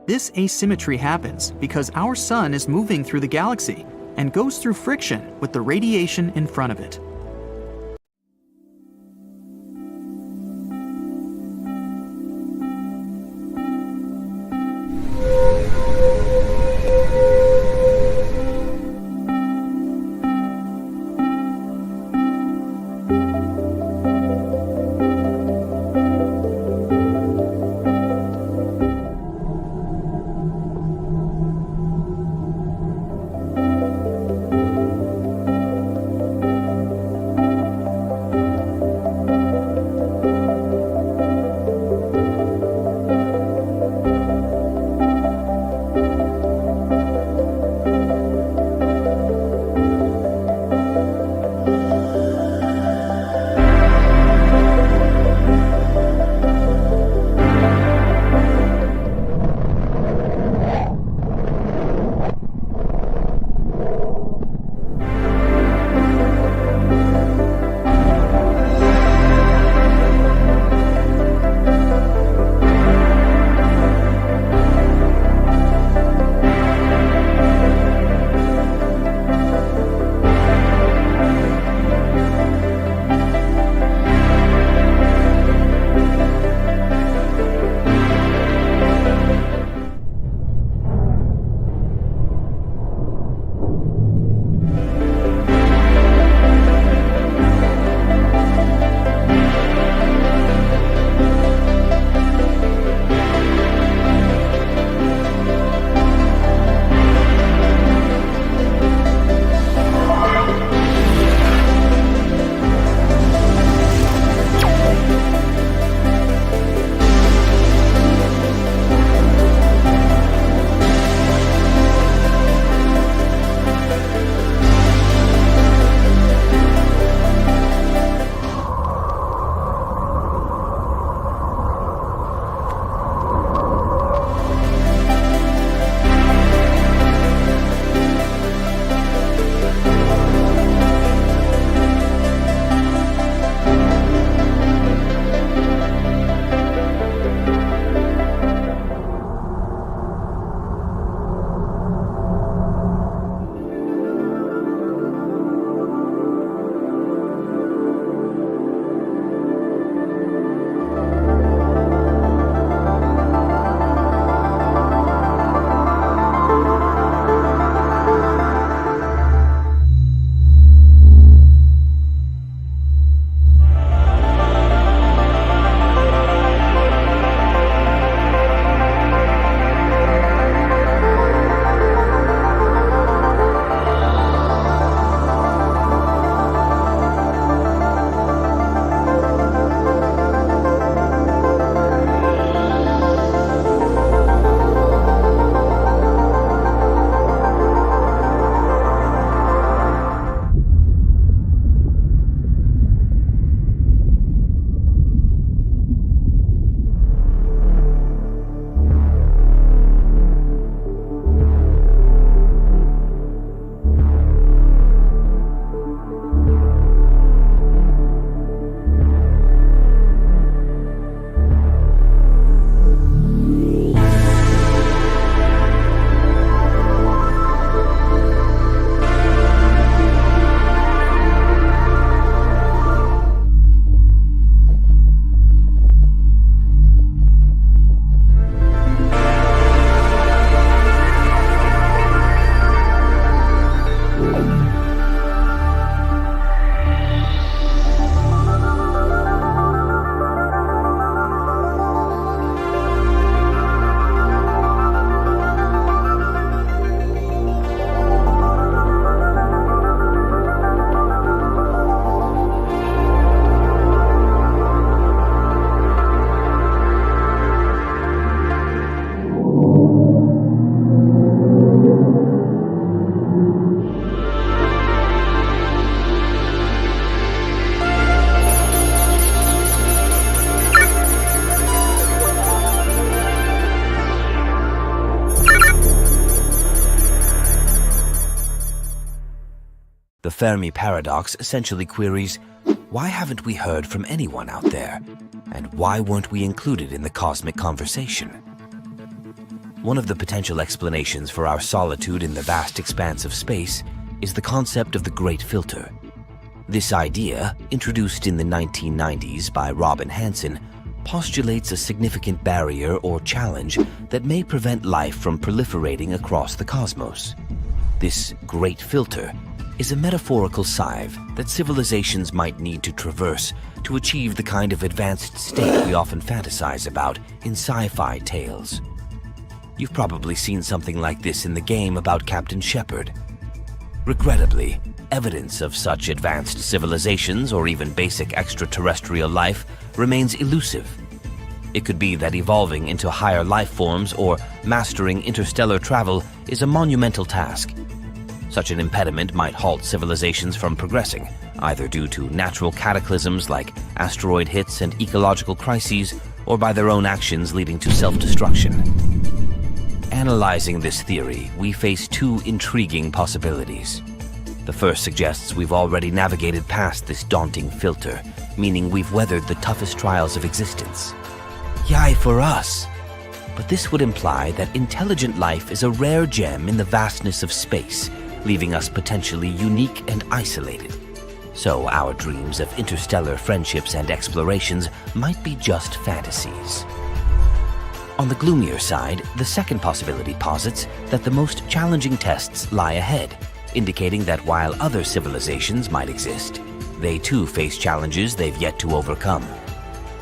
This asymmetry happens because our sun is moving through the galaxy and goes through friction with the radiation in front of it. The Fermi paradox essentially queries, why haven't we heard from anyone out there? And why weren't we included in the cosmic conversation? One of the potential explanations for our solitude in the vast expanse of space is the concept of the Great Filter. This idea, introduced in the 1990s by Robin Hanson, postulates a significant barrier or challenge that may prevent life from proliferating across the cosmos. This Great Filter is a metaphorical sieve that civilizations might need to traverse to achieve the kind of advanced state we often fantasize about in sci-fi tales. You've probably seen something like this in the game about Captain Shepard. Regrettably, evidence of such advanced civilizations or even basic extraterrestrial life remains elusive. It could be that evolving into higher life forms or mastering interstellar travel is a monumental task. Such an impediment might halt civilizations from progressing, either due to natural cataclysms like asteroid hits and ecological crises, or by their own actions leading to self-destruction. Analyzing this theory, we face two intriguing possibilities. The first suggests we've already navigated past this daunting filter, meaning we've weathered the toughest trials of existence. Yay for us! But this would imply that intelligent life is a rare gem in the vastness of space, leaving us potentially unique and isolated. So our dreams of interstellar friendships and explorations might be just fantasies. On the gloomier side, the second possibility posits that the most challenging tests lie ahead, indicating that while other civilizations might exist, they too face challenges they've yet to overcome.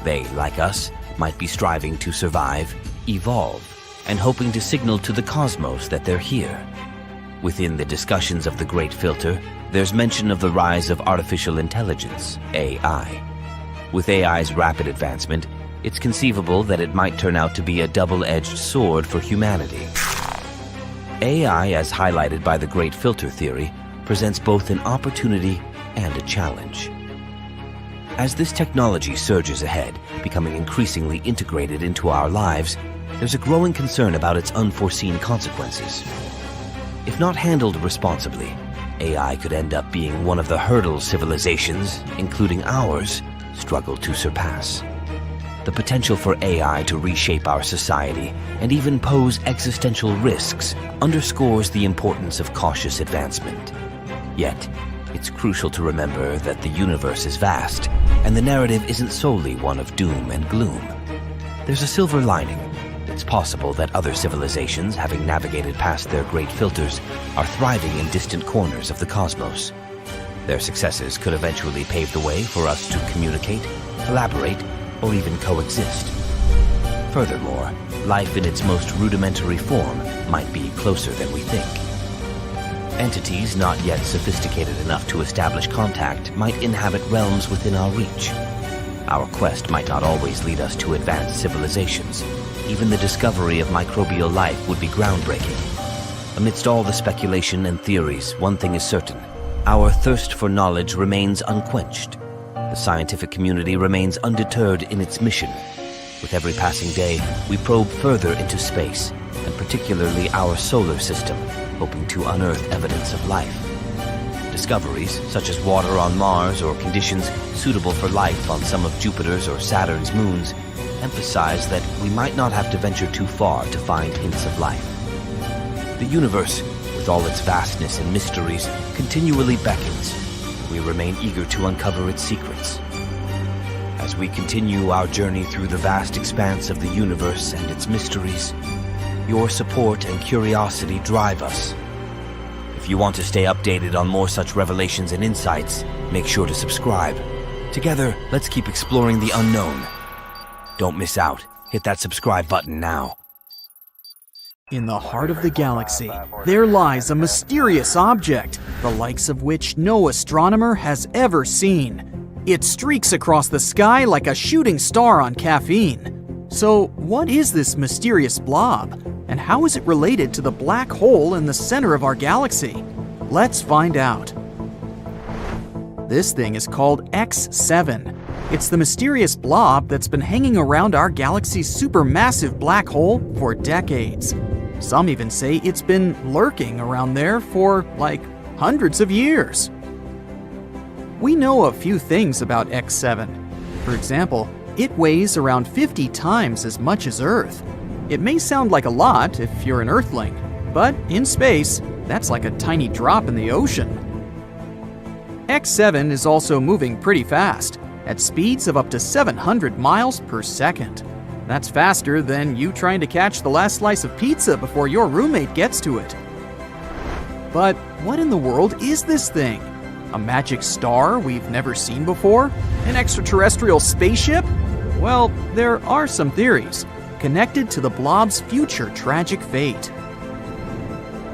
They, like us, might be striving to survive, evolve, and hoping to signal to the cosmos that they're here. Within the discussions of the Great Filter, there's mention of the rise of artificial intelligence, AI. With AI's rapid advancement, it's conceivable that it might turn out to be a double-edged sword for humanity. AI, as highlighted by the Great Filter theory, presents both an opportunity and a challenge. As this technology surges ahead, becoming increasingly integrated into our lives, there's a growing concern about its unforeseen consequences. If not handled responsibly, AI could end up being one of the hurdles civilizations, including ours, struggle to surpass. The potential for AI to reshape our society and even pose existential risks underscores the importance of cautious advancement. Yet, it's crucial to remember that the universe is vast, and the narrative isn't solely one of doom and gloom. There's a silver lining. It's possible that other civilizations, having navigated past their great filters, are thriving in distant corners of the cosmos. Their successes could eventually pave the way for us to communicate, collaborate, or even coexist. Furthermore, life in its most rudimentary form might be closer than we think. Entities not yet sophisticated enough to establish contact might inhabit realms within our reach. Our quest might not always lead us to advanced civilizations. Even the discovery of microbial life would be groundbreaking. Amidst all the speculation and theories, one thing is certain. Our thirst for knowledge remains unquenched. The scientific community remains undeterred in its mission. With every passing day, we probe further into space, and particularly our solar system, hoping to unearth evidence of life. Discoveries, such as water on Mars or conditions suitable for life on some of Jupiter's or Saturn's moons, emphasize that we might not have to venture too far to find hints of life. The universe, with all its vastness and mysteries, continually beckons. We remain eager to uncover its secrets. As we continue our journey through the vast expanse of the universe and its mysteries, your support and curiosity drive us. If you want to stay updated on more such revelations and insights, make sure to subscribe. Together, let's keep exploring the unknown. Don't miss out. Hit that subscribe button now. In the heart of the galaxy, there lies a mysterious object, the likes of which no astronomer has ever seen. It streaks across the sky like a shooting star on caffeine. So, what is this mysterious blob? And how is it related to the black hole in the center of our galaxy? Let's find out. This thing is called X7. It's the mysterious blob that's been hanging around our galaxy's supermassive black hole for decades. Some even say it's been lurking around there for, like, hundreds of years. We know a few things about X7. For example, it weighs around 50 times as much as Earth. It may sound like a lot if you're an Earthling, but in space, that's like a tiny drop in the ocean. X7 is also moving pretty fast, at speeds of up to 700 miles per second. That's faster than you trying to catch the last slice of pizza before your roommate gets to it. But what in the world is this thing? A magic star we've never seen before? An extraterrestrial spaceship? Well, there are some theories connected to the blob's future tragic fate.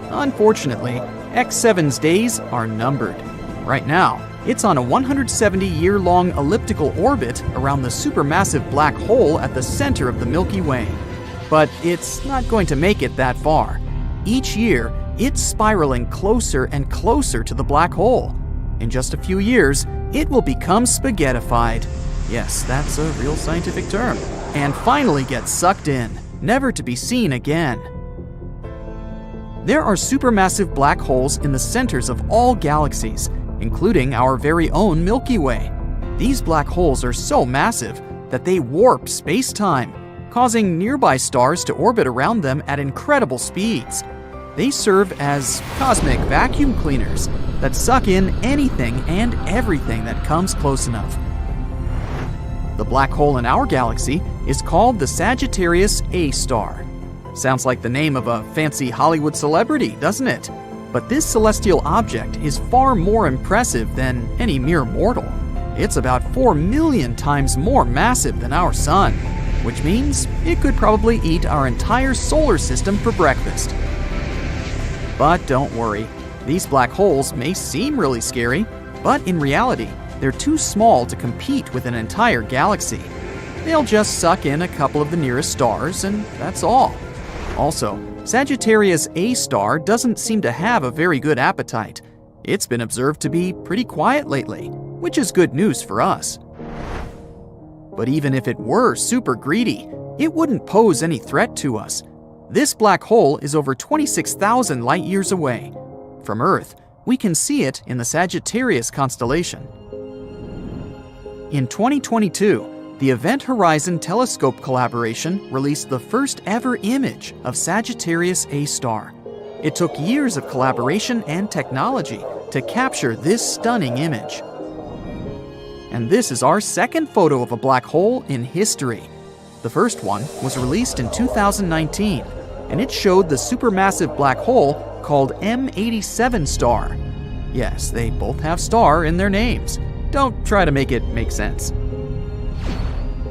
Unfortunately, X7's days are numbered. Right now, it's on a 170-year-long elliptical orbit around the supermassive black hole at the center of the Milky Way. But it's not going to make it that far. Each year, it's spiraling closer and closer to the black hole. In just a few years, it will become spaghettified. Yes, that's a real scientific term. And finally get sucked in, never to be seen again. There are supermassive black holes in the centers of all galaxies, including our very own Milky Way. These black holes are so massive that they warp space-time, causing nearby stars to orbit around them at incredible speeds. They serve as cosmic vacuum cleaners that suck in anything and everything that comes close enough. The black hole in our galaxy is called the Sagittarius A star. Sounds like the name of a fancy Hollywood celebrity, doesn't it? But this celestial object is far more impressive than any mere mortal. It's about 4 million times more massive than our sun, which means it could probably eat our entire solar system for breakfast. But don't worry, these black holes may seem really scary, but in reality, they're too small to compete with an entire galaxy. They'll just suck in a couple of the nearest stars, and that's all. Also, Sagittarius A star doesn't seem to have a very good appetite. It's been observed to be pretty quiet lately, which is good news for us. But even if it were super greedy, it wouldn't pose any threat to us. This black hole is over 26,000 light-years away. From Earth, we can see it in the Sagittarius constellation. In 2022, the Event Horizon Telescope collaboration released the first ever image of Sagittarius A star. It took years of collaboration and technology to capture this stunning image. And this is our second photo of a black hole in history. The first one was released in 2019, and it showed the supermassive black hole called M87 star. Yes, they both have star in their names. Don't try to make it make sense.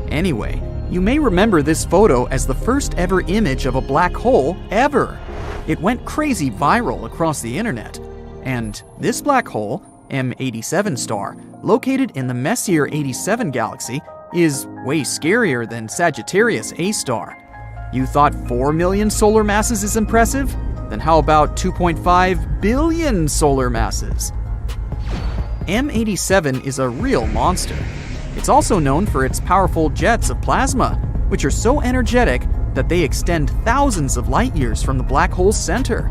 Anyway, you may remember this photo as the first ever image of a black hole ever. It went crazy viral across the internet. And this black hole, M87 star, located in the Messier 87 galaxy, is way scarier than Sagittarius A star. You thought 4 million solar masses is impressive? Then how about 2.5 billion solar masses? M87 is a real monster. It's also known for its powerful jets of plasma, which are so energetic that they extend thousands of light years from the black hole's center.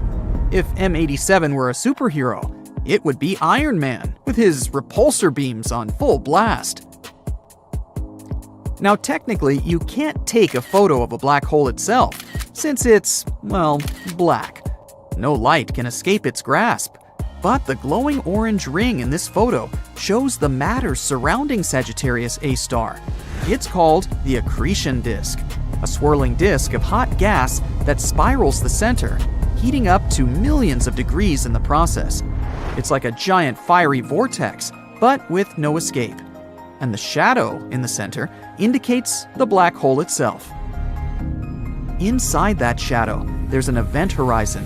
If M87 were a superhero, it would be Iron Man, with his repulsor beams on full blast. Now technically, you can't take a photo of a black hole itself, since it's, well, black. No light can escape its grasp. But the glowing orange ring in this photo shows the matter surrounding Sagittarius A star. It's called the accretion disk, a swirling disk of hot gas that spirals the center, heating up to millions of degrees in the process. It's like a giant fiery vortex, but with no escape. And the shadow in the center indicates the black hole itself. Inside that shadow, there's an event horizon.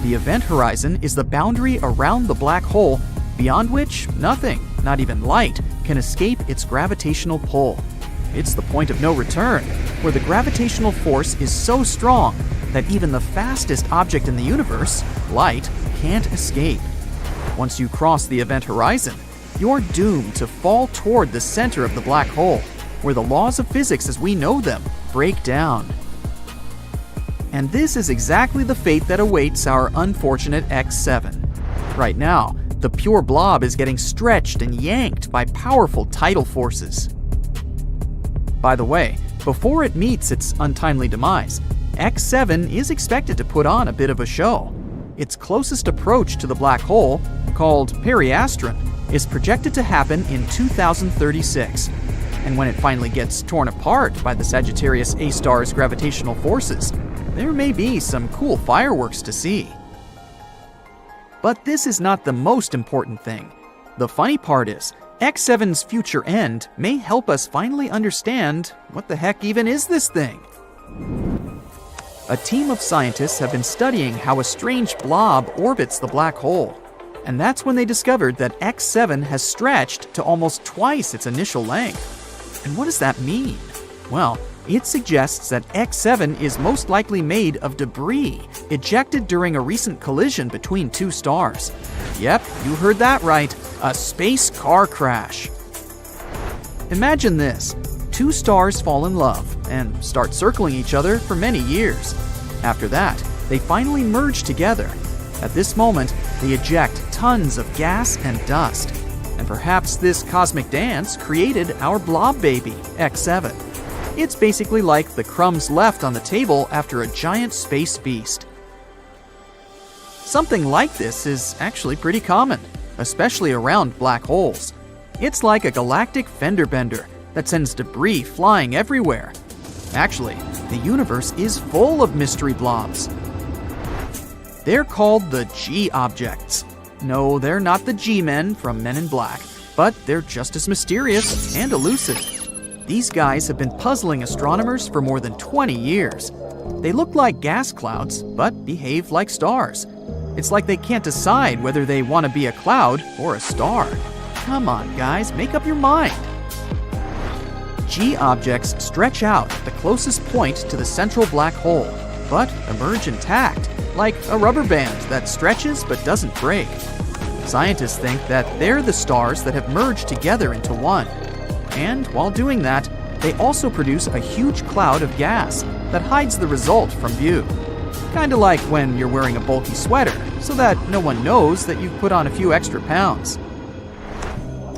The event horizon is the boundary around the black hole beyond which nothing, not even light, can escape its gravitational pull. It's the point of no return, where the gravitational force is so strong that even the fastest object in the universe, light, can't escape. Once you cross the event horizon, you're doomed to fall toward the center of the black hole, where the laws of physics as we know them break down. And this is exactly the fate that awaits our unfortunate X7. Right now, The pure blob is getting stretched and yanked by powerful tidal forces. By the way, before it meets its untimely demise, X7 is expected to put on a bit of a show. Its closest approach to the black hole, called periastron, is projected to happen in 2036. And when it finally gets torn apart by the Sagittarius A star's gravitational forces, there may be some cool fireworks to see. But this is not the most important thing. The funny part is, X7's future end may help us finally understand what the heck even is this thing. A team of scientists have been studying how a strange blob orbits the black hole. And that's when they discovered that X7 has stretched to almost twice its initial length. And what does that mean? Well, it suggests that X7 is most likely made of debris ejected during a recent collision between two stars. Yep, you heard that right, a space car crash. Imagine this. Two stars fall in love and start circling each other for many years. After that, they finally merge together. At this moment, they eject tons of gas and dust. And perhaps this cosmic dance created our blob baby, X7. It's basically like the crumbs left on the table after a giant space feast. Something like this is actually pretty common, especially around black holes. It's like a galactic fender bender that sends debris flying everywhere. Actually, the universe is full of mystery blobs. They're called the G objects. No, they're not the G-men from Men in Black, but they're just as mysterious and elusive. These guys have been puzzling astronomers for more than 20 years. They look like gas clouds, but behave like stars. It's like they can't decide whether they want to be a cloud or a star. Come on, guys, make up your mind. G objects stretch out at the closest point to the central black hole, but emerge intact, like a rubber band that stretches but doesn't break. Scientists think that they're the stars that have merged together into one. And while doing that, they also produce a huge cloud of gas that hides the result from view. Kinda like when you're wearing a bulky sweater, so that no one knows that you've put on a few extra pounds.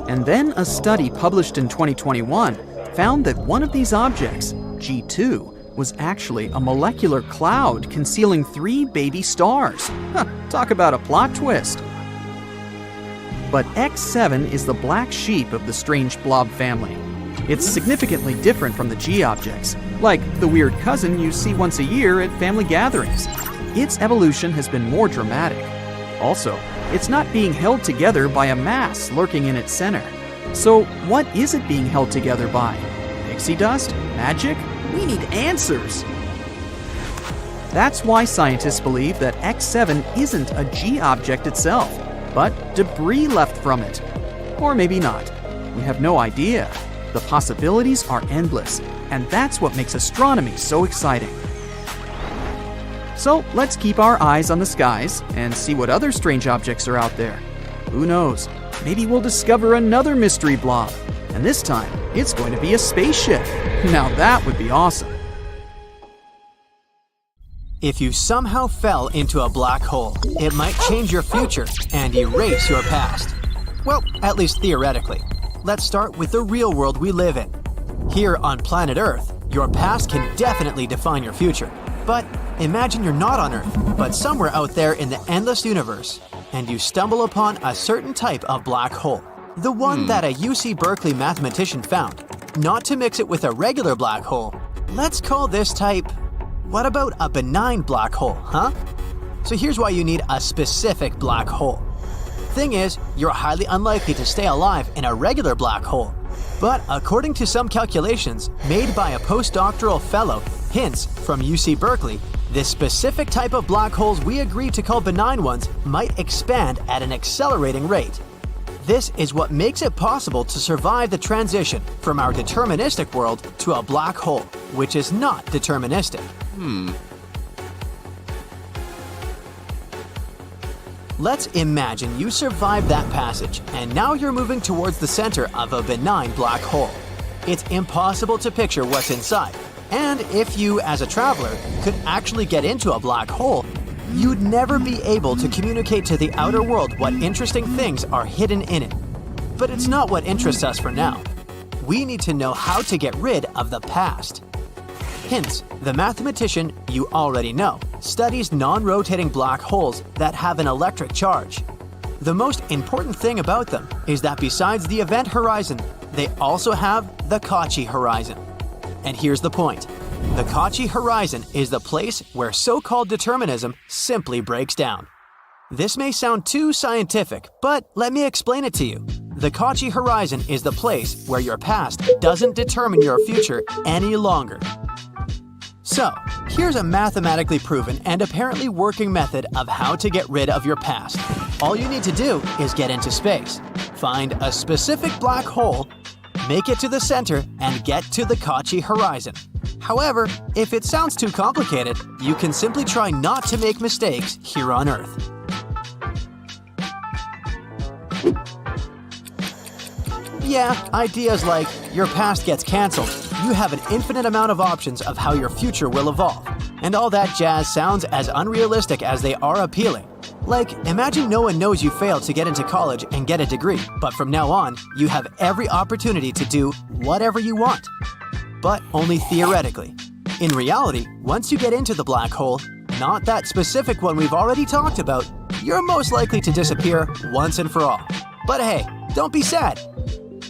And then a study published in 2021 found that one of these objects, G2, was actually a molecular cloud concealing 3 baby stars. Talk about a plot twist. But X7 is the black sheep of the strange blob family. It's significantly different from the G objects, like the weird cousin you see once a year at family gatherings. Its evolution has been more dramatic. Also, it's not being held together by a mass lurking in its center. So what is it being held together by? Pixie dust? Magic? We need answers! That's why scientists believe that X7 isn't a G object itself, but debris left from it. Or maybe not. We have no idea. The possibilities are endless, and that's what makes astronomy so exciting. So let's keep our eyes on the skies and see what other strange objects are out there. Who knows? Maybe we'll discover another mystery blob, and this time it's going to be a spaceship. Now that would be awesome. If you somehow fell into a black hole, it might change your future and erase your past. Well, at least theoretically. Let's start with the real world we live in. Here on planet Earth, your past can definitely define your future. But imagine you're not on Earth, but somewhere out there in the endless universe, and you stumble upon a certain type of black hole. The one that a UC Berkeley mathematician found. Not to mix it with a regular black hole. Let's call this type... What about a benign black hole, huh? So here's why you need a specific black hole. Thing is, you're highly unlikely to stay alive in a regular black hole. But according to some calculations made by a postdoctoral fellow, Hinz, from UC Berkeley, this specific type of black holes we agreed to call benign ones might expand at an accelerating rate. This is what makes it possible to survive the transition from our deterministic world to a black hole, which is not deterministic. Let's imagine you survived that passage, and now you're moving towards the center of a benign black hole. It's impossible to picture what's inside, and if you, as a traveler, could actually get into a black hole, you'd never be able to communicate to the outer world what interesting things are hidden in it. But it's not what interests us for now. We need to know how to get rid of the past. Hint: the mathematician you already know studies non-rotating black holes that have an electric charge. The most important thing about them is that besides the event horizon, they also have the Cauchy horizon. And here's the point. The Cauchy horizon is the place where so-called determinism simply breaks down. This may sound too scientific, but let me explain it to you. The Cauchy horizon is the place where your past doesn't determine your future any longer. So, here's a mathematically proven and apparently working method of how to get rid of your past. All you need to do is get into space, find a specific black hole, make it to the center, and get to the Cauchy horizon. However, if it sounds too complicated, you can simply try not to make mistakes here on Earth. Yeah, ideas like your past gets cancelled, you have an infinite amount of options of how your future will evolve, and all that jazz sounds as unrealistic as they are appealing. Like, imagine no one knows you failed to get into college and get a degree, but from now on, you have every opportunity to do whatever you want. But only theoretically. In reality, once you get into the black hole, not that specific one we've already talked about, you're most likely to disappear once and for all. But hey, don't be sad.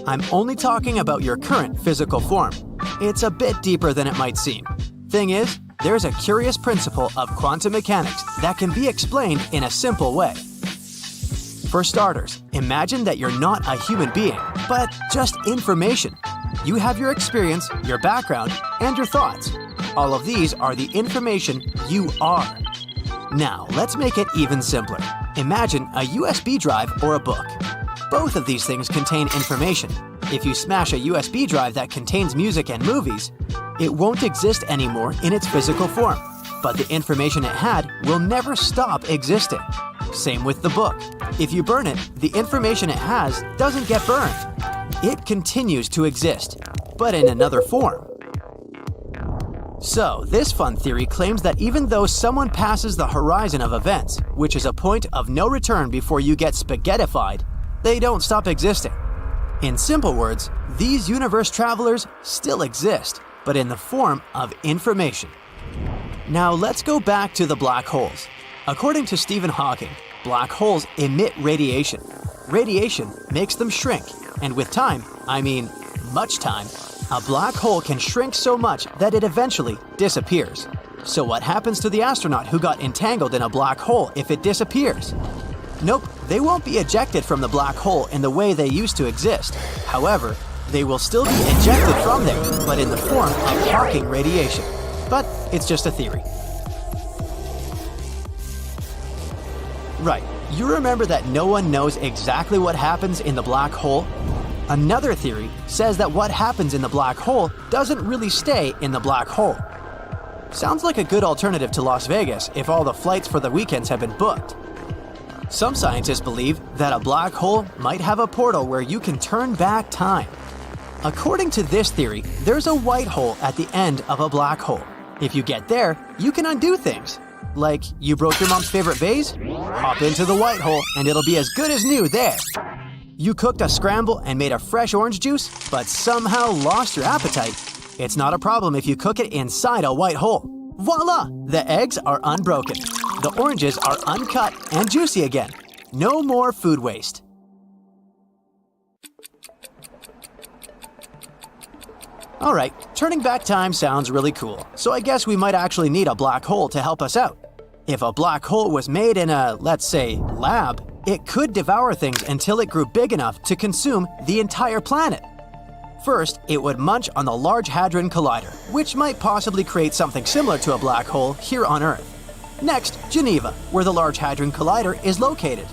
I'm only talking about your current physical form. It's a bit deeper than it might seem. Thing is, there's a curious principle of quantum mechanics that can be explained in a simple way. For starters, imagine that you're not a human being, but just information. You have your experience, your background, and your thoughts. All of these are the information you are. Now, let's make it even simpler. Imagine a USB drive or a book. Both of these things contain information. If you smash a USB drive that contains music and movies, it won't exist anymore in its physical form, but the information it had will never stop existing. Same with the book. If you burn it, the information it has doesn't get burned. It continues to exist, but in another form. So, this fun theory claims that even though someone passes the horizon of events, which is a point of no return before you get spaghettified, they don't stop existing. In simple words, these universe travelers still exist, but in the form of information. Now let's go back to the black holes. According to Stephen Hawking, black holes emit radiation. Radiation makes them shrink, and with time, I mean much time, a black hole can shrink so much that it eventually disappears. So what happens to the astronaut who got entangled in a black hole if it disappears? Nope, they won't be ejected from the black hole in the way they used to exist. However, they will still be ejected from there, but in the form of Hawking radiation. But it's just a theory. Right, you remember that no one knows exactly what happens in the black hole? Another theory says that what happens in the black hole doesn't really stay in the black hole. Sounds like a good alternative to Las Vegas if all the flights for the weekends have been booked. Some scientists believe that a black hole might have a portal where you can turn back time. According to this theory, there's a white hole at the end of a black hole. If you get there, you can undo things. Like, you broke your mom's favorite vase? Hop into the white hole and it'll be as good as new there. You cooked a scramble and made a fresh orange juice, but somehow lost your appetite. It's not a problem if you cook it inside a white hole. Voila! The eggs are unbroken. The oranges are uncut and juicy again. No more food waste. Alright, turning back time sounds really cool, so I guess we might actually need a black hole to help us out. If a black hole was made in a, let's say, lab, it could devour things until it grew big enough to consume the entire planet. First, it would munch on the Large Hadron Collider, which might possibly create something similar to a black hole here on Earth. Next, Geneva, where the Large Hadron Collider is located.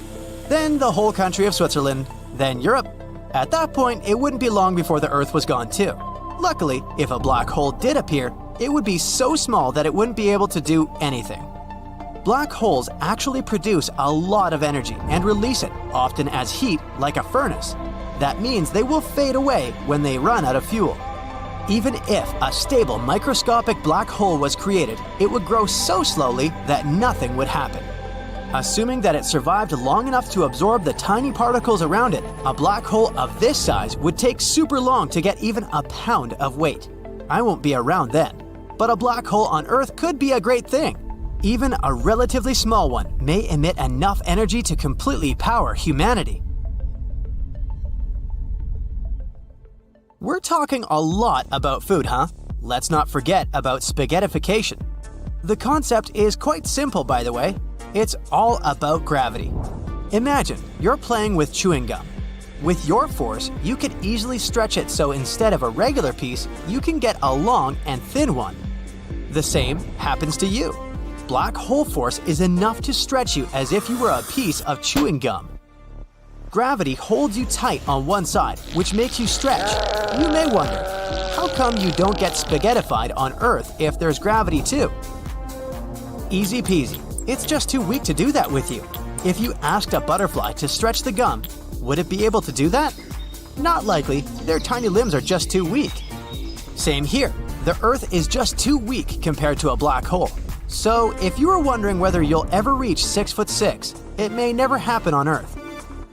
Then the whole country of Switzerland, then Europe. At that point, it wouldn't be long before the Earth was gone too. Luckily, if a black hole did appear, it would be so small that it wouldn't be able to do anything. Black holes actually produce a lot of energy and release it, often as heat, like a furnace. That means they will fade away when they run out of fuel. Even if a stable microscopic black hole was created, it would grow so slowly that nothing would happen. Assuming that it survived long enough to absorb the tiny particles around it, a black hole of this size would take super long to get even a pound of weight. I won't be around then. But a black hole on Earth could be a great thing. Even a relatively small one may emit enough energy to completely power humanity. We're talking a lot about food, huh? Let's not forget about spaghettification. The concept is quite simple, by the way. It's all about gravity. Imagine you're playing with chewing gum. With your force, you could easily stretch it so instead of a regular piece, you can get a long and thin one. The same happens to you. Black hole force is enough to stretch you as if you were a piece of chewing gum. Gravity holds you tight on one side, which makes you stretch. You may wonder, how come you don't get spaghettified on Earth if there's gravity too? Easy peasy. It's just too weak to do that with you. If you asked a butterfly to stretch the gum, would it be able to do that? Not likely. Their tiny limbs are just too weak. Same here. The Earth is just too weak compared to a black hole. So, if you are wondering whether you'll ever reach 6'6", it may never happen on Earth.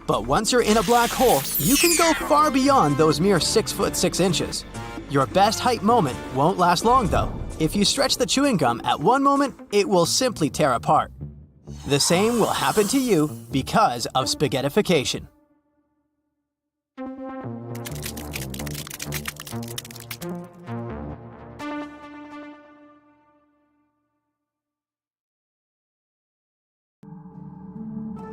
But once you're in a black hole, you can go far beyond those mere 6'6 inches. Your best height moment won't last long though. If you stretch the chewing gum at one moment, it will simply tear apart. The same will happen to you because of spaghettification.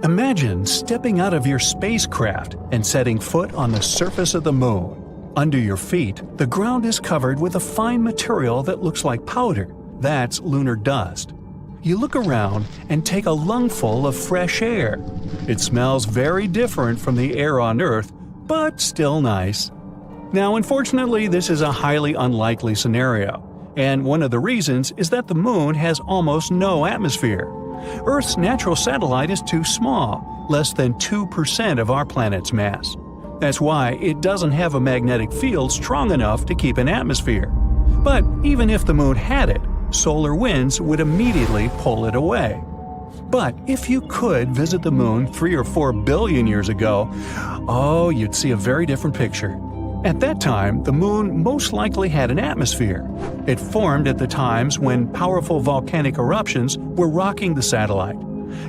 Imagine stepping out of your spacecraft and setting foot on the surface of the moon. Under your feet, the ground is covered with a fine material that looks like powder. That's lunar dust. You look around and take a lungful of fresh air. It smells very different from the air on Earth, but still nice. Now, unfortunately, this is a highly unlikely scenario, and one of the reasons is that the moon has almost no atmosphere. Earth's natural satellite is too small, less than 2% of our planet's mass. That's why it doesn't have a magnetic field strong enough to keep an atmosphere. But even if the moon had it, solar winds would immediately pull it away. But if you could visit the moon 3 or 4 billion years ago, you'd see a very different picture. At that time, the moon most likely had an atmosphere. It formed at the times when powerful volcanic eruptions were rocking the satellite.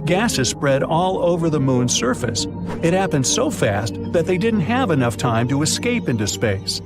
Gases spread all over the moon's surface. It happened so fast that they didn't have enough time to escape into space.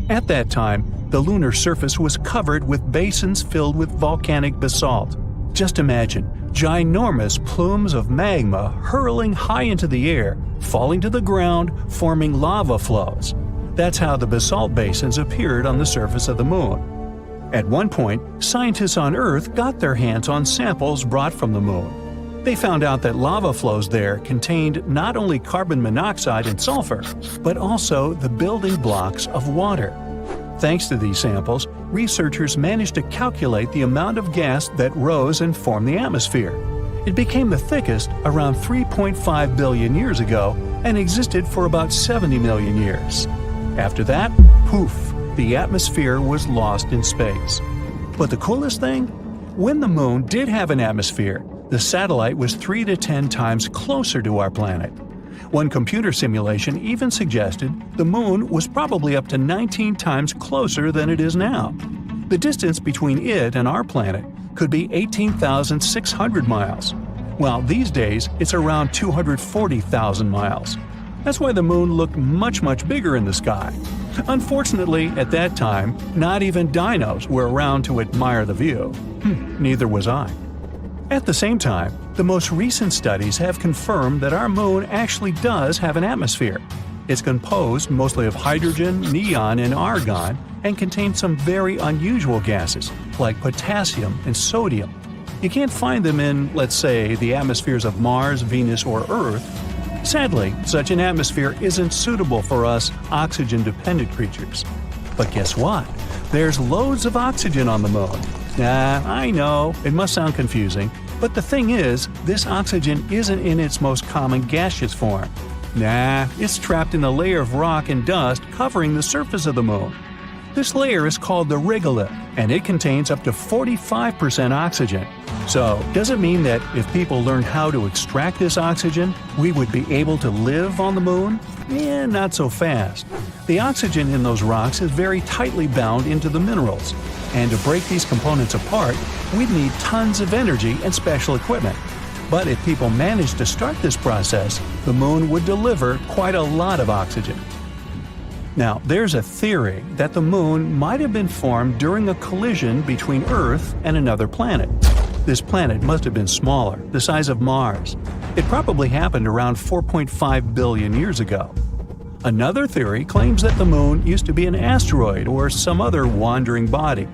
At that time, the lunar surface was covered with basins filled with volcanic basalt. Just imagine ginormous plumes of magma hurling high into the air, falling to the ground, forming lava flows. That's how the basalt basins appeared on the surface of the moon. At one point, scientists on Earth got their hands on samples brought from the moon. They found out that lava flows there contained not only carbon monoxide and sulfur, but also the building blocks of water. Thanks to these samples, researchers managed to calculate the amount of gas that rose and formed the atmosphere. It became the thickest around 3.5 billion years ago and existed for about 70 million years. After that, poof, the atmosphere was lost in space. But the coolest thing? When the moon did have an atmosphere, the satellite was 3 to 10 times closer to our planet. One computer simulation even suggested the moon was probably up to 19 times closer than it is now. The distance between it and our planet could be 18,600 miles, while these days it's around 240,000 miles. That's why the moon looked much bigger in the sky. Unfortunately, at that time, not even dinos were around to admire the view. Neither was I. At the same time, the most recent studies have confirmed that our moon actually does have an atmosphere. It's composed mostly of hydrogen, neon, and argon, and contains some very unusual gases, like potassium and sodium. You can't find them in, let's say, the atmospheres of Mars, Venus, or Earth. Sadly, such an atmosphere isn't suitable for us oxygen-dependent creatures. But guess what? There's loads of oxygen on the moon. I know, it must sound confusing, but the thing is, this oxygen isn't in its most common gaseous form. It's trapped in a layer of rock and dust covering the surface of the moon. This layer is called the regolith, and it contains up to 45% oxygen. So, does it mean that if people learned how to extract this oxygen, we would be able to live on the moon? Not so fast. The oxygen in those rocks is very tightly bound into the minerals, and to break these components apart, we'd need tons of energy and special equipment. But if people managed to start this process, the moon would deliver quite a lot of oxygen. Now, there's a theory that the moon might have been formed during a collision between Earth and another planet. This planet must have been smaller, the size of Mars. It probably happened around 4.5 billion years ago. Another theory claims that the moon used to be an asteroid or some other wandering body.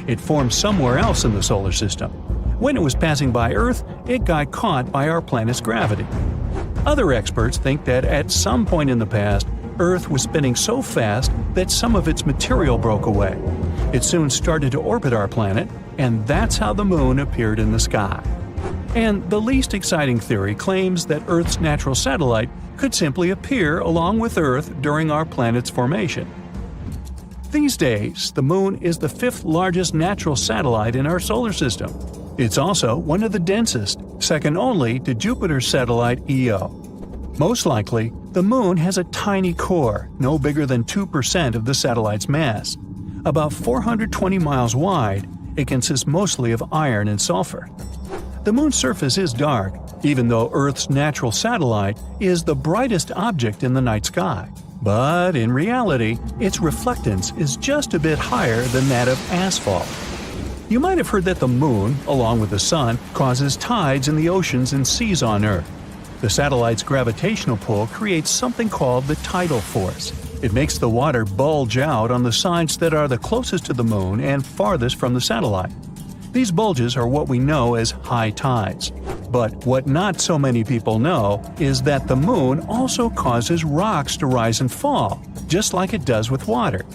It formed somewhere else in the solar system. When it was passing by Earth, it got caught by our planet's gravity. Other experts think that at some point in the past, Earth was spinning so fast that some of its material broke away. It soon started to orbit our planet, and that's how the moon appeared in the sky. And the least exciting theory claims that Earth's natural satellite could simply appear along with Earth during our planet's formation. These days, the moon is the 5th largest natural satellite in our solar system. It's also one of the densest, second only to Jupiter's satellite Io. Most likely, the moon has a tiny core, no bigger than 2% of the satellite's mass. About 420 miles wide, it consists mostly of iron and sulfur. The moon's surface is dark, even though Earth's natural satellite is the brightest object in the night sky. But in reality, its reflectance is just a bit higher than that of asphalt. You might have heard that the moon, along with the sun, causes tides in the oceans and seas on Earth. The satellite's gravitational pull creates something called the tidal force. It makes the water bulge out on the sides that are the closest to the moon and farthest from the satellite. These bulges are what we know as high tides. But what not so many people know is that the moon also causes rocks to rise and fall, just like it does with water.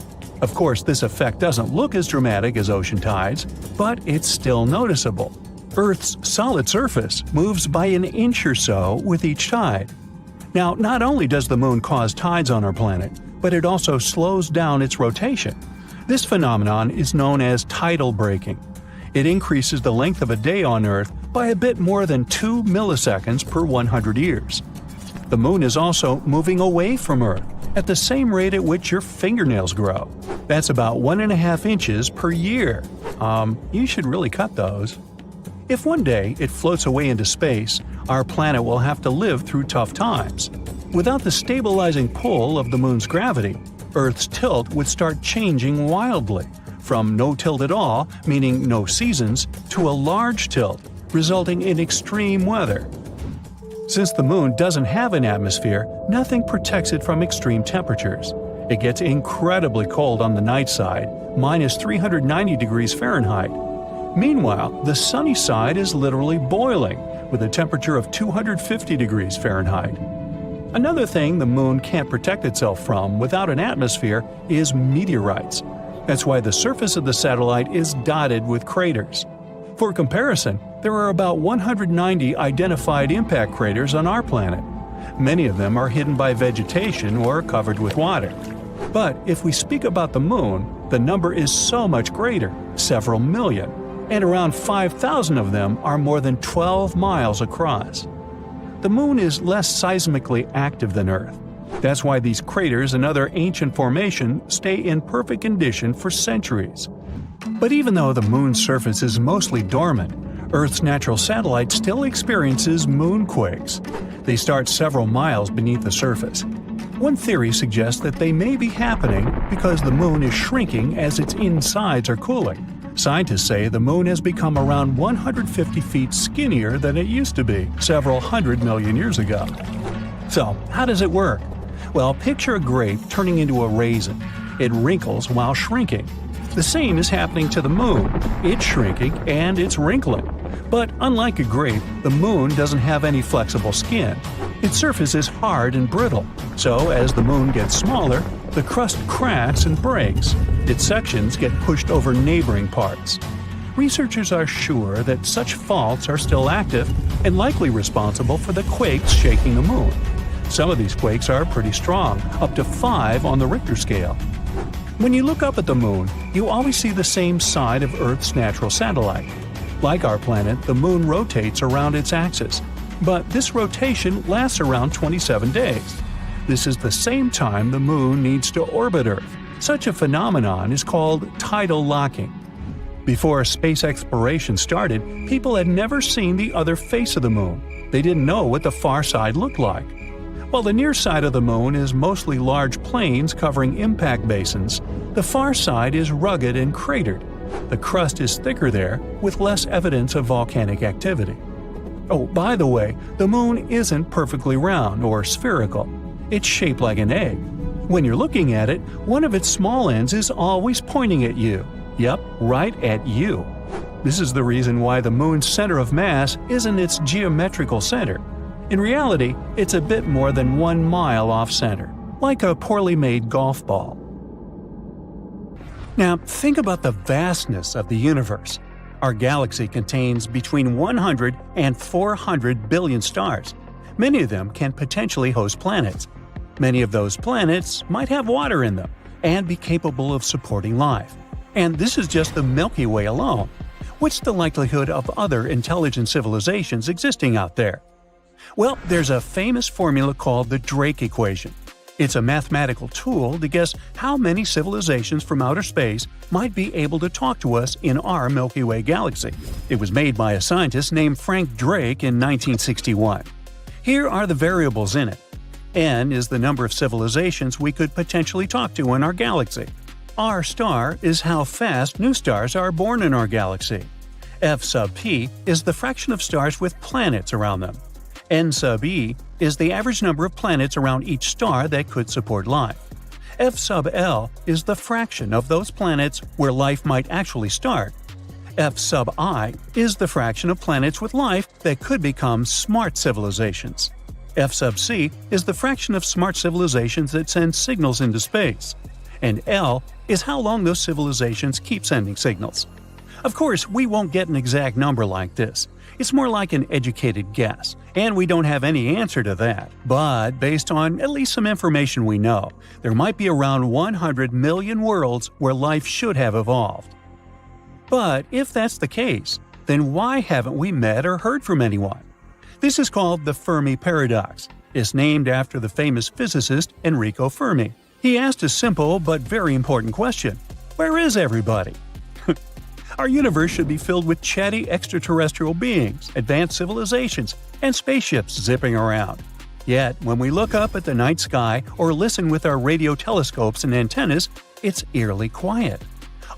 Of course, this effect doesn't look as dramatic as ocean tides, but it's still noticeable. Earth's solid surface moves by an inch or so with each tide. Now, not only does the moon cause tides on our planet, but it also slows down its rotation. This phenomenon is known as tidal braking. It increases the length of a day on Earth by a bit more than 2 milliseconds per 100 years. The moon is also moving away from Earth at the same rate at which your fingernails grow. That's about 1.5 inches per year. You should really cut those. If one day it floats away into space, our planet will have to live through tough times. Without the stabilizing pull of the moon's gravity, Earth's tilt would start changing wildly, from no tilt at all, meaning no seasons, to a large tilt, resulting in extreme weather. Since the moon doesn't have an atmosphere, nothing protects it from extreme temperatures. It gets incredibly cold on the night side, minus 390 degrees Fahrenheit. Meanwhile, the sunny side is literally boiling, with a temperature of 250 degrees Fahrenheit. Another thing the moon can't protect itself from without an atmosphere is meteorites. That's why the surface of the satellite is dotted with craters. For comparison, there are about 190 identified impact craters on our planet. Many of them are hidden by vegetation or covered with water. But if we speak about the moon, the number is so much greater, several million, and around 5,000 of them are more than 12 miles across. The moon is less seismically active than Earth. That's why these craters and other ancient formations stay in perfect condition for centuries. But even though the moon's surface is mostly dormant, Earth's natural satellite still experiences moonquakes. They start several miles beneath the surface. One theory suggests that they may be happening because the moon is shrinking as its insides are cooling. Scientists say the moon has become around 150 feet skinnier than it used to be several hundred million years ago. So, how does it work? Well, picture a grape turning into a raisin. It wrinkles while shrinking. The same is happening to the moon. It's shrinking and it's wrinkling. But unlike a grape, the moon doesn't have any flexible skin. Its surface is hard and brittle. So as the moon gets smaller, the crust cracks and breaks. Its sections get pushed over neighboring parts. Researchers are sure that such faults are still active and likely responsible for the quakes shaking the moon. Some of these quakes are pretty strong, up to 5 on the Richter scale. When you look up at the moon, you always see the same side of Earth's natural satellite. Like our planet, the moon rotates around its axis, but this rotation lasts around 27 days. This is the same time the moon needs to orbit Earth. Such a phenomenon is called tidal locking. Before space exploration started, people had never seen the other face of the moon. They didn't know what the far side looked like. While the near side of the moon is mostly large plains covering impact basins, the far side is rugged and cratered. The crust is thicker there, with less evidence of volcanic activity. Oh, by the way, the moon isn't perfectly round or spherical. It's shaped like an egg. When you're looking at it, one of its small ends is always pointing at you. Yep, right at you. This is the reason why the moon's center of mass isn't its geometrical center. In reality, it's a bit more than 1 mile off-center, like a poorly made golf ball. Now, think about the vastness of the universe. Our galaxy contains between 100 and 400 billion stars. Many of them can potentially host planets. Many of those planets might have water in them and be capable of supporting life. And this is just the Milky Way alone. What's the likelihood of other intelligent civilizations existing out there? Well, there's a famous formula called the Drake equation. It's a mathematical tool to guess how many civilizations from outer space might be able to talk to us in our Milky Way galaxy. It was made by a scientist named Frank Drake in 1961. Here are the variables in it. N is the number of civilizations we could potentially talk to in our galaxy. R star is how fast new stars are born in our galaxy. F sub p is the fraction of stars with planets around them. N sub e is the average number of planets around each star that could support life. F sub L is the fraction of those planets where life might actually start. F sub I is the fraction of planets with life that could become smart civilizations. F sub c is the fraction of smart civilizations that send signals into space. And L is how long those civilizations keep sending signals. Of course, we won't get an exact number like this. It's more like an educated guess, and we don't have any answer to that. But based on at least some information we know, there might be around 100 million worlds where life should have evolved. But if that's the case, then why haven't we met or heard from anyone? This is called the Fermi paradox. It's named after the famous physicist Enrico Fermi. He asked a simple but very important question: where is everybody? Our universe should be filled with chatty extraterrestrial beings, advanced civilizations, and spaceships zipping around. Yet, when we look up at the night sky or listen with our radio telescopes and antennas, it's eerily quiet.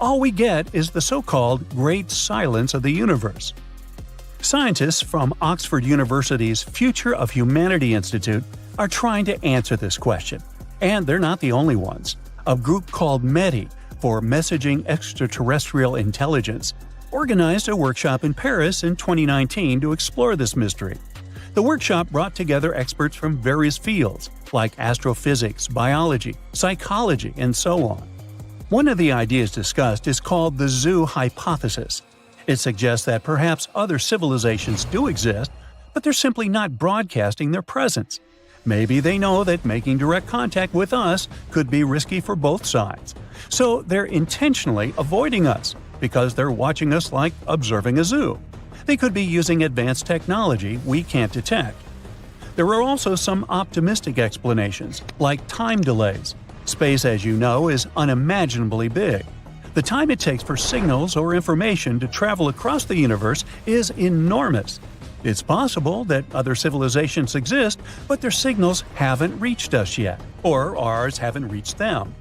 All we get is the so-called Great Silence of the universe. Scientists from Oxford University's Future of Humanity Institute are trying to answer this question. And they're not the only ones. A group called METI, for Messaging Extraterrestrial Intelligence, organized a workshop in Paris in 2019 to explore this mystery. The workshop brought together experts from various fields, like astrophysics, biology, psychology, and so on. One of the ideas discussed is called the zoo hypothesis. It suggests that perhaps other civilizations do exist, but they're simply not broadcasting their presence. Maybe they know that making direct contact with us could be risky for both sides. So they're intentionally avoiding us because they're watching us like observing a zoo. They could be using advanced technology we can't detect. There are also some optimistic explanations, like time delays. Space, as you know, is unimaginably big. The time it takes for signals or information to travel across the universe is enormous. It's possible that other civilizations exist, but their signals haven't reached us yet, or ours haven't reached them.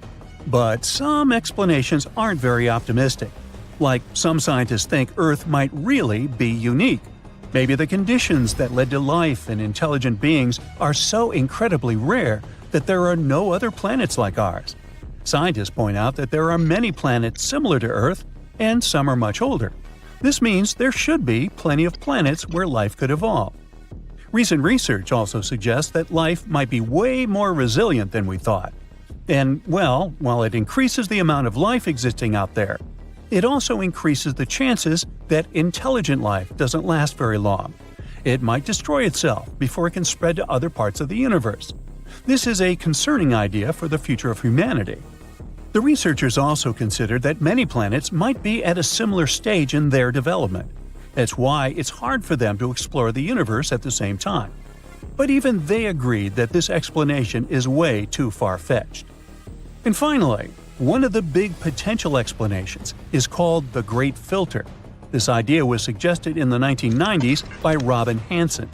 But some explanations aren't very optimistic. Like, some scientists think Earth might really be unique. Maybe the conditions that led to life and intelligent beings are so incredibly rare that there are no other planets like ours. Scientists point out that there are many planets similar to Earth, and some are much older. This means there should be plenty of planets where life could evolve. Recent research also suggests that life might be way more resilient than we thought. And, well, while it increases the amount of life existing out there, it also increases the chances that intelligent life doesn't last very long. It might destroy itself before it can spread to other parts of the universe. This is a concerning idea for the future of humanity. The researchers also considered that many planets might be at a similar stage in their development. That's why it's hard for them to explore the universe at the same time. But even they agreed that this explanation is way too far-fetched. And finally, one of the big potential explanations is called the Great Filter. This idea was suggested in the 1990s by Robin Hanson.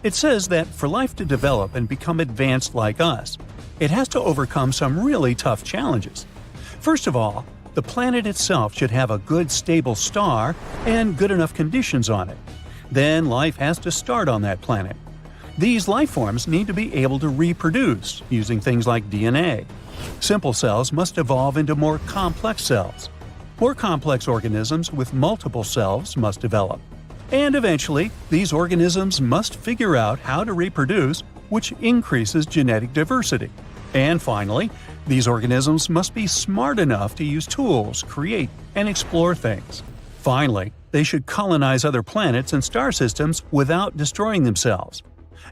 It says that for life to develop and become advanced like us, it has to overcome some really tough challenges. First of all, the planet itself should have a good stable star and good enough conditions on it. Then life has to start on that planet. These life forms need to be able to reproduce using things like DNA. Simple cells must evolve into more complex cells. More complex organisms with multiple cells must develop. And eventually, these organisms must figure out how to reproduce, which increases genetic diversity. And finally, these organisms must be smart enough to use tools, create, and explore things. Finally, they should colonize other planets and star systems without destroying themselves.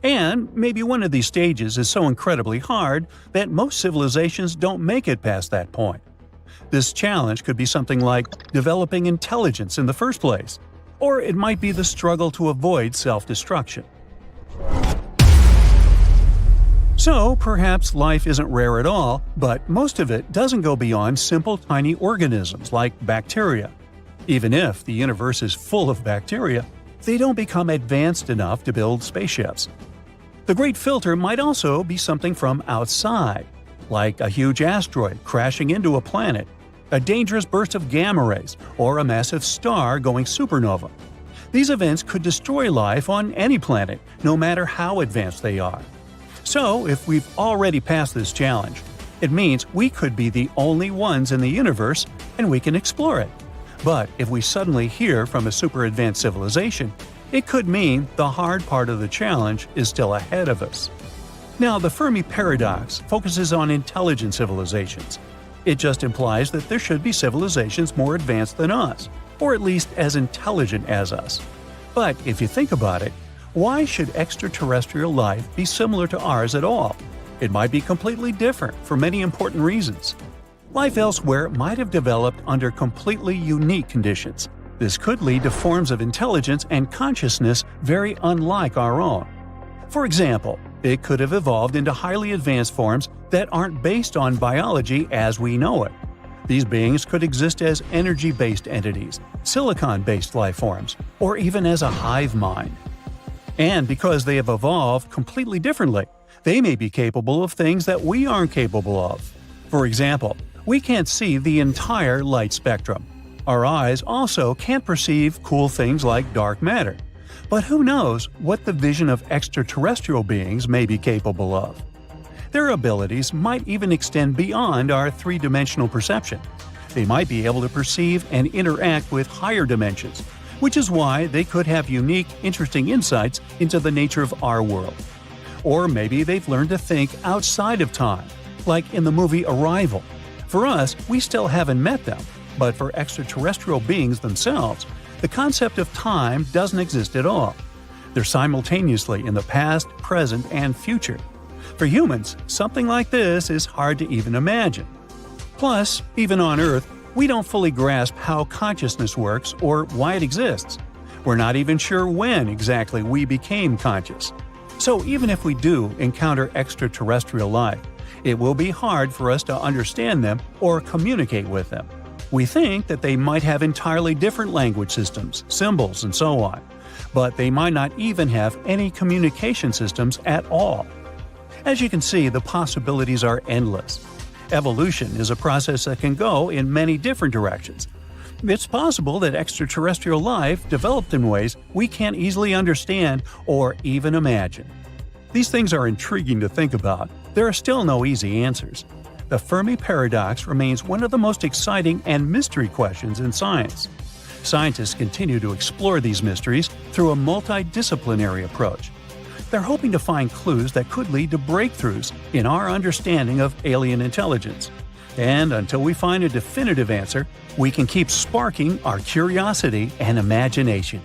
And maybe one of these stages is so incredibly hard that most civilizations don't make it past that point. This challenge could be something like developing intelligence in the first place, or it might be the struggle to avoid self-destruction. So, perhaps life isn't rare at all, but most of it doesn't go beyond simple tiny organisms like bacteria. Even if the universe is full of bacteria, they don't become advanced enough to build spaceships. The Great Filter might also be something from outside, like a huge asteroid crashing into a planet, a dangerous burst of gamma rays, or a massive star going supernova. These events could destroy life on any planet, no matter how advanced they are. So, if we've already passed this challenge, it means we could be the only ones in the universe and we can explore it. But if we suddenly hear from a super advanced civilization, it could mean the hard part of the challenge is still ahead of us. Now, the Fermi paradox focuses on intelligent civilizations. It just implies that there should be civilizations more advanced than us, or at least as intelligent as us. But if you think about it, why should extraterrestrial life be similar to ours at all? It might be completely different for many important reasons. Life elsewhere might have developed under completely unique conditions. This could lead to forms of intelligence and consciousness very unlike our own. For example, it could have evolved into highly advanced forms that aren't based on biology as we know it. These beings could exist as energy-based entities, silicon-based life forms, or even as a hive mind. And because they have evolved completely differently, they may be capable of things that we aren't capable of. For example, we can't see the entire light spectrum. Our eyes also can't perceive cool things like dark matter. But who knows what the vision of extraterrestrial beings may be capable of? Their abilities might even extend beyond our three-dimensional perception. They might be able to perceive and interact with higher dimensions, which is why they could have unique, interesting insights into the nature of our world. Or maybe they've learned to think outside of time, like in the movie Arrival. For us, we still haven't met them, but for extraterrestrial beings themselves, the concept of time doesn't exist at all. They're simultaneously in the past, present, and future. For humans, something like this is hard to even imagine. Plus, even on Earth, we don't fully grasp how consciousness works or why it exists. We're not even sure when exactly we became conscious. So even if we do encounter extraterrestrial life, it will be hard for us to understand them or communicate with them. We think that they might have entirely different language systems, symbols, and so on, but they might not even have any communication systems at all. As you can see, the possibilities are endless. Evolution is a process that can go in many different directions. It's possible that extraterrestrial life developed in ways we can't easily understand or even imagine. These things are intriguing to think about. There are still no easy answers. The Fermi paradox remains one of the most exciting and mystery questions in science. Scientists continue to explore these mysteries through a multidisciplinary approach. They're hoping to find clues that could lead to breakthroughs in our understanding of alien intelligence. And until we find a definitive answer, we can keep sparking our curiosity and imagination.